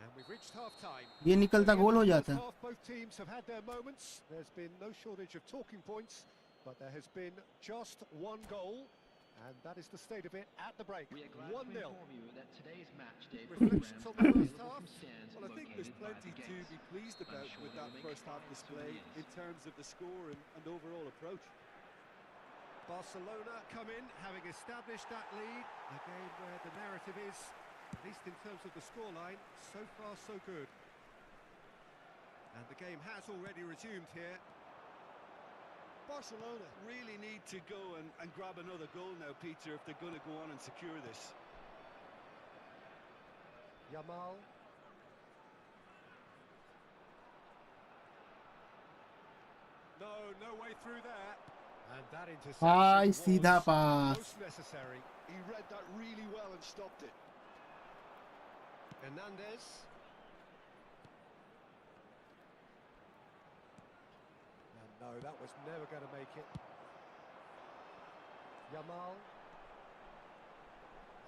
And we've reached half-time. ये निकलता गोल हो जाता. Half, both teams have had their moments. There's been no shortage of talking points, but there has been just one goal, and that is the state of it at the break. We are glad to 1-0. inform you that today's match day Reflections on the first half? Well, I think there's plenty to be pleased about with that first half display in terms of the score and overall approach. Barcelona come in, having established that lead. A game where the narrative is, at least in terms of the scoreline, so far so good. And the game has already resumed here. Barcelona really need to go and grab another goal now, Peter, if they're going to go on and secure this. Yamal. No way through there. And that भाई interception सीधा was pass. most necessary. He read that really well and stopped it. Hernandez. And no, that was never going to make it. Yamal.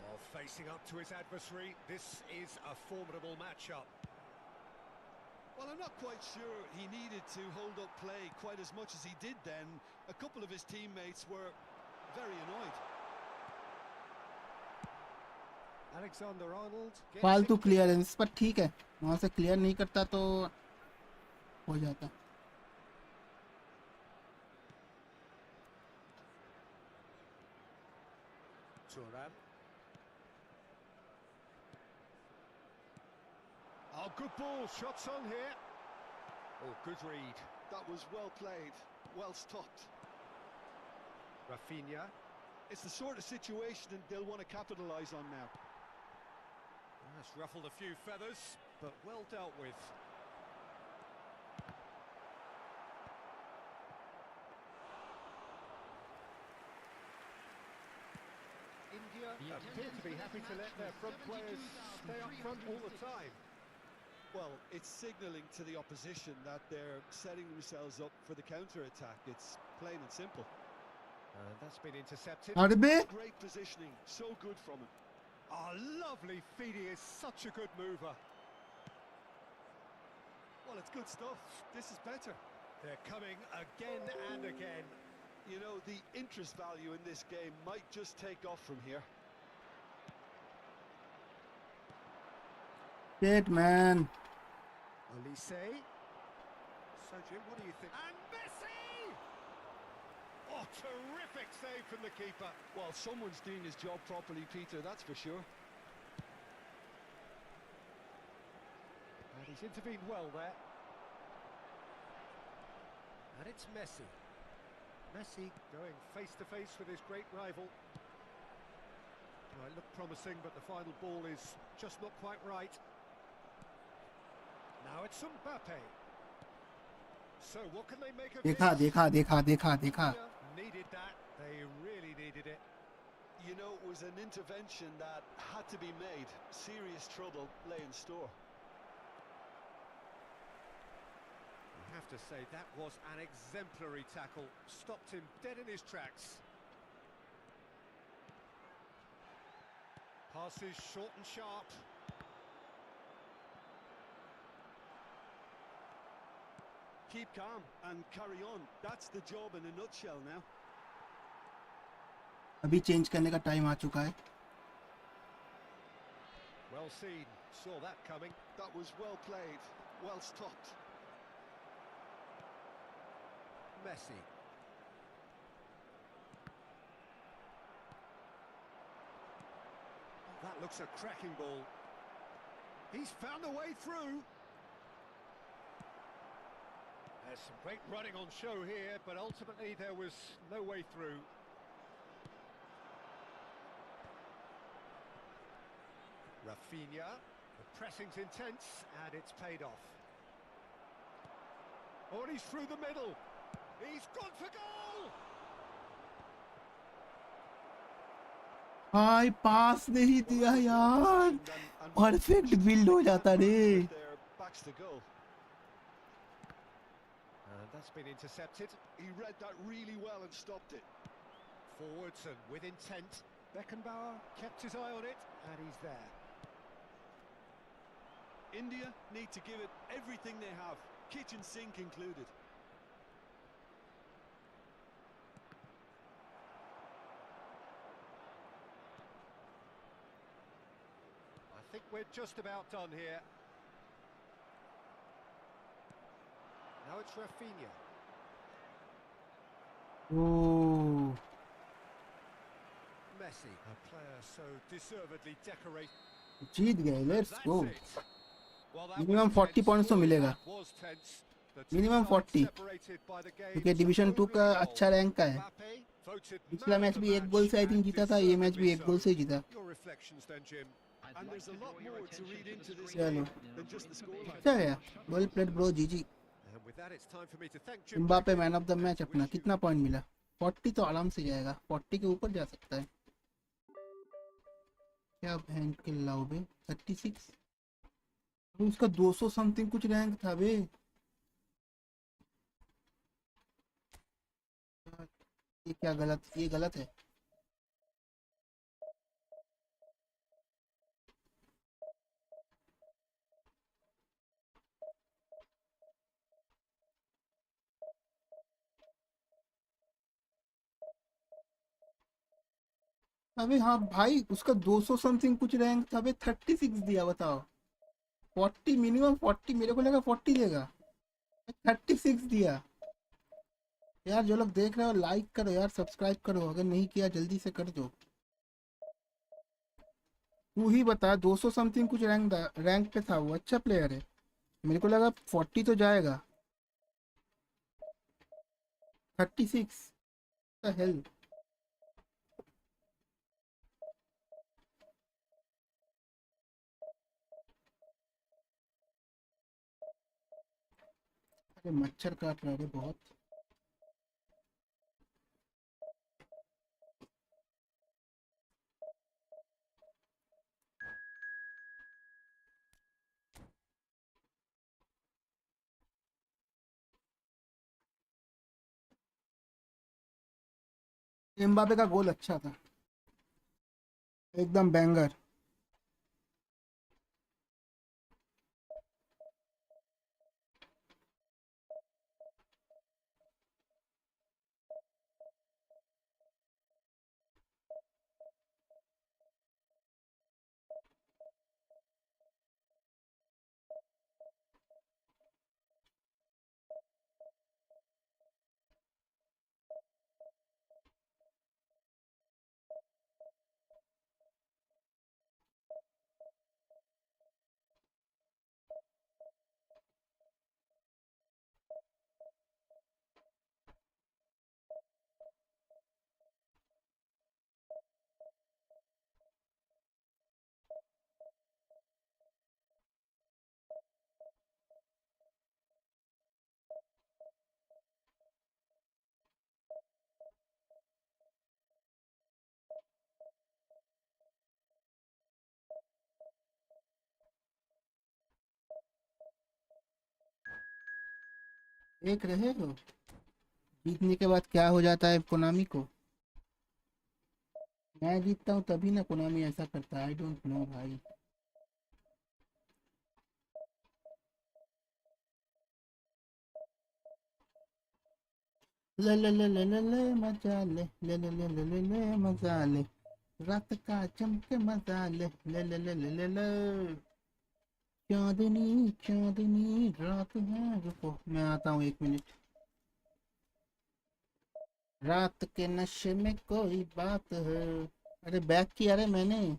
Oh, facing up to his adversary. This is a formidable matchup. Well, I'm not quite sure he needed to hold up play quite as much as he did then. A couple of his teammates were very annoyed. Alexander-Arnold gets फालतू it clear. Clearance पर ठीक है, वहां से clear नहीं करता तो हो जाता. Thuram. Oh, good ball. Shots on here. Oh, good read. That was well played, well stopped. Rafinha. It's the sort of situation they'll want to capitalise on now. That's ruffled a few feathers, but well dealt with. India appear to be happy to let their front players stay up front all the time. Well, it's signalling to the opposition that they're setting themselves up for the counter-attack. It's plain and simple. And that's been intercepted. अरे बे Great positioning, so good from him. Oh, lovely feed. He is such a good mover. Well, it's good stuff. This is better. They're coming again and again. You know, the interest value in this game might just take off from here. shit man. Elise. So, Jim, what do you think? And Messi! Oh, terrific save from the keeper. Well, someone's doing his job properly, Peter, that's for sure. And he's intervened well there. And it's Messi. Messi going face-to-face with his great rival. Well, it looked promising, but the final ball is just not quite right. Now it's Mbappe. So what can they make of देखा this? देखा देखा देखा देखा. Needed that. They really needed it. You know, it was an intervention that had to be made. Serious trouble lay in store. I have to say, that was an exemplary tackle. Stopped him dead in his tracks. Passes short and sharp. Keep calm and carry on. That's the job in a nutshell now. अभी change करने का time आ चुका है. Well seen. Saw that coming. That was well played, well stopped. Messi. That looks a cracking ball. He's found a way through. There's some great running on show here, but ultimately there was no way through. Rafinha. The pressing's intense, and it's paid off. Oh, and he's through the middle. He's gone for goal! भाई पास नहीं दिया यार. Perfect build हो जाता रे. Their backs to goal. And that's been intercepted. He read that really well and stopped it. Forwards and with intent. Beckenbauer kept his eye on it, and he's there. India need to give it everything they have, kitchen sink included. I think we're just about done here. Now it's Rafinha. Oh. Messi, a player so deservedly decorated. जीत गए. Let's That's go. it. Well, that Minimum was 40 tense. points तो मिलेगा. That was tense. The two Minimum sides 40. separated by the game, क्योंकि so division 2 का only a अच्छा goal. Rank का है. Mbappe voted पिछला man match of भी the एक गोल से आई match थिंक and जीता था. ये मैच भी एक deservedly गोल से ही so. जीता. Your reflections then, Jim. I'd And like there's to a lot draw your more to attention read to into the this screen. game चलो. than just the scoreline. अच्छा गया. Well played bro. जीजी. And with that, it's time for me to thank Jim. Mbappe man of the match अपना. कितना point मिला? 40 तो आराम से जाएगा, 40 के ऊपर जा सकता है। क्या बैंक के लाओ बे, 36। अबे उसका 200 समथिंग कुछ रैंक था बे। ये क्या गलत, ये गलत है। अबे हाँ भाई, उसका 200 समथिंग कुछ रैंक था बे, 36 दिया बताओ। 40 मिनिमम, 40 मेरे को लगा 40 देगा, 36 दिया। यार जो लोग देख रहे हो लाइक करो यार, सब्सक्राइब करो, अगर नहीं किया जल्दी से कर दो। तू ही बता, 200 समथिंग कुछ रैंक पे था वो, अच्छा प्लेयर है। मेरे को लगा 40 तो जाएगा। 36 द हेल। अरे मच्छर काट रहा है बहुत। एम्बापे का गोल अच्छा था, एकदम बैंगर। देख रहे हो जीतने के बाद क्या हो जाता है कोनामी को। मैं जीतता हूँ तभी ना कोनामी ऐसा करता है, आई डोंट नो भाई। ले ले ले ले ले ले मजा ले, ले ले ले ले ले ले मजा ले, रात का चमके मजा ले, ले ले ले ले ले ले। चांदनी चांदनी रात है, रुको मैं आता हूँ 1 मिनट। रात के नशे में कोई बात है। अरे बैक किया रे मैंने।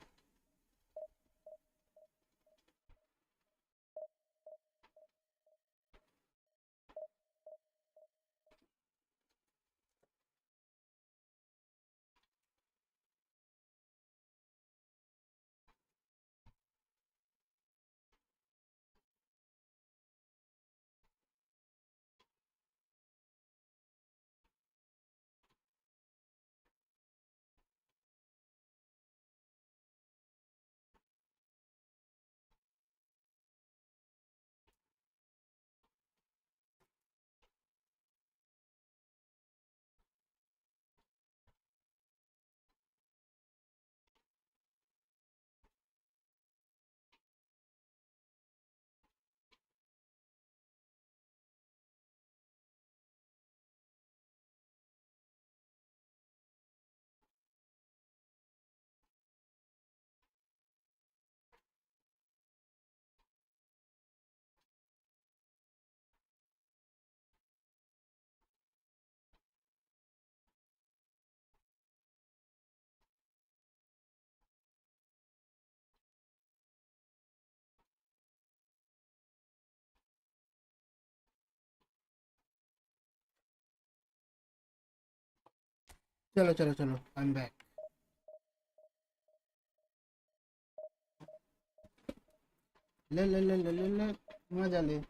चलो चलो चलो, आई एम बैक। ले ले ले ले ले ले मजा ले।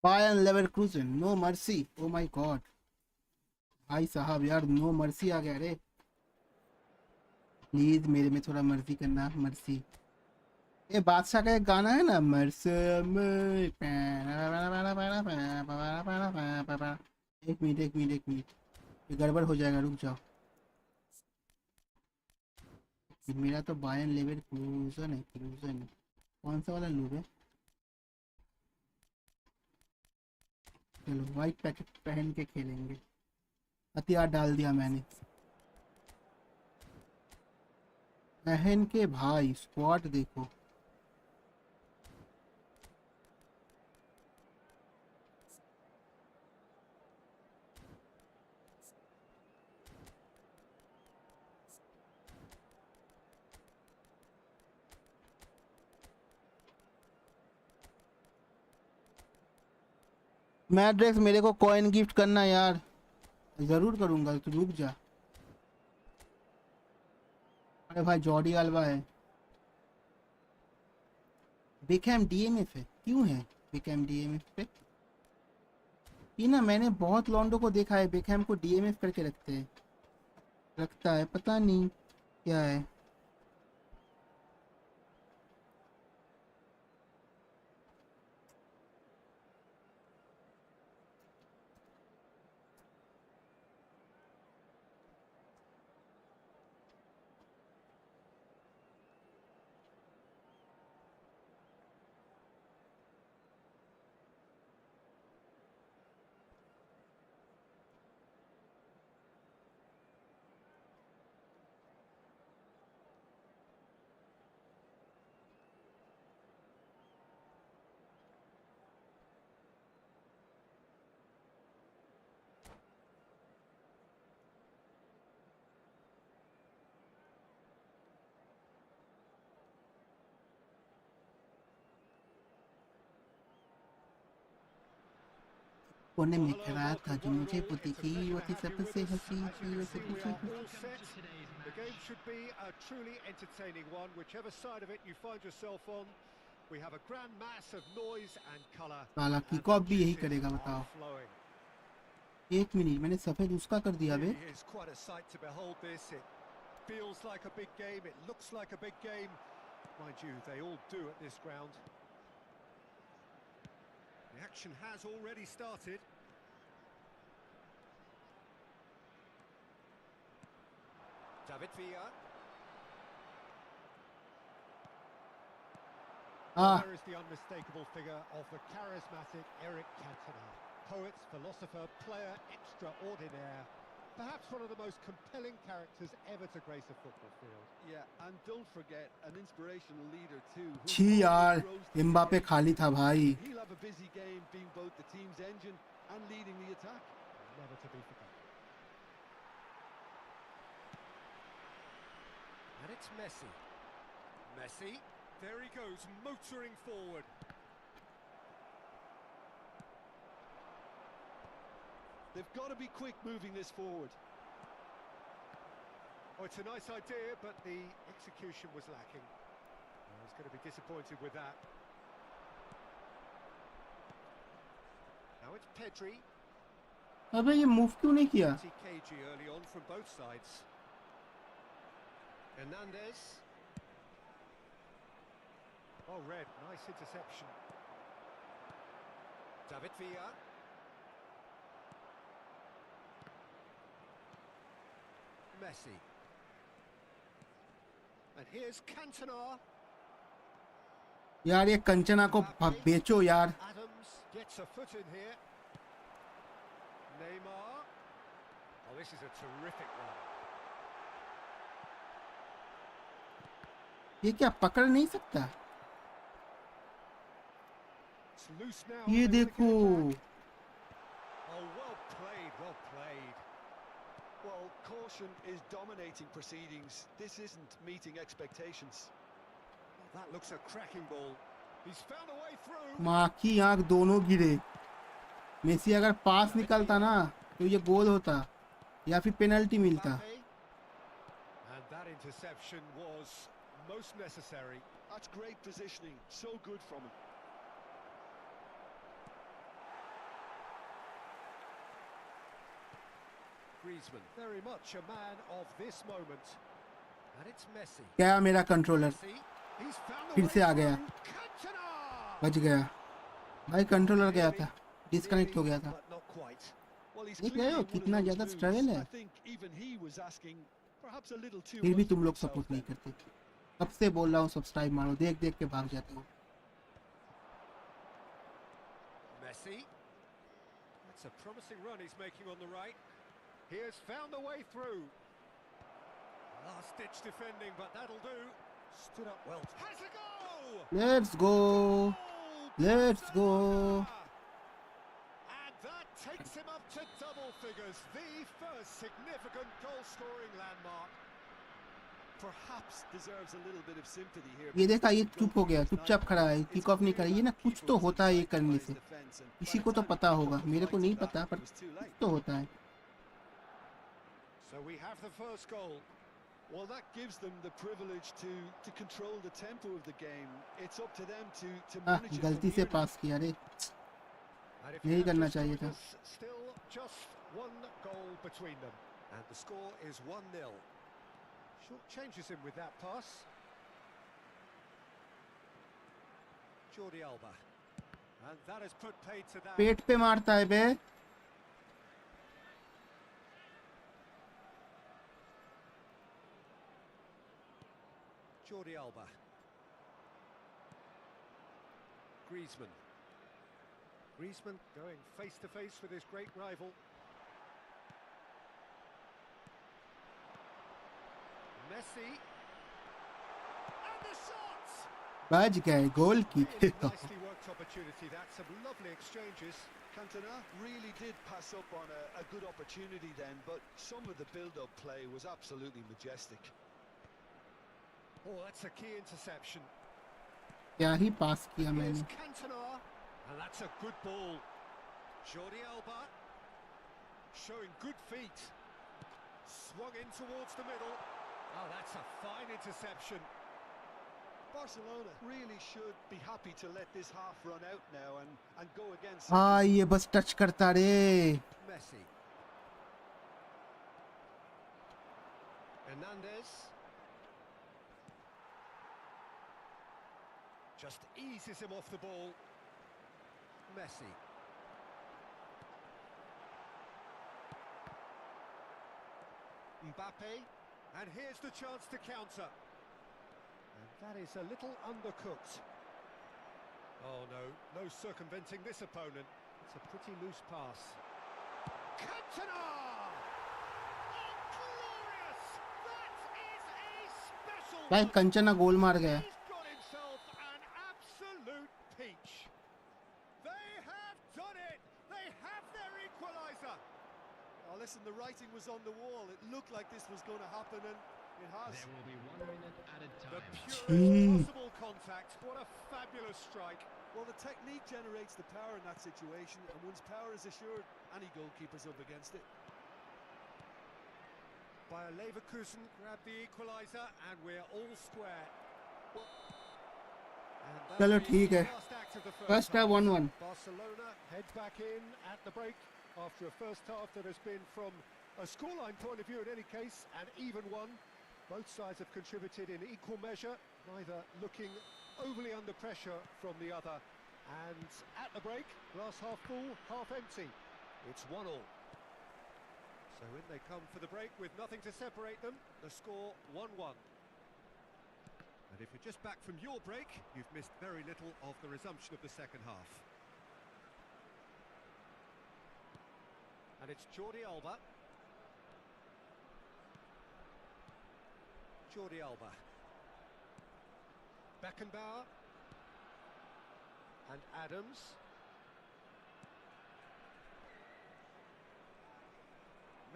Bayern Leverkusen no mercy. Oh my god भाई साहब यार, नो मर्सी आ गया रे। प्लीज मेरे में थोड़ा मर्जी करना, मर्सी। ये बादशाह का एक गाना है ना, मर्सी में। एक मिनट एक मिनट एक मिनट, ये गड़बड़ हो जाएगा, रुक जाओ। मेरा तो बायर्न लेवरकुसेन है, क्रूजन। कौन सा वाला लूब है? चलो वाइट पैकेट पहन के खेलेंगे। हथियार डाल दिया मैंने पहन के। भाई स्क्वाड देखो। मैड्रेक्स मेरे को कॉइन गिफ्ट करना यार। जरूर करूंगा, तो रुक जा। अरे भाई जॉर्डी अल्बा है। बेकहैम डीएमएफ है, क्यों है बेकहैम डीएमएफ पे? ये ना मैंने बहुत लॉन्डो को देखा है बेकहैम को डीएमएफ करके रखते हैं, रखता है, पता नहीं क्या है। कोने Well, में hello, खड़ा था welcome जो one and मुझे all. पुती It's a की, pleasure वो to थी have you with सबसे us. हंसी As you थी, can वैसे see, खुशी we are थी। all set. The game should be a truly entertaining one, whichever side of it you find yourself on. We have a grand mass of noise and colour, साला and kick the of भी यही juices करेगा, are बताओ। flowing. एक minute, मैंने सफेद उसका कर दिया बे। Really is quite a sight to behold this. It feels like a big game, it looks like a big game. Mind you, they all do at this ground. The action has already started. David Villa. Ah. There is the unmistakable figure of the charismatic Eric Cantona. Poet, philosopher, player extraordinaire. Perhaps one of the most compelling characters ever to grace a football field. Yeah, and don't forget, an inspirational leader too. छी यार, Mbappe खाली था भाई। He'll have a busy game being both the team's engine and leading the attack. Never to be forgotten. And it's Messi. Messi, there he goes, motoring forward. They've got to be quick moving this forward. Oh, it's a nice idea, but the execution was lacking. Well, he's going to be disappointed with that. Now it's Pedri. अबे ये move क्यों नहीं किया? Cagey early on from both sides. Hernandez. Oh, red, nice interception. David Villa. Messi. And here's Cantona. यार ये कंचना को बेचो यार। Adams gets a foot in here. Neymar. Oh, this is a terrific run. ये क्या पकड़ नहीं सकता? It's loose now. ये They देखो। look at attack. Oh, well played, well played. Well, caution is dominating proceedings. This isn't meeting expectations. Oh, that looks a cracking ball. He's found a way through. माँ की आंख दोनों गिरे। Messi अगर पास निकलता ना तो ये गोल होता या फिर पेनल्टी मिलता। And that interception was most necessary. That's great positioning. So good from him. Griezmann, very much a man of this moment. And it's Messi. क्या मेरा controller Messi, he's found the फिर way से आ गया, through. Cantona! बच गया भाई, controller गया था, डिस्कनेक्ट हो गया था। But not quite. Well, he's देख रहे clearly हो in one of कितना those ज्यादा moods. स्ट्रगल है, I think even he was asking perhaps a little too फिर भी much तुम of लोग himself सपोर्ट नहीं then. करते। कब से बोल रहा हूँ सब्सक्राइब मारो, देख देख के भाग जाते हो। Messi. That's a promising run he's making on the right. He has found the way through. Last-ditch defending, but that'll do. Stood up well. Has a go! Let's go, let's go. And that takes him up to double figures. The first significant goal-scoring landmark. Perhaps deserves a little bit of sympathy here. ये देखा, ये चुप हो गया, चुपचाप खड़ा है, kick off नहीं करे। ये ना कुछ तो होता है ये करने से, किसी को तो पता होगा, मेरे को नहीं पता, पर कुछ तो होता है। So we have the first goal. Well, that gives them the privilege to control the tempo of the game. It's up to them to manage it. गलती से पास किया रे, And if यही you have करना just चाहिए joined था। us, still just one goal between them. And the score is 1-0. Short changes him with that pass. Jordi Alba. And that has put paid to that. पेट पे मारता है बे। Jordi Alba. Griezmann. Griezmann going face to face with his great rival. Messi. And the shots! बच गए, goal kick. Really nicely worked opportunity. That's some lovely exchanges. Cantona really did pass up on a good opportunity then, but some of the build-up play was absolutely majestic. Oh, that's a key interception. क्या ही पास किया Here's मैंने। Cantona, and that's a good ball. Jordi Alba showing good feet. Swung in towards the middle. Oh, that's a fine interception. Barcelona really should be happy to let this half run out now and go against. हाँ, ये बस touch करता रे। Messi. Hernandez. Just eases him off the ball. Messi. Mbappe. And here's the chance to counter. And that is a little undercooked. Oh no, no circumventing this opponent. It's a pretty loose pass. Cantona! Oh, glorious! That is a special भाई one. Kanchana गोल मार गया। He's got himself an absolute peach. They have done it. They have their equaliser. Oh, listen, the writing was on the wall. It looked like this was going to happen, and it has. There will be 1 minute added The time. purest possible contact. What a fabulous strike. Well, the technique generates the power in that situation, and once power is assured, any goalkeeper's up against it. Bayer Leverkusen grabbed the equaliser, and we're all square. And that'll चलो be ठीक the है, last act of the first half 1-1। Barcelona head back in at the break after a first half that has been, from a scoreline point of view in any case, an even one. Both sides have contributed in equal measure, neither looking overly under pressure from the other. And at the break, glass half full, half empty. It's 1-1. So in they come for the break with nothing to separate them. The score 1-1. And if you're just back from your break, you've missed very little of the resumption of the second half. And it's Jordi Alba. Jordi Alba. Beckenbauer. And Adams.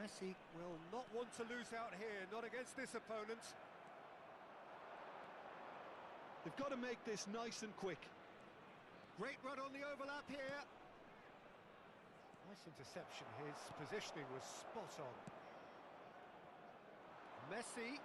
Messi will not want to lose out here, not against this opponent. They've got to make this nice and quick. Great run on the overlap here. Nice interception. His positioning was spot on. Messi.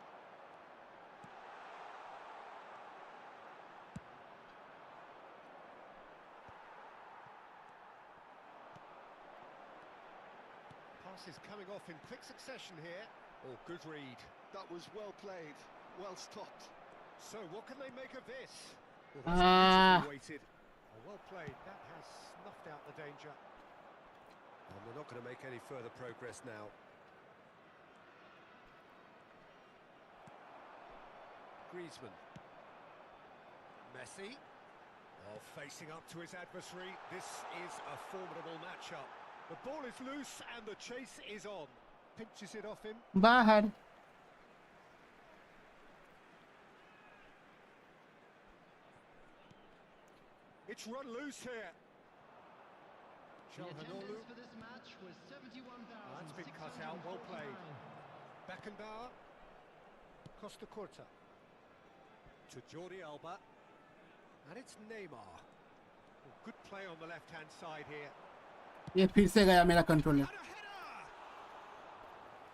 Pass is coming off in quick succession here. Oh, good read. That was well played, well stopped. So what can they make of this? Well, that's Ah. beautifully weighted. Oh, well played. That has snuffed out the danger. And they're not going to make any further progress now. Griezmann. Messi. Oh, facing up to his adversary. This is a formidable matchup. The ball is loose and the chase is on. Pinches it off him. बाहर. It's run loose here. The Çalhanoğlu. attendance for this match was That's been cut out. Well played. 71,649. Beckenbauer. Costa Curta. To Jordi Alba. And it's Neymar. Oh, good play on the left-hand side here. ये फिर से गया मेरा controller. And a header!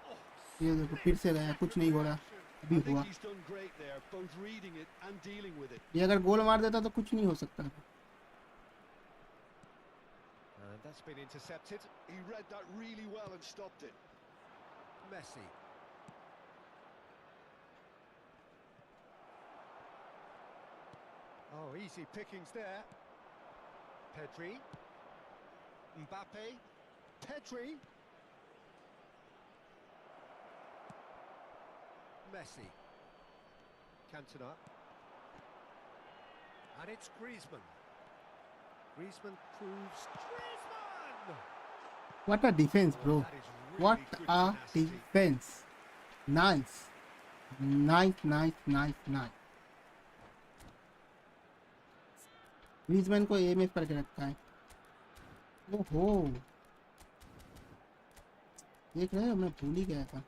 Oh, ये देखो फिर से गया, कुछ नहीं हो रहा. अभी I think हुआ. he's done great there, both reading it and dealing with it. ये अगर गोल मार देता तो कुछ नहीं हो सकता. And that's been intercepted. He read that really well and stopped it. Messi. Oh, easy pickings there. Pedri. Mbappe. Pedri. Messi. Cantona. And it's Griezmann. Griezmann proves... Griezmann! What a defense, bro. That is really What good a tenacity. defense. Nice. Nice. Griezmann को M F करके रखा है. ओहो, देख रहे हो, मैं भूल ही गया था.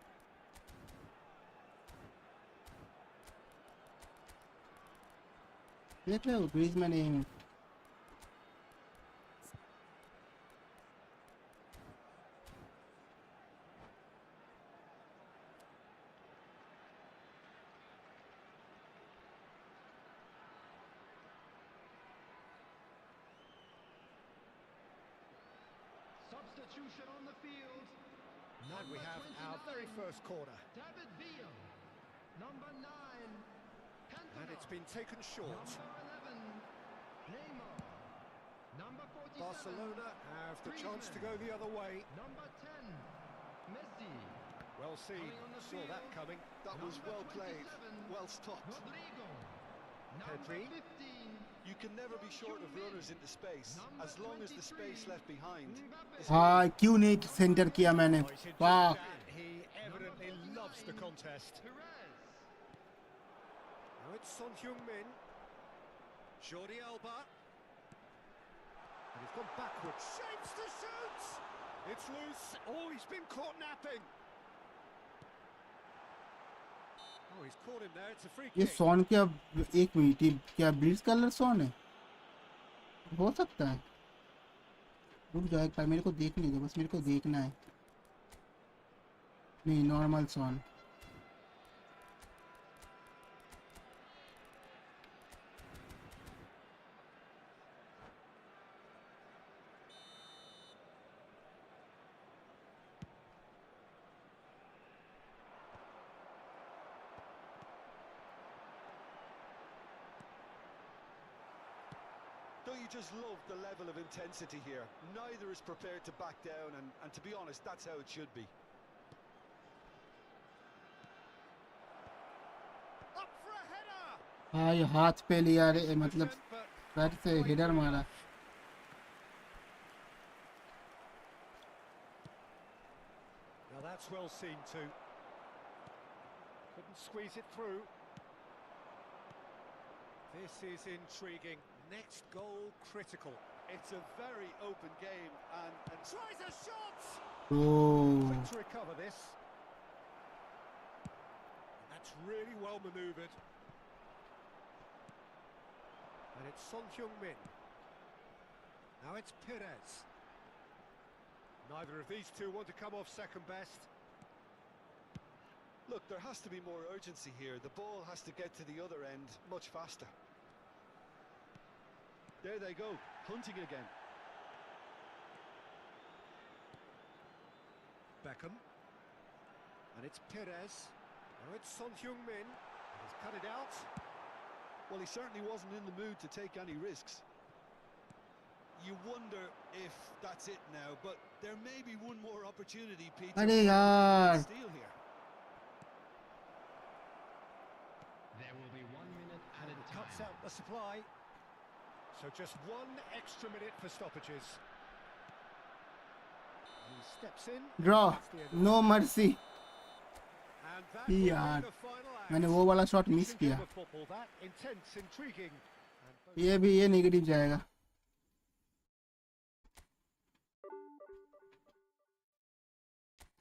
देख रहे हो Griezmann M. Substitution on the field. And we have our very first corner. David Villa. Number 9. Cantona. And it's been taken short. Number 11. Neymar. Number 47. Barcelona have the chance to go the other way. Number 10. Messi. Well seen, Coming on the saw that field. coming. That was Number well played, 27. well stopped. Rodrigo. Pedri. Number 15. You can never be short of runners into space, as long as the space left behind is हाँ, क्यों नहीं centre किया मैंने. Oh, he's enjoyed वाह. that. He evidently loves the contest. Perez. Now it's Son Heung-min. Jordi Alba. And he's gone backwards. Shapes to shoot! It's loose. Oh, he's been caught napping. Oh, he's caught him there. It's a free ये kick. Sworn क्या, एक minute, ये क्या bleach colour sworn है? हो सकता है. रुक जाओ एक बार, मेरे को देखने दो, बस मेरे को देखना है. नहीं, नॉर्मल सॉन. Don't you just love the level of intensity here? Neither is prepared to back down, and to be honest, that's how it should be. Up for a header! हाँ, ये हाथ पे लिया रे, मतलब But पैर से हेडर मारा. now that's well seen too. Couldn't squeeze it through. This is intriguing. Next goal critical. It's a very open game, and Tries a shot! Oh, Quick to recover this. That's really well manoeuvred. And it's Son Heung-min. Now it's Perez. Neither of these two want to come off second best. look, there has to be more urgency here. The ball has to get to the other end much faster. There they go, hunting again. Beckham. And it's Perez. Now it's Son Heung-min. He's cut it out. Well, he certainly wasn't in the mood to take any risks. You wonder if that's it now, but there may be one more opportunity, Peter. अरे यार Steal here. There will be 1 minute added Cuts time. out the supply. So just 1 extra minute for stoppages. He steps in. Draw That's the end of no it. Mercy And that will be यार the final act. मैंने वो वाला shot miss Decent game किया of football, that intense, intriguing. And both ये भी ये negative जाएगा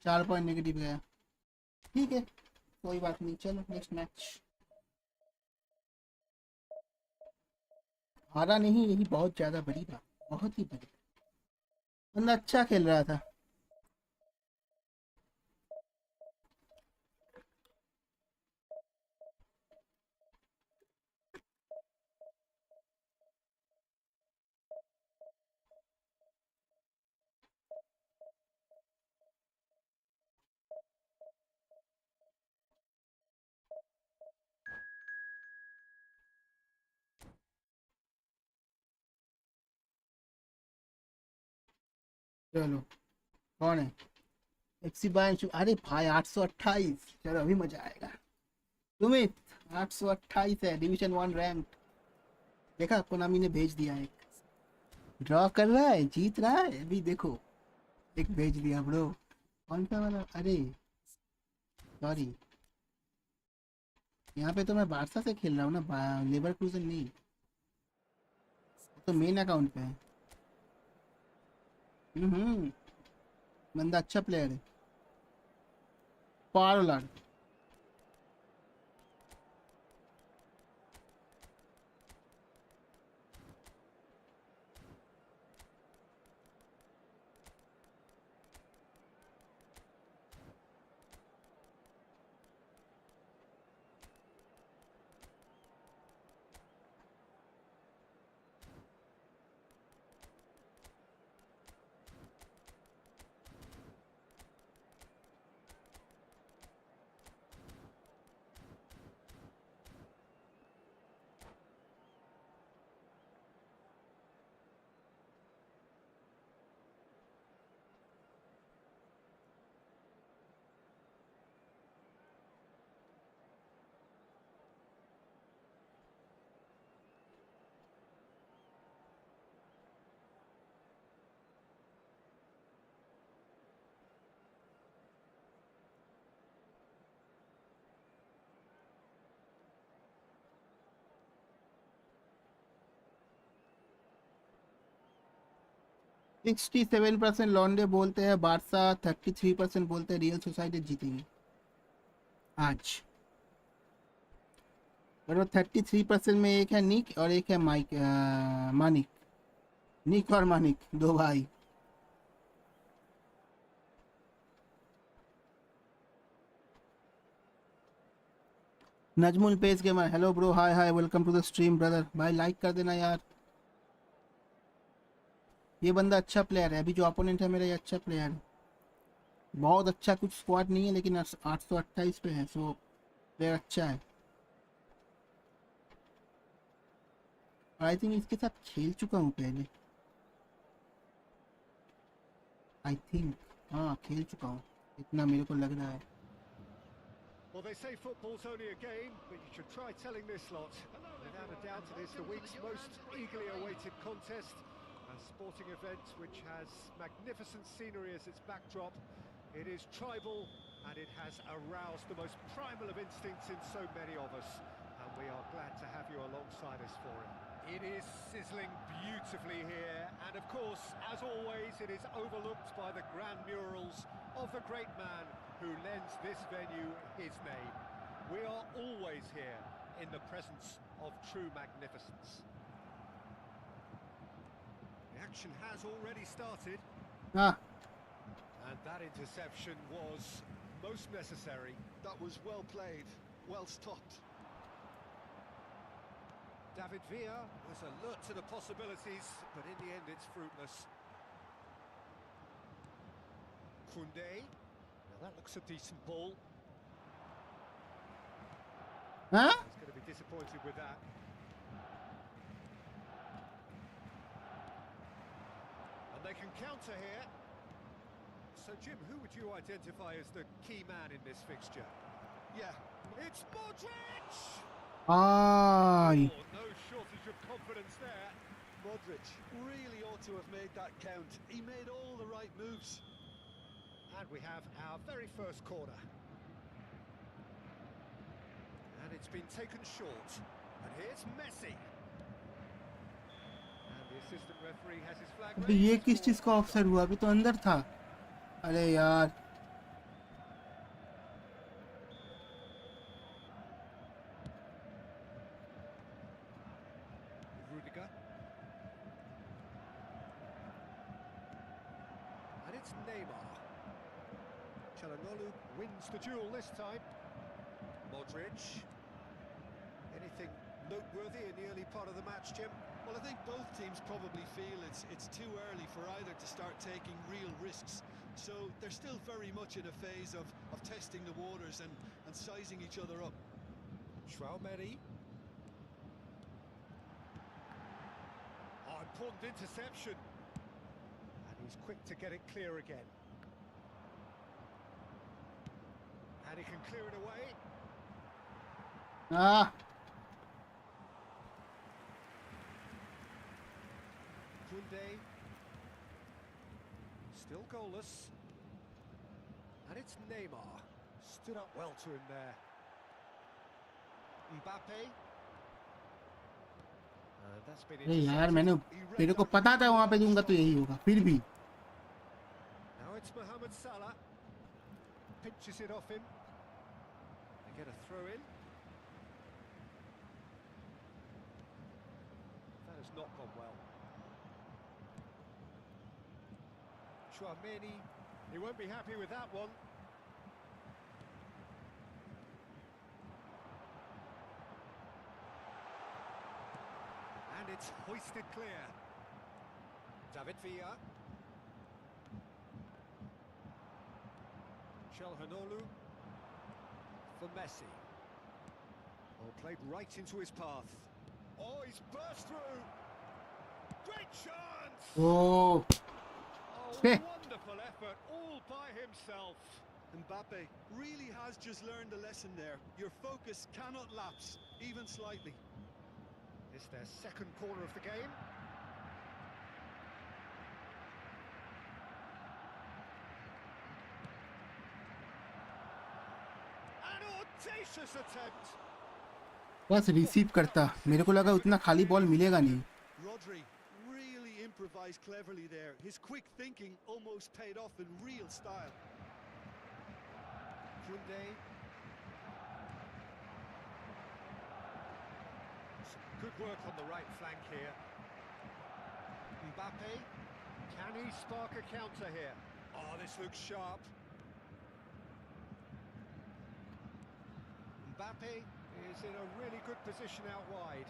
4 point negative गया ठीक है कोई बात नहीं चलो नेक्स्ट मैच हारा नहीं यही बहुत ज्यादा बड़ी बात बहुत ही बड़ी बंदा अच्छा खेल रहा था चलो कौन है एक्सीबांशु अरे भाई 828 चलो अभी मजा आएगा सुमित 828 है डिवीजन 1 रैंक देखा कोनामी ने भेज दिया एक ड्रॉ कर रहा है जीत रहा है अभी देखो एक भेज दिया ब्रो कौन सा वाला अरे सॉरी यहाँ पे तो मैं बारसा से खेल रहा हूँ ना लेवरकुसन नहीं तो मेन अकाउंट पे है बंदा अच्छा प्लेयर है पार्लर सिक्सटी 7% लॉन्डे बोलते हैं बारसा 33% बोलते हैं रियल सोसाइटी जीतेंगे आज और वो 33% में एक है निक और एक है मानिक निक और मानिक दो भाई Najmul pace gamer hello bro hi hi welcome to the stream brother भाई लाइक कर देना यार ये बंदा अच्छा प्लेयर है अभी जो अपोनेंट है मेरा ये अच्छा प्लेयर है बहुत अच्छा कुछ स्क्वाड नहीं है लेकिन 828 पे है सो प्लेयर अच्छा है आई थिंक इसके साथ खेल चुका हूँ पहले आई थिंक हाँ खेल चुका हूँ इतना मेरे को लग रहा है Well, they say football's only a game, but you should try telling this lot. Without a doubt, it is the week's most eagerly awaited contest. A sporting event which has magnificent scenery as its backdrop. It is tribal and it has aroused the most primal of instincts in so many of us. And we are glad to have you alongside us for it. It is sizzling beautifully here, and of course, as always, it is overlooked by the grand murals of the great man who lends this venue his name. We are always here in the presence of true magnificence. The action has already started. हाँ And that interception was most necessary. That was well played, well stopped. David Villa was alert to the possibilities, but in the end it's fruitless. Koundé, that looks a decent ball. Huh? He's going to be disappointed with that. And they can counter here. So, Jim, who would you identify as the key man in this fixture? Yeah, It's Modric! Ay. Oh, no shortage of confidence there. Modric really ought to have made that count. He made all the right moves. And we have our very first corner. And it's been taken short. And here's Messi. And the assistant referee has his flag अबे ये raised किस for चीज का offside हुआ? अभी तो अंदर था. अरे यार. Rudiger. And it's Neymar. Çalhanoğlu wins the duel this time. Modric. Anything noteworthy in the early part of the match, Jim? Well, I think both teams probably feel it's too early for either to start taking real risks. So they're still very much in a phase of testing the waters and sizing each other up. Traoré. Oh, important interception. And he's quick to get it clear again. And he can clear it away. Ah. Kunde. Still goalless. And it's Neymar. Stood up well to him there. Mbappe. That's been अरे यार intercepted. मैंने He read तेरे को that पता था वहां पे दूंगा तो यही होगा. फिर भी. Now it's Mohamed Salah. Pinches it off him. They get a throw in. That has not gone well. Traoré. He won't be happy with that one. And it's hoisted clear. David Villa. Çalhanoğlu for Messi. Oh, played right into his path. Oh, he's burst through. Great chance! Oh. Oh, Heh. wonderful effort, all by himself. Mbappe really has just learned a lesson there. Your focus cannot lapse, even slightly. It's their second corner of the game. An audacious attempt. बस receive करता. मेरे को लगा उतना खाली ball मिलेगा नहीं. Rodri really improvised cleverly there. His quick thinking almost paid off in real style. Kunde. Some good work on the right flank here. Mbappe. Can he spark a counter here? Oh, this looks sharp. Mbappe is in a really good position out wide.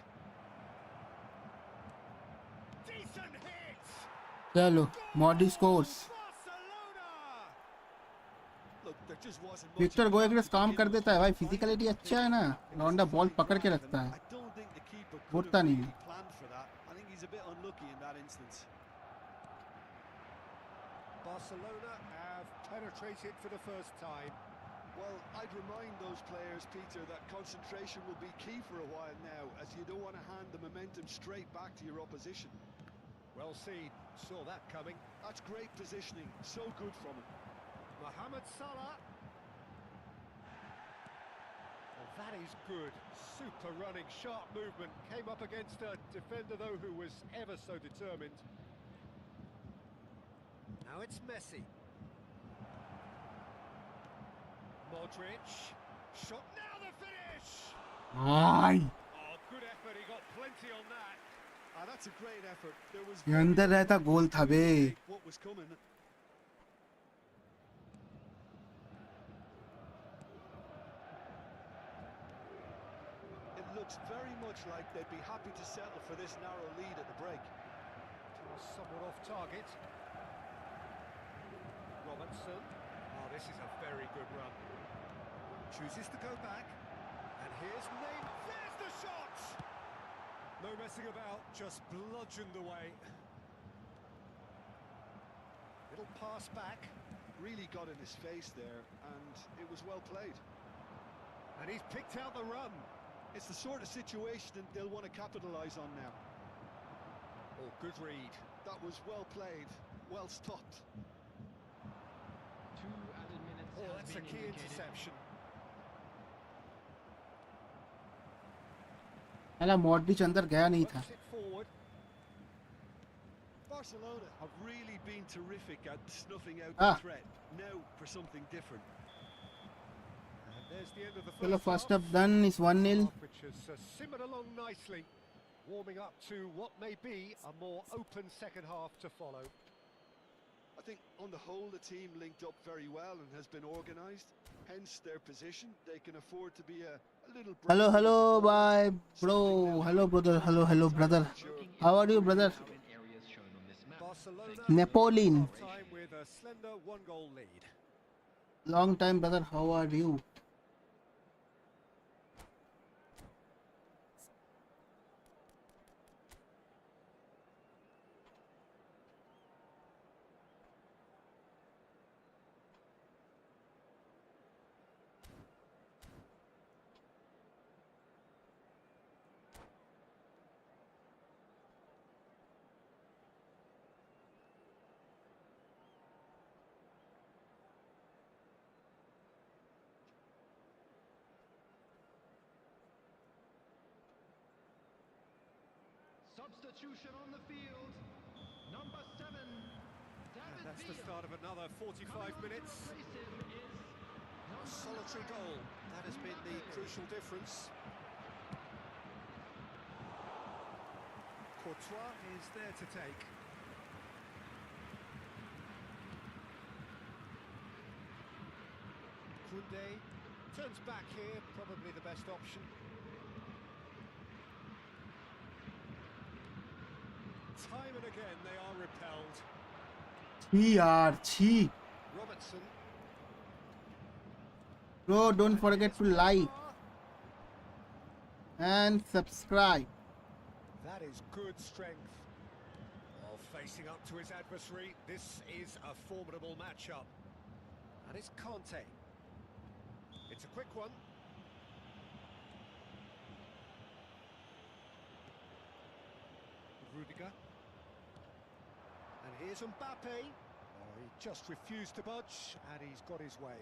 Decent hit! चलो मॉडी scores. Barcelona! Look, there just wasn't much Victor of a Gyokeres gap to काम begin कर with. देता है भाई. Physicality अच्छा है ना. लौंडा बॉल पकड़ के रखता है. I don't think the keeper could होता have नहीं really है. planned for that. I think he's a bit unlucky in that instance. Barcelona have penetrated for the first time. Well, I'd remind those players, Peter, that concentration will be key for a while now, as you don't want to hand the momentum straight back to your opposition. Well seen, saw that coming. That's great positioning, so good from him. Mohamed Salah. Well, that is good. Super running, sharp movement. Came up against a defender, though, who was ever so determined. Now it's Messi. Modric. Shot, now the finish! I. Oh, good effort, he got plenty on that. Ah, that's a great effort. There was ये अंदर रहता गोल था बे. what was coming. It looks very much like they'd be happy to settle for this narrow lead at the break. Somewhat off target. Robertson. Oh, this is a very good run. Chooses to go back. And here's Neymar. There's the shot! No messing about, just bludgeoned away. Little pass back. Really got in his face there, and it was well played. And he's picked out the run. It's the sort of situation that they'll want to capitalise on now. Oh, good read. That was well played, well stopped. 2 added minutes Oh, has that's a been key indicated. interception. पहला Modric अंदर गया नहीं था. Puts it forward. Barcelona have really been terrific at snuffing out Ah. the threat. Now for something different. And there's the end of the चलो first first half. up done is 1-0. Which has simmered along nicely, warming up to what may be a more open second half to follow. I think on the whole the team linked up very well and has been organised. Hence their position. They can afford to be a little. Hello, brave hello, with the ball. bye, bro. Stopping them Hello, brother. Hello, hello, brother. Working in How are you, brother? now in areas shown on this map. Barcelona Napoleon. half time with a slender 1-goal lead. Long time, brother. How are you? Substitution on the field. Number 7. David That's the Villa. start of another 45 minutes. Replace him is A number solitary goal. That has been the crucial difference. Courtois is there to take. Koundé turns back here, probably the best option. Time and again they are repelled. छी यार, छी. Robertson. Bro, don't forget to like and subscribe. That is good strength. While facing up to his adversary, this is a formidable matchup. And it's Conte. It's a quick one. Rudiger. And here's Mbappe. Oh, he just refused to budge, and he's got his way.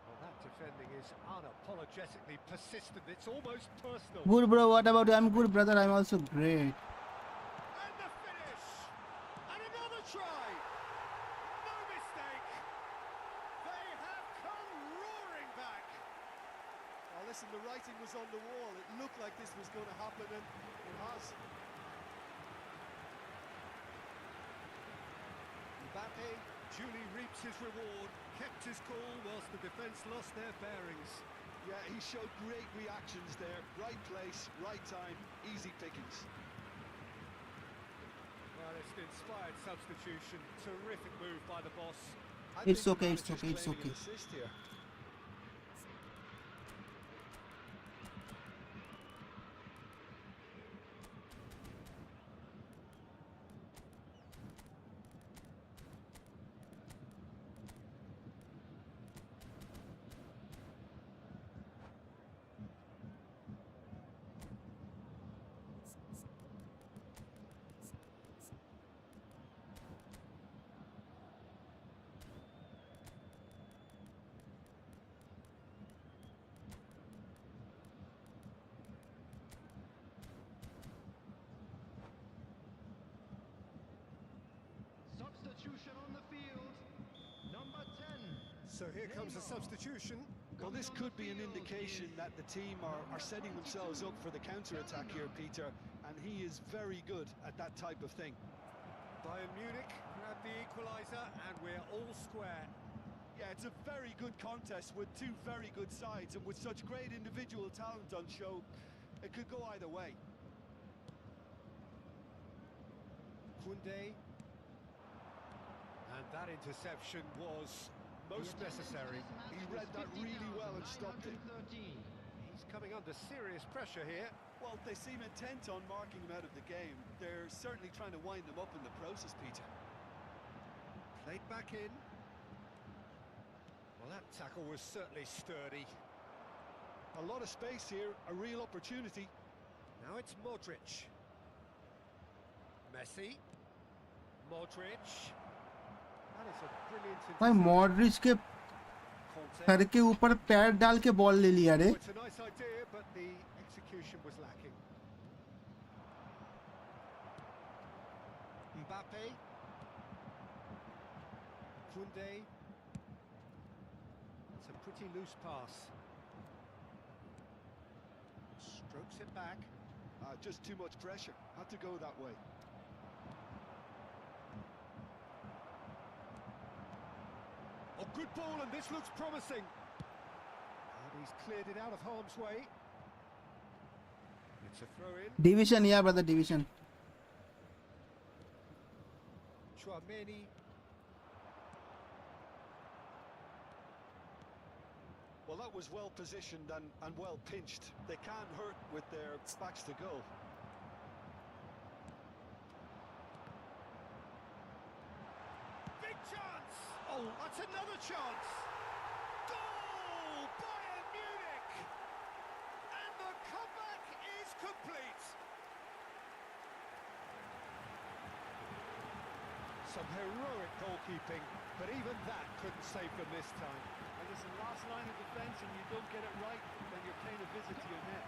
Well, that defending is unapologetically persistent. It's almost personal. Good, bro. What about you? I'm good, brother. I'm also great. And the finish! And another try! No mistake! They have come roaring back! Oh, listen, the writing was on the wall. It looked like this was going to happen, and it has. Mbappe duly reaps his reward, kept his cool whilst the defence lost their bearings. Yeah, he showed great reactions there. Right place, right time, easy pickings. Well, it's an inspired substitution. Terrific move by the boss. I It's think the okay, it's manager's okay, it's claiming an okay. assist here. substitution on the field. Number 10. So here comes a substitution. Well, this could be an indication that the team are setting themselves up for the counter-attack here, Peter, and he is very good at that type of thing. Bayern Munich grab the equaliser, and we're all square. Yeah, it's a very good contest with two very good sides, and with such great individual talent on show, it could go either way. Koundé. And that interception was most necessary. He read that really well and stopped it. He's coming under serious pressure here. Well, they seem intent on marking him out of the game. They're certainly trying to wind him up in the process, Peter. Played back in. Well, that tackle was certainly sturdy. A lot of space here, a real opportunity. Now it's Modric. Messi. Modric. That is a brilliant भाई Modric के sir के ऊपर पैर डाल के ball ले लिया रे. Oh, it's a nice idea, but the execution was lacking. Mbappe. Koundé. It's a pretty loose pass. Strokes it back. Just too much pressure. Had to go that way. Oh, good ball, and this looks promising. And he's cleared it out of harm's way. It's a throw-in. Division, yeah, brother, division. Chouameni. Well, that was well positioned and well pinched. They can't hurt with their backs to goal. Big chance! Oh, that's another chance! Goal! Bayern Munich! And the comeback is complete! Some heroic goalkeeping, but even that couldn't save them this time. And listen, last line of defence and you don't get it right, then you're paying a visit to your net.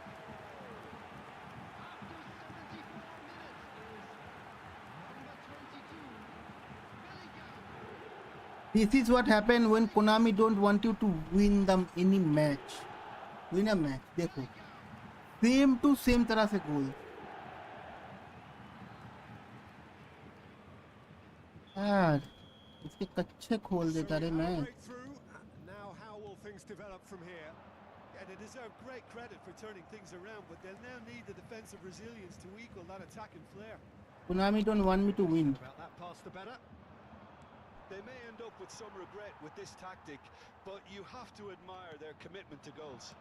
This is what happened when Konami don't want you to win them any match. Win a match. देखो. Same to same तरह से goal. यार इसके कच्चे खोल देता रे मैं. Now how will things develop from here? Yeah, they deserve great credit for turning things around, but they'll now need the defensive resilience to equal that attacking flair. Konami don't want me to win. About that pass the better. They may end up with some regret with this tactic, but you have to admire their commitment to goals.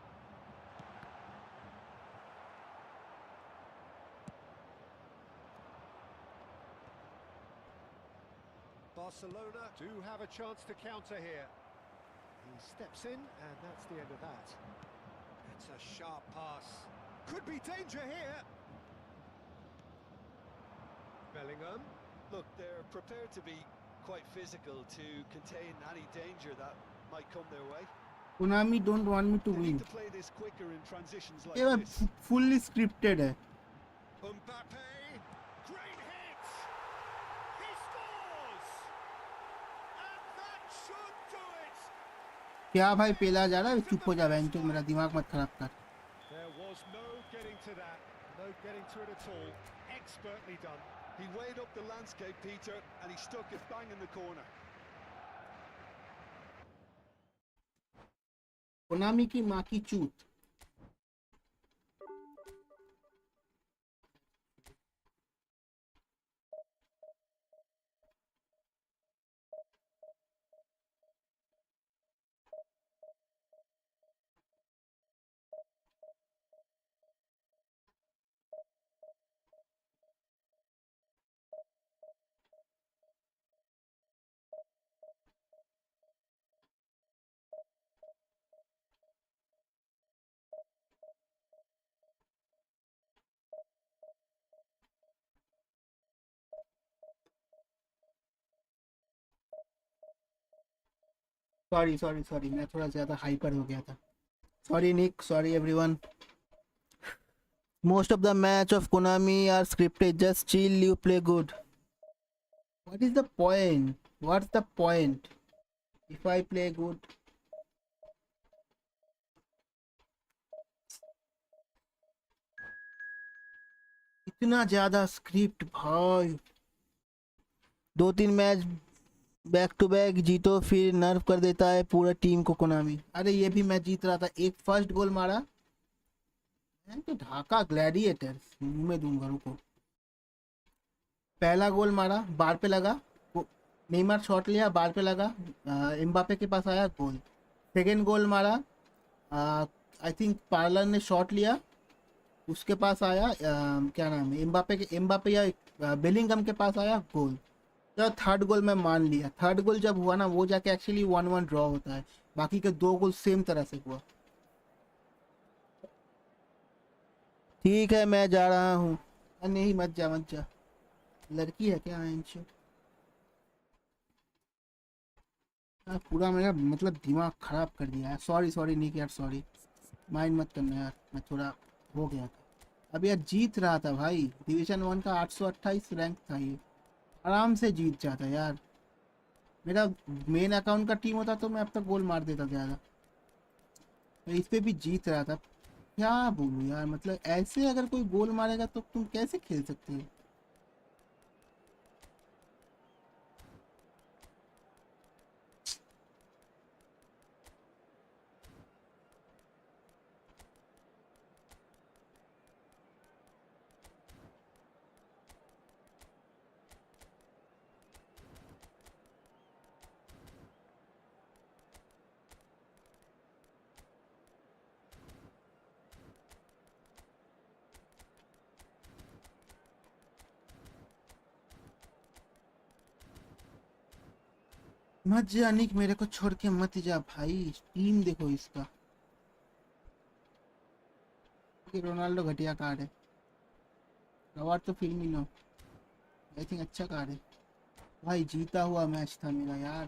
Barcelona do have a chance to counter here. He steps in, and that's the end of that. It's a sharp pass. Could be danger here. Bellingham. Look, they're prepared to be quite physical to contain any danger that might come their way. Konami don't want me to They win. need to play this quicker in transitions like ये मैं this. fully scripted है. Mbappe. Great hit. He scores. And that should do it. क्या भाई पेला जा रहा है? चुप हो जा बहन चो, मेरा दिमाग मत खराब कर. There was no getting to that. No getting to it at all. Expertly done. He weighed up the landscape, Peter, and he stuck it bang in the corner. Konami की माँ की चूत. सॉरी मैं थोड़ा ज़्यादा हाइपर हो गया था. Sorry Nick, sorry everyone. Most of the match of Konami are scripted. Just chill, you play good. What is the point? What's the point? If I play good. इतना ज़्यादा स्क्रिप्ट भाई. 2-3 match back to back जीतो फिर nerve कर देता है पूरा team को कोनामी. अरे ये भी मैच जीत रहा था. एक फर्स्ट गोल मारा तो ढाका ग्लैडिएटर मुंह में दूंगा. रुको. पहला गोल मारा बार पे लगा. वो नेमार शॉट लिया, बार पे लगा, एम्बापे के पास आया, गोल। सेकेंड गोल मारा, आई थिंक पार्लर ने शॉट लिया, उसके पास आया, क्या नाम है, एम्बापे या बेलिंगम के पास आया, गोल। तो थर्ड गोल मैं मान लिया। थर्ड गोल जब हुआ ना, वो जाके एक्चुअली 1-1 ड्रॉ होता है। बाकी के 2 गोल सेम तरह से हुआ। ठीक है, मैं जा रहा हूँ। नहीं, मत जा मत जा, लड़की है क्या इंच? पूरा मेरा मतलब दिमाग खराब कर दिया है। सॉरी सॉरी निक यार, सॉरी, माइंड मत करना यार, मैं थोड़ा हो गया था। अब यार जीत रहा था भाई, डिवीजन 1 का 828 रैंक था ये, आराम से जीत जाता यार। मेरा मेन अकाउंट का टीम होता तो मैं अब तक गोल मार देता ज़्यादा। मैं इस पे भी जीत रहा था। क्या बोलूँ यार, मतलब ऐसे अगर कोई गोल मारेगा तो तुम कैसे खेल सकते हो? मत जा निक, मेरे को छोड़ के मत जा भाई। टीम देखो इसका, ये रोनाल्डो घटिया कार्ड है। अवार्ड तो फिल्मिनो, आई थिंक अच्छा कार्ड है भाई। जीता हुआ मैच था मेरा यार,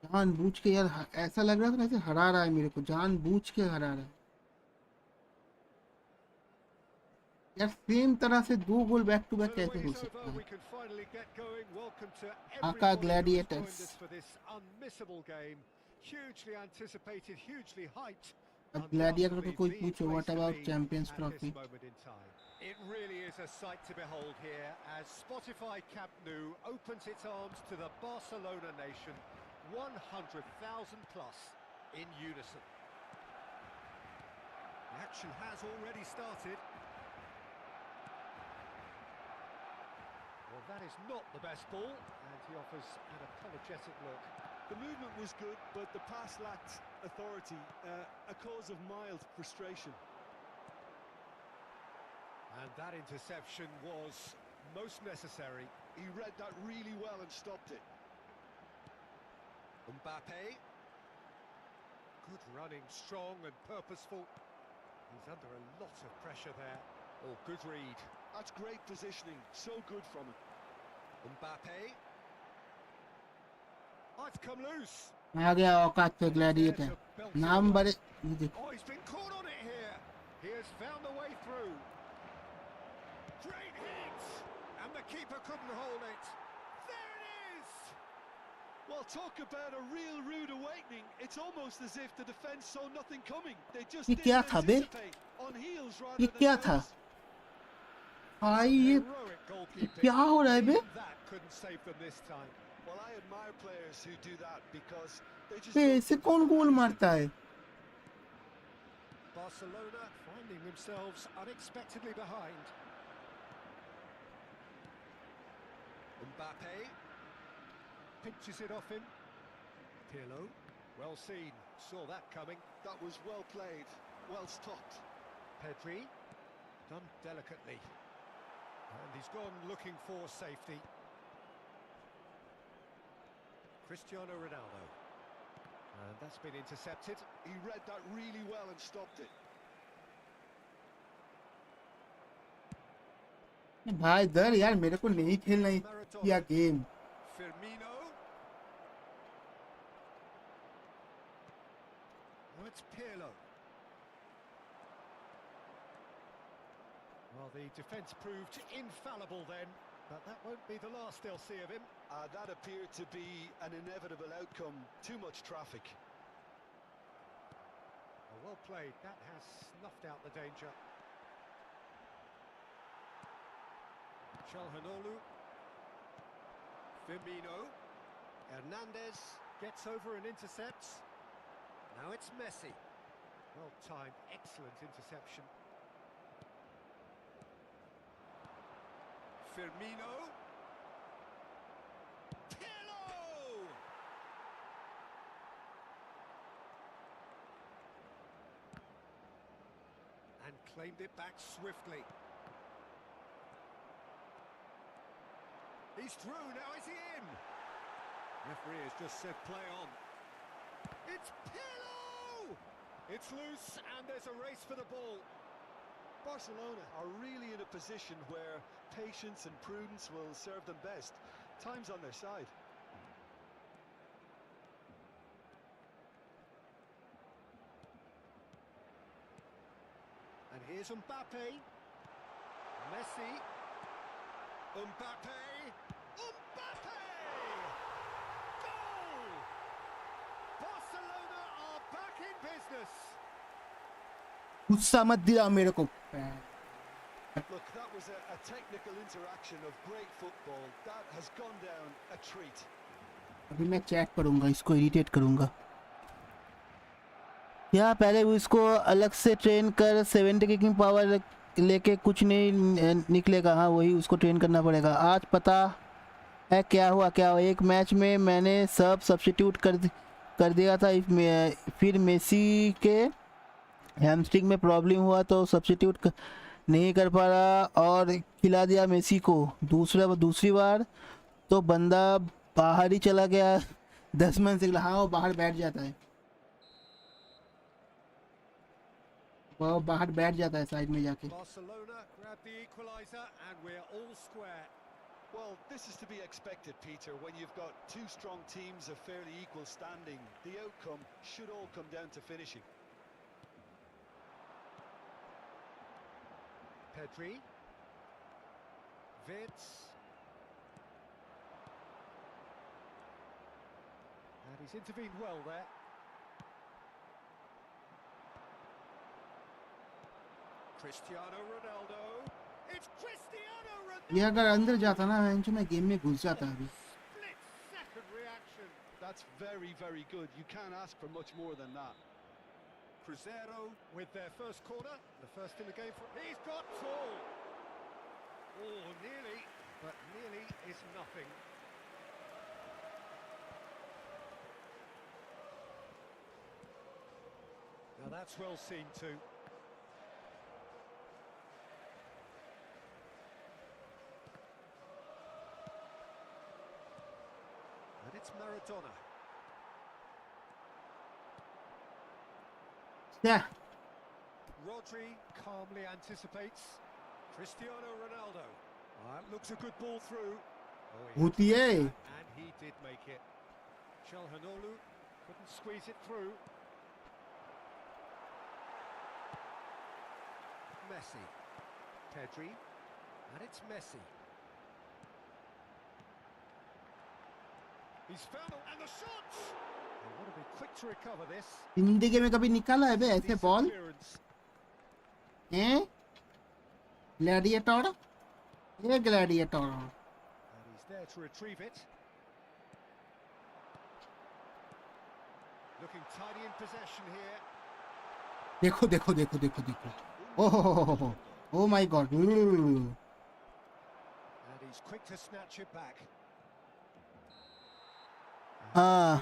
जानबूझ के यार, ऐसा लग रहा था जैसे हरा रहा है मेरे को, जानबूझ के हरा रहा है यार। सेम तरह से 2 goal back to back So the कैसे wait हो is over. सकता है? We can finally get going. Welcome to आका everybody who has Gladiators. joined us for this unmissable game. Hugely anticipated, hugely hyped. अब gladiator को Undoubtedly कोई the पूछो, place what to about be champions at this trophy? moment in time. It really is a sight to behold here as Spotify Camp Nou opens its arms to the Barcelona nation. 100,000 plus in unison. The action has already started. Well, that is not the best ball, and he offers an apologetic look. The movement was good, but the pass lacked authority, a cause of mild frustration. And that interception was most necessary. He read that really well and stopped it. Mbappe. Good running, strong and purposeful. He's under a lot of pressure there. Oh, good read. That's great positioning, so good from him. Mbappe. Oh, it's come loose. आ गया औकात पे And he dares gladiator, to belt it नाम away. बड़े, ये देखो। Oh, he's been caught on it here. He has found the way through. Great hit! And the keeper couldn't hold it. There it is! Well, talk about a real rude awakening. It's almost as if the defence saw nothing coming. They just ये didn't क्या था बे? anticipate. On heels ये rather than क्या था toes. भाई? ये Heroic goalkeeping. क्या हो रहा है बे? Even that couldn't save them this time. Well, I admire players who do that because they just bay don't ऐसे give कौन up गोल easy. मारता है? Barcelona finding themselves unexpectedly behind. Mbappe pinches it off him. Pirlo, well seen, saw that coming. That was well played, well stopped. Pedri, done delicately. And he's gone looking for safety. Cristiano Ronaldo. And that's been intercepted. He read that really well and stopped it. भाई दर यार, मेरे को नहीं खेलना या game. Firmino. Oh, it's Pirlo. Well, the defence proved infallible then, but that won't be the last they'll see of him. That appeared to be an inevitable outcome. Too much traffic. Well played, that has snuffed out the danger. Çalhanoğlu. Firmino. Hernandez gets over and intercepts. Now it's Messi. Well timed, excellent interception. Firmino. and claimed it back swiftly. He's through, now is he in? Referee has just said play on. It's Pirlo! It's loose and there's a race for the ball. Barcelona are really in a position where patience and prudence will serve them best. Time's on their side. And here's Mbappe. Messi. Mbappe. Mbappe! Goal! Barcelona are back in business. गुस्सा मत दिला मेरे को। Look, that was a technical interaction of great football. That has gone down a treat. अभी मैं check करूंगा, इसको irritate करूंगा। या पहले वो इसको अलग से ट्रेन कर 70 किकिंग पावर लेके कुछ नहीं निकलेगा। हाँ वही उसको ट्रेन करना पड़ेगा। आज पता है क्या हुआ। एक मैच में मैंने सब सब्स्टिट्यूट कर दिया था, फिर मेसी के हैमस्ट्रिंग में प्रॉब्लम हुआ तो सब्स्टिट्यूट नहीं कर पा रहा और खिला दिया मेसी को। दूसरी बार तो बंदा बाहर ही चला गया 10 मिनट से। हाँ वो बाहर बैठ जाता है, वो बाहर बैठ जाता है साइड में जाके। Barcelona grab the equalizer and we're all square. Well, this is to be expected, Peter, when you've got two strong teams of fairly equal standing. The outcome should all come down to finishing. Pedri. Vitz. And he's intervened well there. Cristiano Ronaldo. It's Cristiano Ronaldo. ये अगर अंदर जाता ना मैं game में घुस जाता अभी। Split second reaction. That's very, very good. You can't ask for much more than that. Cruzeiro with their first corner, the first in the game for. He's got tall. Oh, nearly, but nearly is nothing. Now that's well seen too. And it's Maradona. Yeah. Rodri calmly anticipates. Cristiano Ronaldo. That looks a good ball through. Oh, होती है। and he did make it. Çalhanoğlu couldn't squeeze it through. Messi. Pedri. And it's Messi. He's found and the shots. They want to be quick to recover this. जिंदगी में कभी निकाला है बे ऐसे ball? हैं? Gladiator? ये gladiator. And he's there to retrieve it. Looking tidy in possession here. देखो देखो देखो देखो देखो। ओह my God. And he's quick to snatch it back. हाँ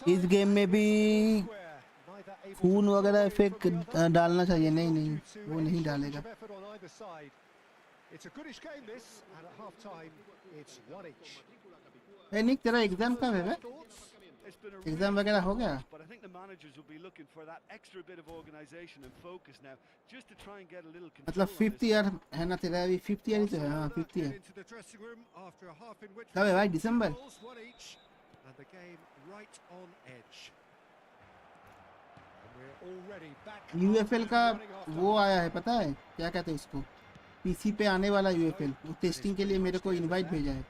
इस गेम में भी खून वगैरह इफेक्ट डालना चाहिए। नहीं वो नहीं डालेगा। निक तेरा एग्जाम कब है? एग्जाम वगैरह हो गया? मतलब 5th ईयर है ना तेरा? अभी 5th ईयर ही तो है। हाँ 5th ईयर कब है भाई? दिसंबर। यूएफएल का वो आया है, पता है क्या कहते हैं इसको? पीसी पे आने वाला यूएफएल, वो टेस्टिंग के लिए मेरे को इनवाइट भेजा है।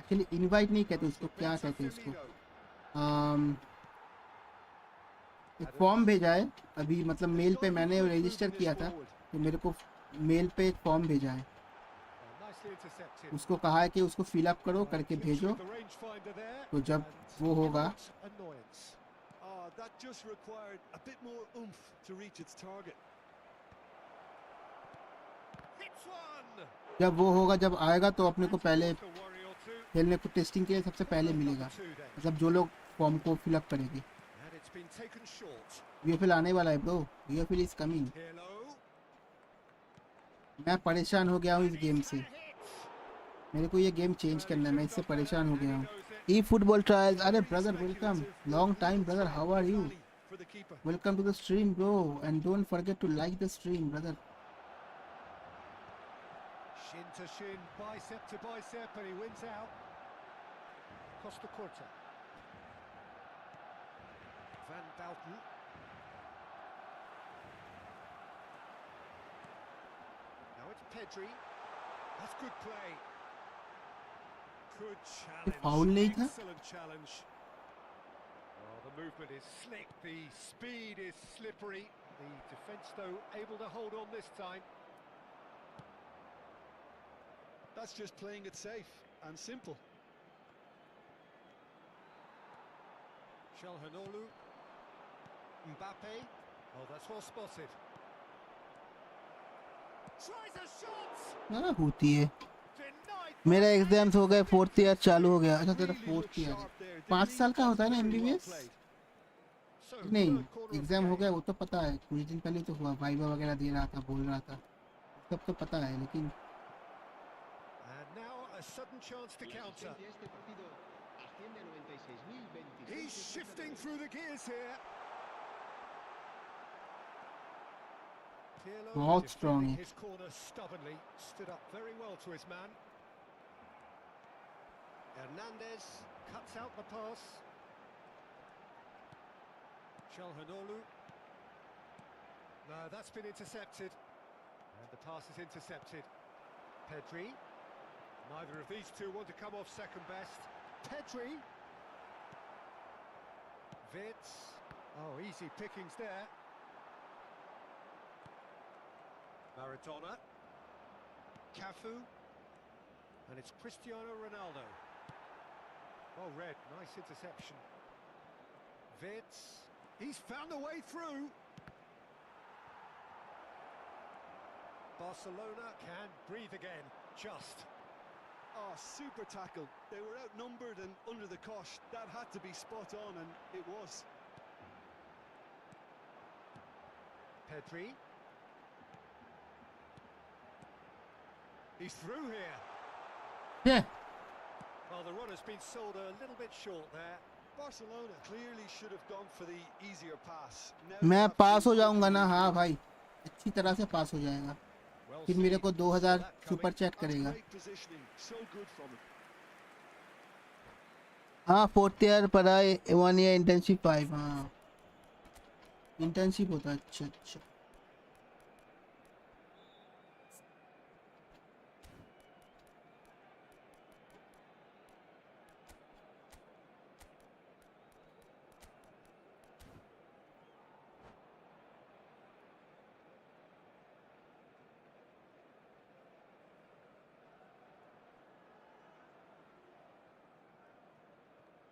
एक्चुअली इनवाइट नहीं कहते उसको, क्या कहते हैं उसको? एक फॉर्म भेजा है अभी, मतलब मेल पे मैंने रजिस्टर किया था तो मेरे को मेल पे एक फॉर्म भेजा है। उसको कहा है कि उसको फिल अप करो, करके भेजो, तो जब वो होगा जब आएगा तो अपने को पहले खेलने को टेस्टिंग के लिए सबसे पहले मिलेगा, मतलब जो लोग फॉर्म को फिल अप करेंगे। been taken short. यूएफएल आने वाला है ब्रो, यूएफएल इज कमिंग। Pirlo. मैं परेशान हो गया हूँ इस गेम से, Had a hit. मेरे को ये गेम चेंज करना है, मैं इससे परेशान हो गया हूँ। Knows it. EFootball trials, अरे Very brother welcome, speculative, long with time little brother, threat how are in the you? valley for the keeper. Welcome to the stream bro, and don't forget to like the stream brother. Shin to shin, bicep to bicep, and he wins out. Costa Corta. Van Bouten. Now it's Pedri. That's good play. Good challenge. foul नहीं था? Excellent challenge. Oh, the movement is slick, the speed is slippery. The defence, though, able to hold on this time. That's just playing it safe and simple. Çalhanoğlu. Mbappe. Oh, that's well spotted. Tries a shot! हाँ होती है। Denied. मेरा exams हो गए, fourth year चालू हो गया। अच्छा तेरा Really fourth looked year sharp there. 5 Didn't साल he? का होता है ना Very well MBBS? played. So, नहीं, third corner of the exam हो game. गया वो तो पता है, कुछ दिन पहले तो हुआ, वाइवा वगैरह दे रहा था, बोल रहा था, सब तो पता है, लेकिन And now a sudden chance to La counter. asistencia a este partido asciende a 96.026. He's shifting through the gears here. Pirlo बहुत strong defending है। his corner stubbornly, stood up very well to his man. Hernandez cuts out the pass. Çalhanoğlu. No, that's been intercepted. And the pass is intercepted. Pedri. Neither of these two want to come off second best. Pedri. Vitz. Oh, easy pickings there. Maradona. Cafu. And it's Cristiano Ronaldo. Well read, nice interception. Vitz. He's found a way through. Barcelona can breathe again, just. Oh, super tackle. They were outnumbered and under the cosh. That had to be spot on, and it was. Pedri. He's through here. Yeah. Well, the run has been sold a little bit short there. Barcelona clearly should have gone for the easier pass. Now मैं they have pass to हो जाऊंगा ना, quickly हाँ regroup. भाई, अच्छी तरह से पास हो जाएगा, Well फिर मेरे seen. को 2000 Saw that super coming. Chat That's करेगा। great positioning. So good from him. हाँ फोर्थ ईयर पढ़ा, 1 ईयर इंटर्नशिप 5, हाँ इंटर्नशिप होता है। अच्छा अच्छा,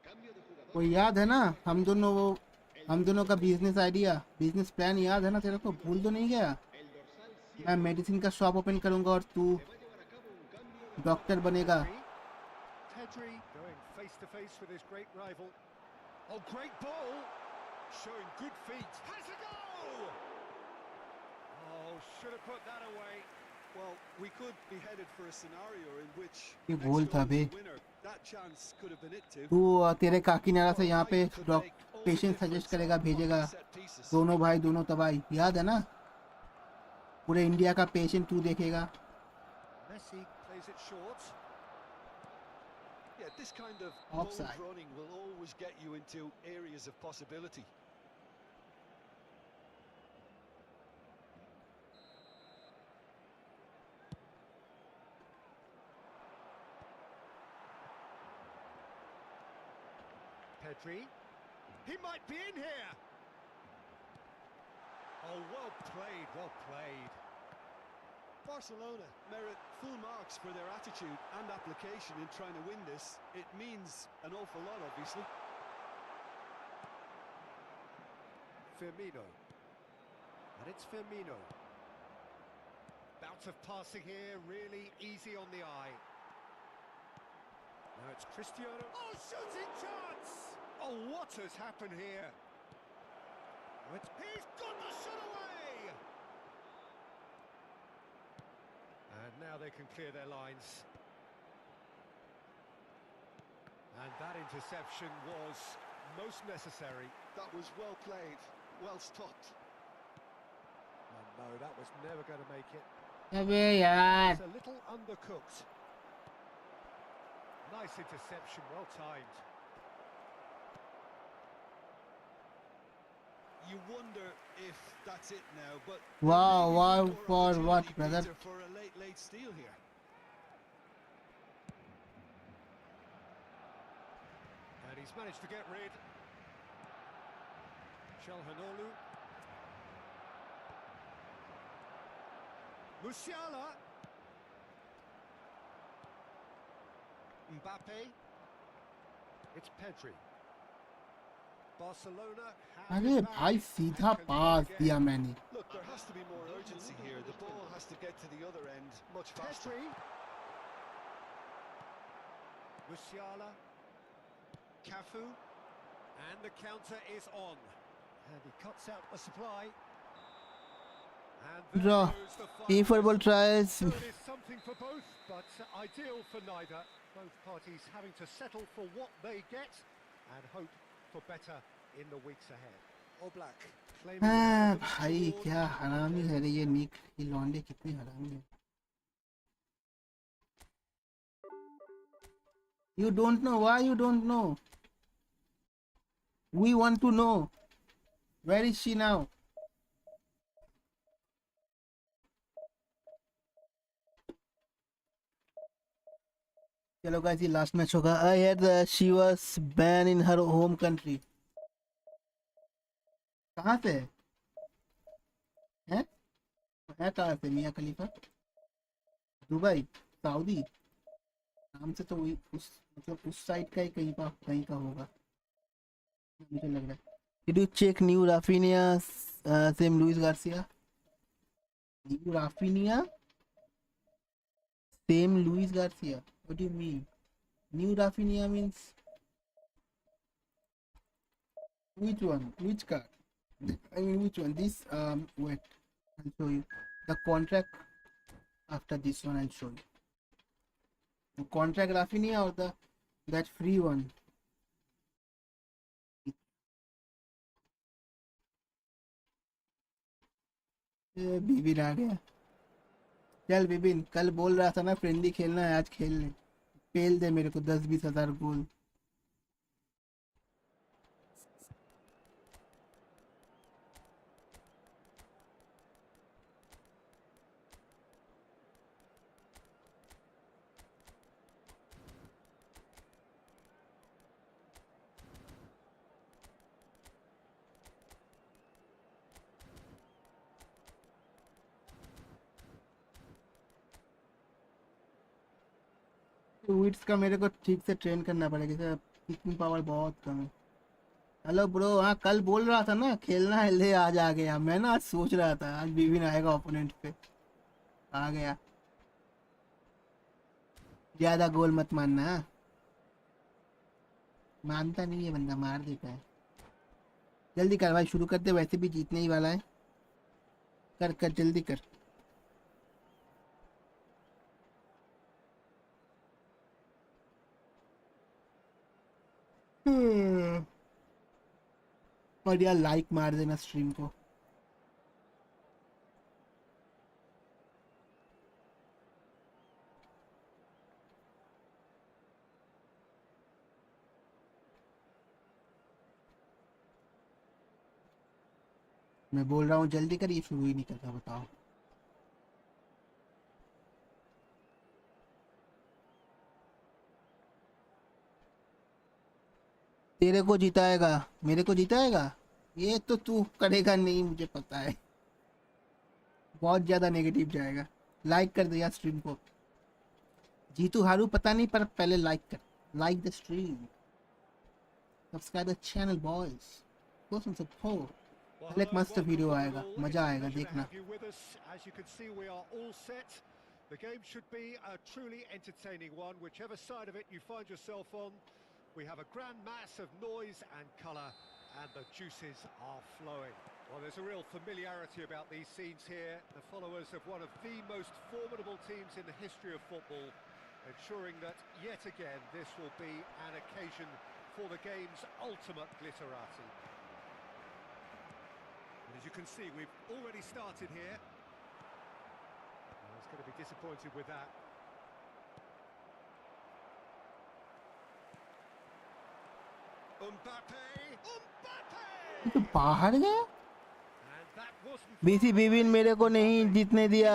Cambio de jugador. वो याद है ना हम दोनों का बिजनेस आइडिया, बिजनेस प्लान याद है ना तेरे को, भूल तो नहीं गया? El dorsal 7 मैं मेडिसिन का शॉप ओपन करूंगा और तू se va a llevar a cabo un cambio. Doctor बनेगा। Pedri going face to face with his great rival. Oh, great ball! Showing good feet. Has a goal! Oh, should have put that away. Well, we could be headed for a scenario in which ये next goal goal था is बे। the winner. That chance could have been it too. तू तेरे काकीनाडा से यहाँ पे Height could make all the patient difference suggest करेगा, on भेजेगा, set pieces. दोनों भाई दोनों तबाही, याद है ना? पूरे इंडिया का पेशेंट तू देखेगा। Messi plays it short. Yeah, this kind of bold Offside. running will always get you into areas of possibility. Pedri. He might be in here. Oh, well played, well played. Barcelona merit full marks for their attitude and application in trying to win this. It means an awful lot, obviously. Firmino. And it's Firmino. Bout of passing here, really easy on the eye. Now it's Cristiano. Oh, shooting chance! Oh, what has happened here? He's got the shot away! And now they can clear their lines. And that interception was most necessary. That was well played, well stopped. And no, that was never going to make it. अबे यार. It's a little undercooked. Nice interception, well timed. You wonder if that's it now, but Wow, maybe wow, one more for what, opportunity, brother? Peter, for a late steal here. And he's managed to get rid. Chalhanoglu. Musiala. Mbappe. It's Pedri. Barcelona have अरे it back भाई and सीधा can go pass again. दिया मैंने. Look, there has to be more urgency here. The ball has to get to the other end much faster. Pedri. Musiala. Cafu. And the counter is on. And he cuts out the supply. And there Draw. goes the final eFootball whistle. tries. So it is something for both, but ideal for neither. Both parties having to settle for what they get and hope for better in the weeks ahead. Oblak claiming हाँ the भाई scored क्या and हरामी again. है रे ये निक. ये लौंडे कितनी हरामी है. You don't know. Why you don't know? We want to know. Where is she now? चलो guys, ये last match होगा. I heard that she was banned in her home country. कहाँ से है? हैं? है कहाँ से मियाँ खलीफा? Dubai, Saudi. नाम से तो वही उस मतलब उस साइड का ही कहीं का होगा. मुझे लग रहा है. Did you check new Rafinha, same Luis Garcia? New Rafinha, same Luis Garcia. What do you mean? New Rafinha means which one? Which card? I mean which one? This wait, I'll show you. The contract after this one I'll show you. The contract Rafinha or the that free one? बिबिन आ गया. चल बिबिन, कल बोल रहा था ना friendly खेलना है, आज खेल ले. पेल दे मेरे को 10-20 हजार गोल. ट्वीट्स का मेरे को ठीक से ट्रेन करना पड़ेगा सर. किकिंग पावर बहुत कम है. Hello bro. हाँ कल बोल रहा था ना खेलना है, ले आज आ गया. मैं ना आज सोच रहा था आज बिबिन आएगा ओपोनेंट पे. आ गया. ज्यादा गोल मत मानना. मानता नहीं है बंदा, मार देता है. जल्दी कर भाई, शुरू कर दे. वैसे भी जीतने ही वाला है. कर कर जल्दी कर. और यार लाइक मार देना स्ट्रीम को. मैं बोल रहा हूँ जल्दी कर, ये शुरू ही नहीं करता. बताओ. तेरे को जिताएगा, मेरे को जिताएगा. ये तो तू करेगा नहीं, मुझे पता है. बहुत ज्यादा नेगेटिव जाएगा. लाइक कर दे यार स्ट्रीम को. जीतू हारू पता नहीं, पर पहले लाइक कर. Like the stream, subscribe the channel boys. Go some support. कल एक मस्त वीडियो आएगा, मजा आएगा देखना. As you can see, we are all set. The game should be a truly entertaining one, whichever side of it you find yourself on. We have a grand mass of noise and colour, and the juices are flowing. Well, there's a real familiarity about these scenes here. The followers of one of the most formidable teams in the history of football, ensuring that yet again this will be an occasion for the game's ultimate glitterati. And as you can see, we've already started here. Well, he's going to be disappointed with that. ये तो बाहर गया। And that wasn't BC far बीबिन away. मेरे को नहीं जीतने दिया।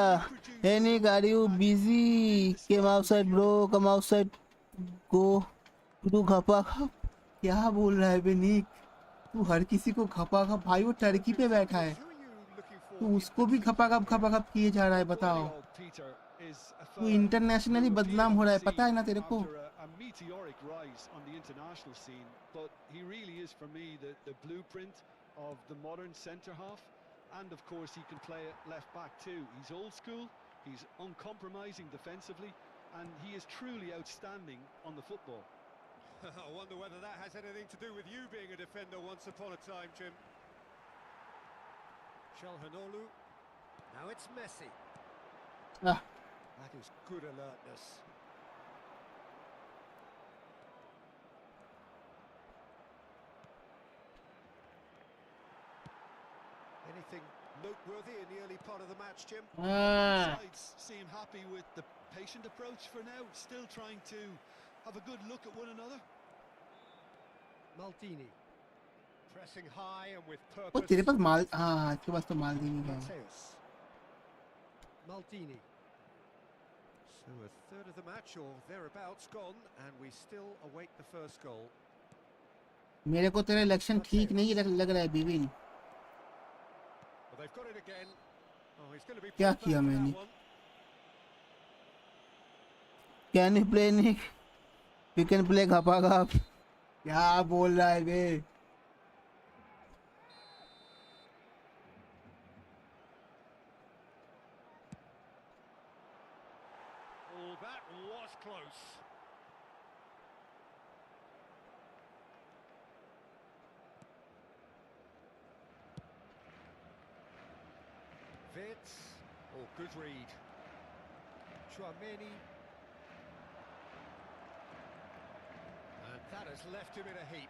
Hey Nick, are you busy? Come outside bro, come outside. Go. तू घपा खप क्या बोल रहा है बे निक? तू हर किसी को घपा खप, भाई वो टर्की पे बैठा है, Who are you looking for? तू उसको भी घपा खप किए जा रहा है। बताओ, Peter is a तू fella इंटरनेशनली who बदनाम appeared हो on रहा the है, पता है ना scene तेरे को? after a meteoric rise on the international scene, but he really is for me the blueprint of the modern centre half, and of course he can play at left back too. He's old school, he's uncompromising defensively, and he is truly outstanding on the football. I wonder whether that has anything to do with you being a defender once upon a time, Jim. Çalhanoğlu. Now it's Messi. Ah, That is good alertness. Anything noteworthy in the early part of the match, Jim? ah. Sides seem happy with the patient approach for now, still trying to have a good look at one another. Maldini. Pressing high and with वो purpose. तेरे पास माल, हाँ इसके पास तो मालदीनी है। Mateus. Maldini. So a third of the match or thereabouts gone, and we still await the first goal. मेरे को तेरा election ठीक नहीं लग रहा है बीबिन। Well, they've got it again. Oh, he's going to be क्या pulled back किया for मैंने? that one. Can you play Nick? We can play घपा घप। क्या बोल रहा है बे? Oh, that was close. Vitz. Oh, good read. Chouameni. And that has left him in a heap.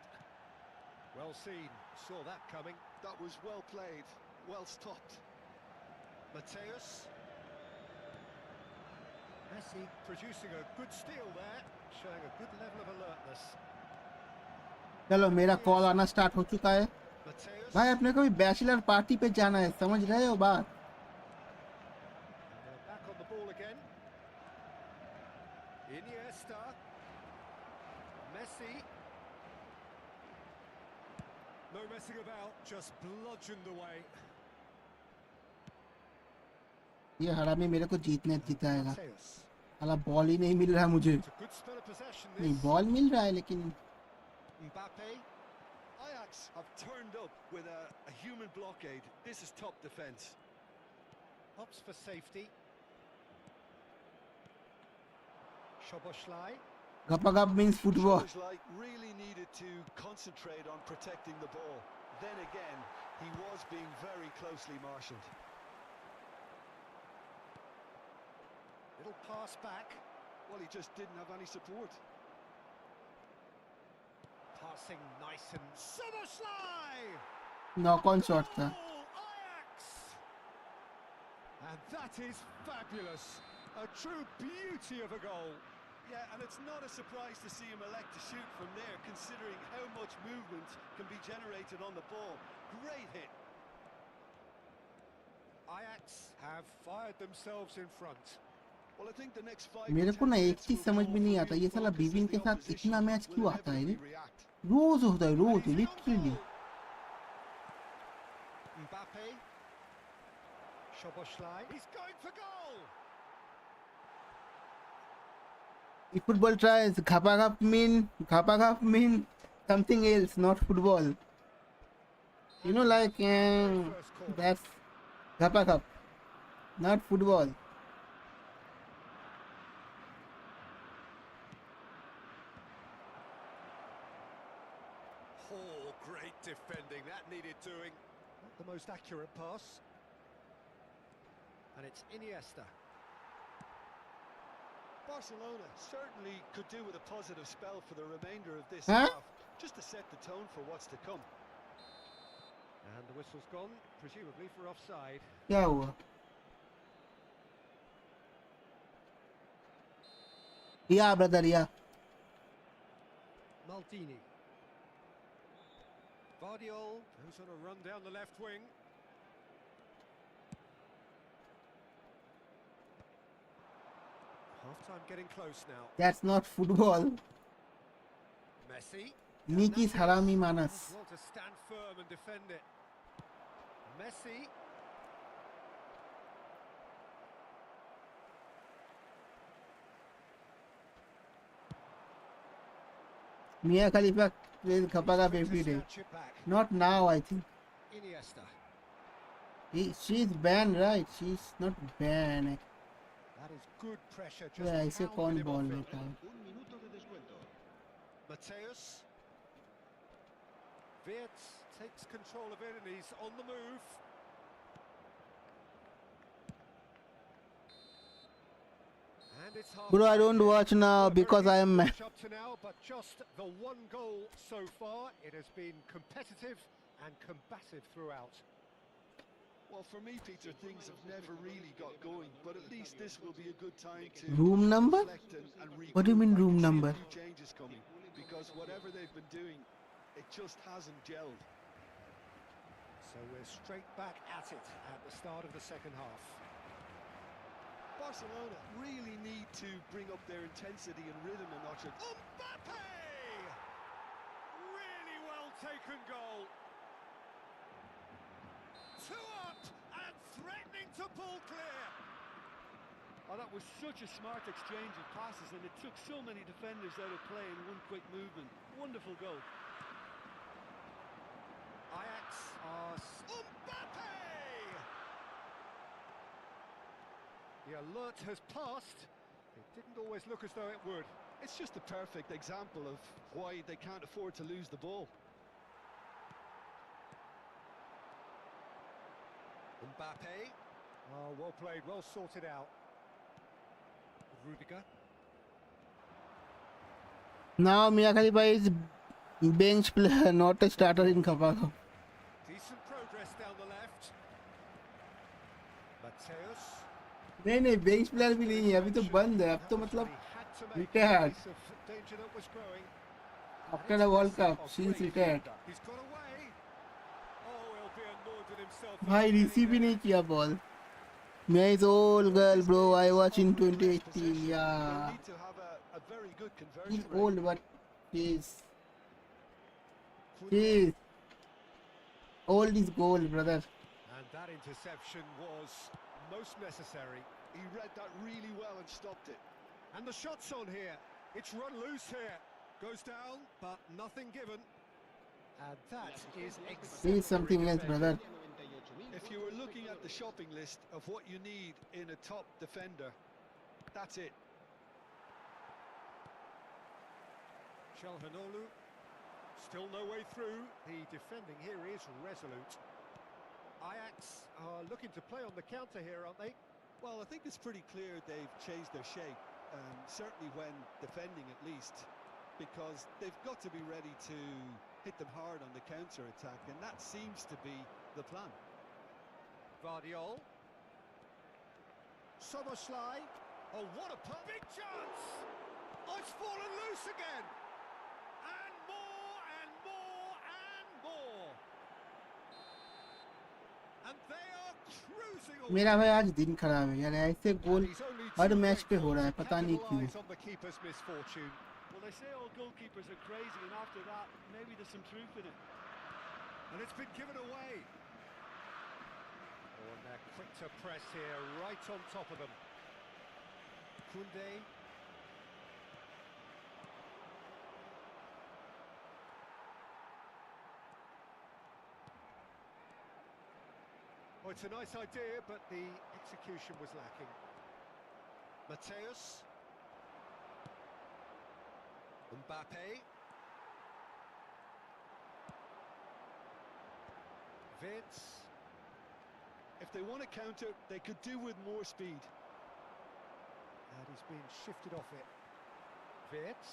Well seen. Saw that coming. That was well played, well stopped. Mateus. Messi producing a good steal there, showing a good level of alertness. चलो मेरा call आना start हो चुका है Mateus. भाई। अपने को भी बैचलर पार्टी पे जाना है, समझ रहे हो बात? And they're back on the ball again. Iniesta. Messi. No messing about, just bludgeoned away. ये हरामी मेरे को जिताएगा। Mateus. साला बॉल ही नहीं मिल रहा है मुझे। It's a good spell of possession नहीं, this. बॉल मिल रहा है लेकिन Mbappe. Ajax have turned up with a human blockade. This is top defence. Opts for safety. Szoboszlai. घपा घप means football. Szoboszlai really needed to concentrate on protecting the ball. Then again, he was being very closely marshalled. Little pass back. Well, he just didn't have any support. Passing nice and Szoboszlai! Knock on shot था। Goal, Ajax! And that is fabulous. A true beauty of a goal. Yeah, and it's not a surprise to see him elect to shoot from there, considering how much movement can be generated on the ball. Great hit. Ajax have fired themselves in front. Well, I think the next 5 मेरे to को 10 ना एक minutes चीज will समझ call में नहीं for आता, real ये साला focus बीबिन as के the साथ opposition इतना मैच will क्यों आता है रे? inevitably react. रोज होता है, रोज And he's on literally. goal. Mbappe. Szoboszlai. He's going for goal. Football tries घपा घप mean something else, not football. You know, like First corner. that's घपा घप, not football. Oh, great defending. needed doing. Not the most accurate pass. And it's Iniesta. Barcelona certainly could do with a positive spell for the remainder of this Huh? half, just to set the tone for what's to come. And the whistle's gone, presumably for offside. क्या हुआ? Yeah, brother, yeah. Maldini. Vardiol goes on a run down the left wing. Half-time getting close now. That's not football. Messi. Mickey's harami manas. Well to stand firm and defend it. Messi. Mia Khalifa plays Khapaga every day. Not now, I think. Iniesta. She's banned, right? She's not banned. That is good pressure. Just Yeah, इसे कौन pounded him ball off it. लेता है? Un minuto de descuento. Mateus. Wirtz takes control of it and he's on the move. And it's half. Bro, I don't watch now because I am mad. Up to now, but just the one goal so far. It has been competitive and combative throughout. Well, for me, Peter, things have never really got going, but at least this will be a good time to Room number? reflect and What do you mean regroup. I room can see number? a few changes coming, because whatever they've been doing, it just hasn't gelled. So we're straight back at it at the start of the second half. Barcelona really need to bring up their intensity and rhythm a notch. Mbappe! Really well taken goal. Two up and threatening to pull clear. Oh, that was such a smart exchange of passes, and it took so many defenders out of play in one quick movement. Wonderful goal. Ajax are... Mbappe! The alert has passed. It didn't always look as though it would. It's just a perfect example of why they can't afford to lose the ball. Mbappe. Oh, well played, well sorted out. Rudiger. Now Mia Khalifa is bench player, not a starter in Khapaga. Decent progress down the left. Mateus. नहीं bench player भी नहीं है, अभी तो बंद है, अब तो मतलब retired. Danger that was growing. After the World Cup, she's retired. He's got away. Oh, he'll be annoyed with himself. भाई receive ही नहीं किया ball. Mia is old girl, bro. I watched in 2018. They'll Yeah, need to have a very good he's conversion rate. old, but he's old is gold, brother. And that interception was most necessary. He read that really well and stopped it. And the shot's on here. It's run loose here. Goes down, but nothing given. And that is exactly He's something else, brother. If you were looking at the shopping list of what you need in a top defender, that's it. Çalhanoğlu, still no way through. The defending here is resolute. Ajax are looking to play on the counter here, aren't they? Well, I think it's pretty clear they've changed their shape, certainly when defending at least, because they've got to be ready to hit them hard on the counter-attack, and that seems to be the plan. Vardiol. Soboslai. Oh, what a big chance! Oh, it's fallen loose again! And more, and more, and more! And they are cruising away. मेरा भाई आज दिन खराब है यार, ऐसे गोल And he's only her too match पे हो grateful रहा है, to पता नहीं क्यों. capitalise on the keeper's misfortune. Well, they say all goalkeepers are crazy, and after that, maybe there's some truth in it. And it's been given away. Oh, and they're quick to press here, right on top of them. Koundé. Oh, it's a nice idea, but the execution was lacking. Mateus. Mbappe. Vince. If they want to counter, they could do with more speed. And he's been shifted off it. Vince.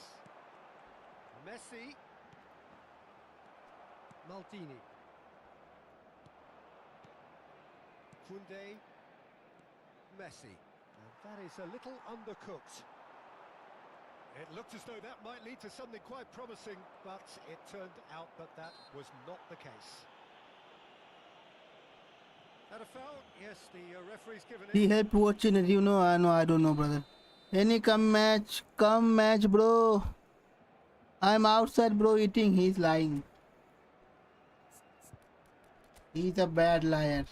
Messi. Maldini. Kunde. Messi. And that is a little undercooked. It looked as though that might lead to something quite promising, but it turned out that that was not the case. Had a foul? Yes, the referee's given it. He helped watching it, you know. I don't know, brother. Any come match, bro. I'm outside, bro, eating. He's lying. He's a bad liar.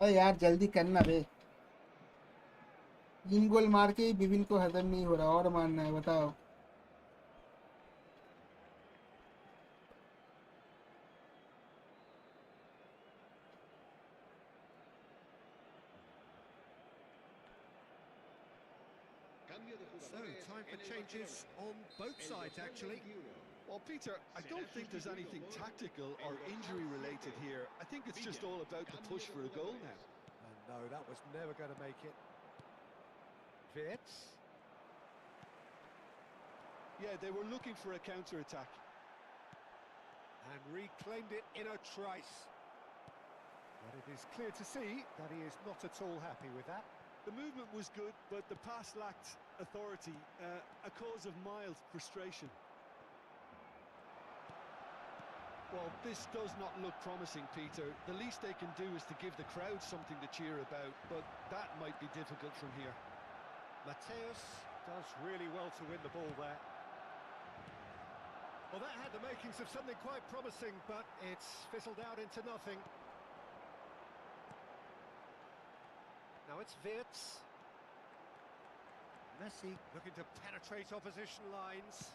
अरे यार जल्दी करना बे. 3 गोल मार के ही बिबिन को हजम नहीं हो रहा, और मारना है बताओ. Cambio de So, jugadores time for en el changes Barcelona. on both El sides, dorsal actually. 21. Well, Peter, I don't think there's anything tactical or injury related here. I think it's just all about the push for a goal now. And no, that was never going to make it. Vitz. Yeah, they were looking for a counter-attack. And reclaimed it in a trice. But it is clear to see that he is not at all happy with that. The movement was good, but the pass lacked authority, a cause of mild frustration. Well, this does not look promising, Peter. The least they can do is to give the crowd something to cheer about, but that might be difficult from here. Mateus does really well to win the ball there. Well, that had the makings of something quite promising, but it's fizzled out into nothing. Now it's Wirtz. Messi looking to penetrate opposition lines.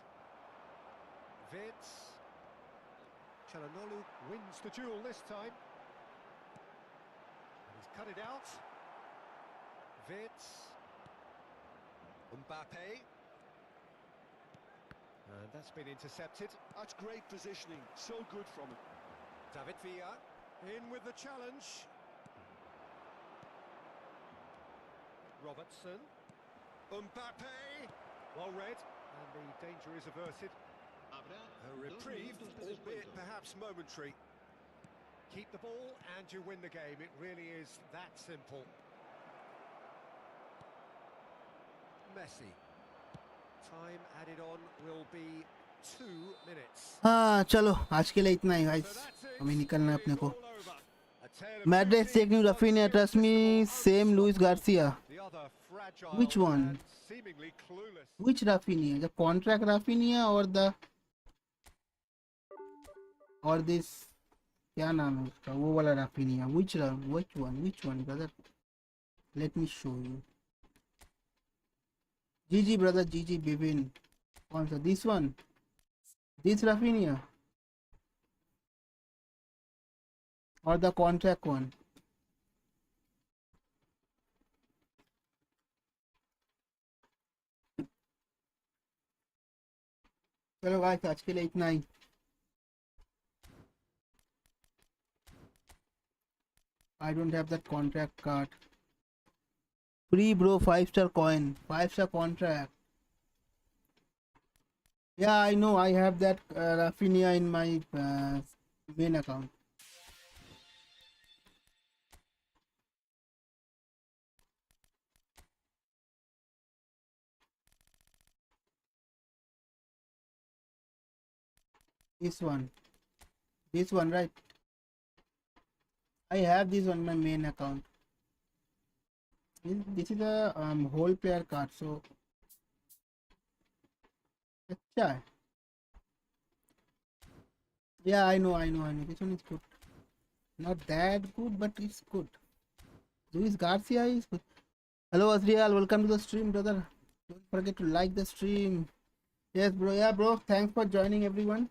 Wirtz. Çalhanoğlu wins the duel this time. And he's cut it out. Wirtz. Mbappe. And that's been intercepted. That's great positioning, so good from him. David Villa in with the challenge. Robertson. Mbappe. Well read. And the danger is averted. Habrá A 2 reprieve, minutos de albeit descuento. perhaps momentary. Keep the ball and you win the game. It really is that simple. Messi. Time added on will be 2 minutes. हाँ चलो आज के लिए इतना ही So guys. that's it. हमें निकलना है It अपने is को. all over. A tale of Madrid two taking teams, one Rafinha, trust me. irresistible, Same Luis Garcia. the other fragile Which one? and seemingly clueless. Which Rafinha? The contract Rafinha or this? क्या नाम है उसका? वो वाला Rafinha. Which one, brother? Let me show you. GG brother, GG Bivin. कौन सा? This one. This Rafinha. Or the contract one. चलो guys आज के लिए इतना ही. I don't have that contract card. Free bro, 5-star coin, 5-star contract. Yeah, I know. I have that Rafinha in my main account. This one, right? I have this on my main account. This is a whole player card, so अच्छा है. Yeah, I know. This one is good. Not that good, but it's good. Luis Garcia is good. Hello Azriel, welcome to the stream, brother. Don't forget to like the stream. Yes, bro. Yeah, bro. Thanks for joining, everyone.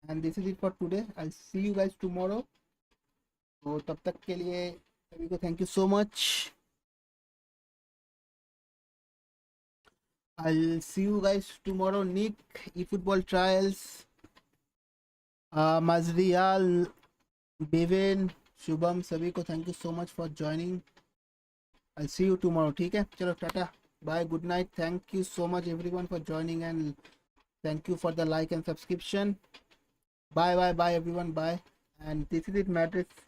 And this is it for today. I'll see you guys tomorrow. तो तब तक के लिए सभी को thank you so much. I'll see you guys tomorrow. Nick, eFootball trials. मजरियाल, बिविन, Shubham, सभी को thank you so much for joining. I see you tomorrow. ठीक है, चलो tata bye, good night. Thank you so much everyone for joining and thank you for the like and subscription. Bye bye bye everyone, bye. And this is it, Matrix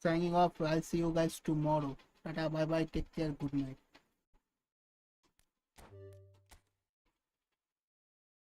signing off. I'll see you guys tomorrow. Tata, bye bye, take care, good night.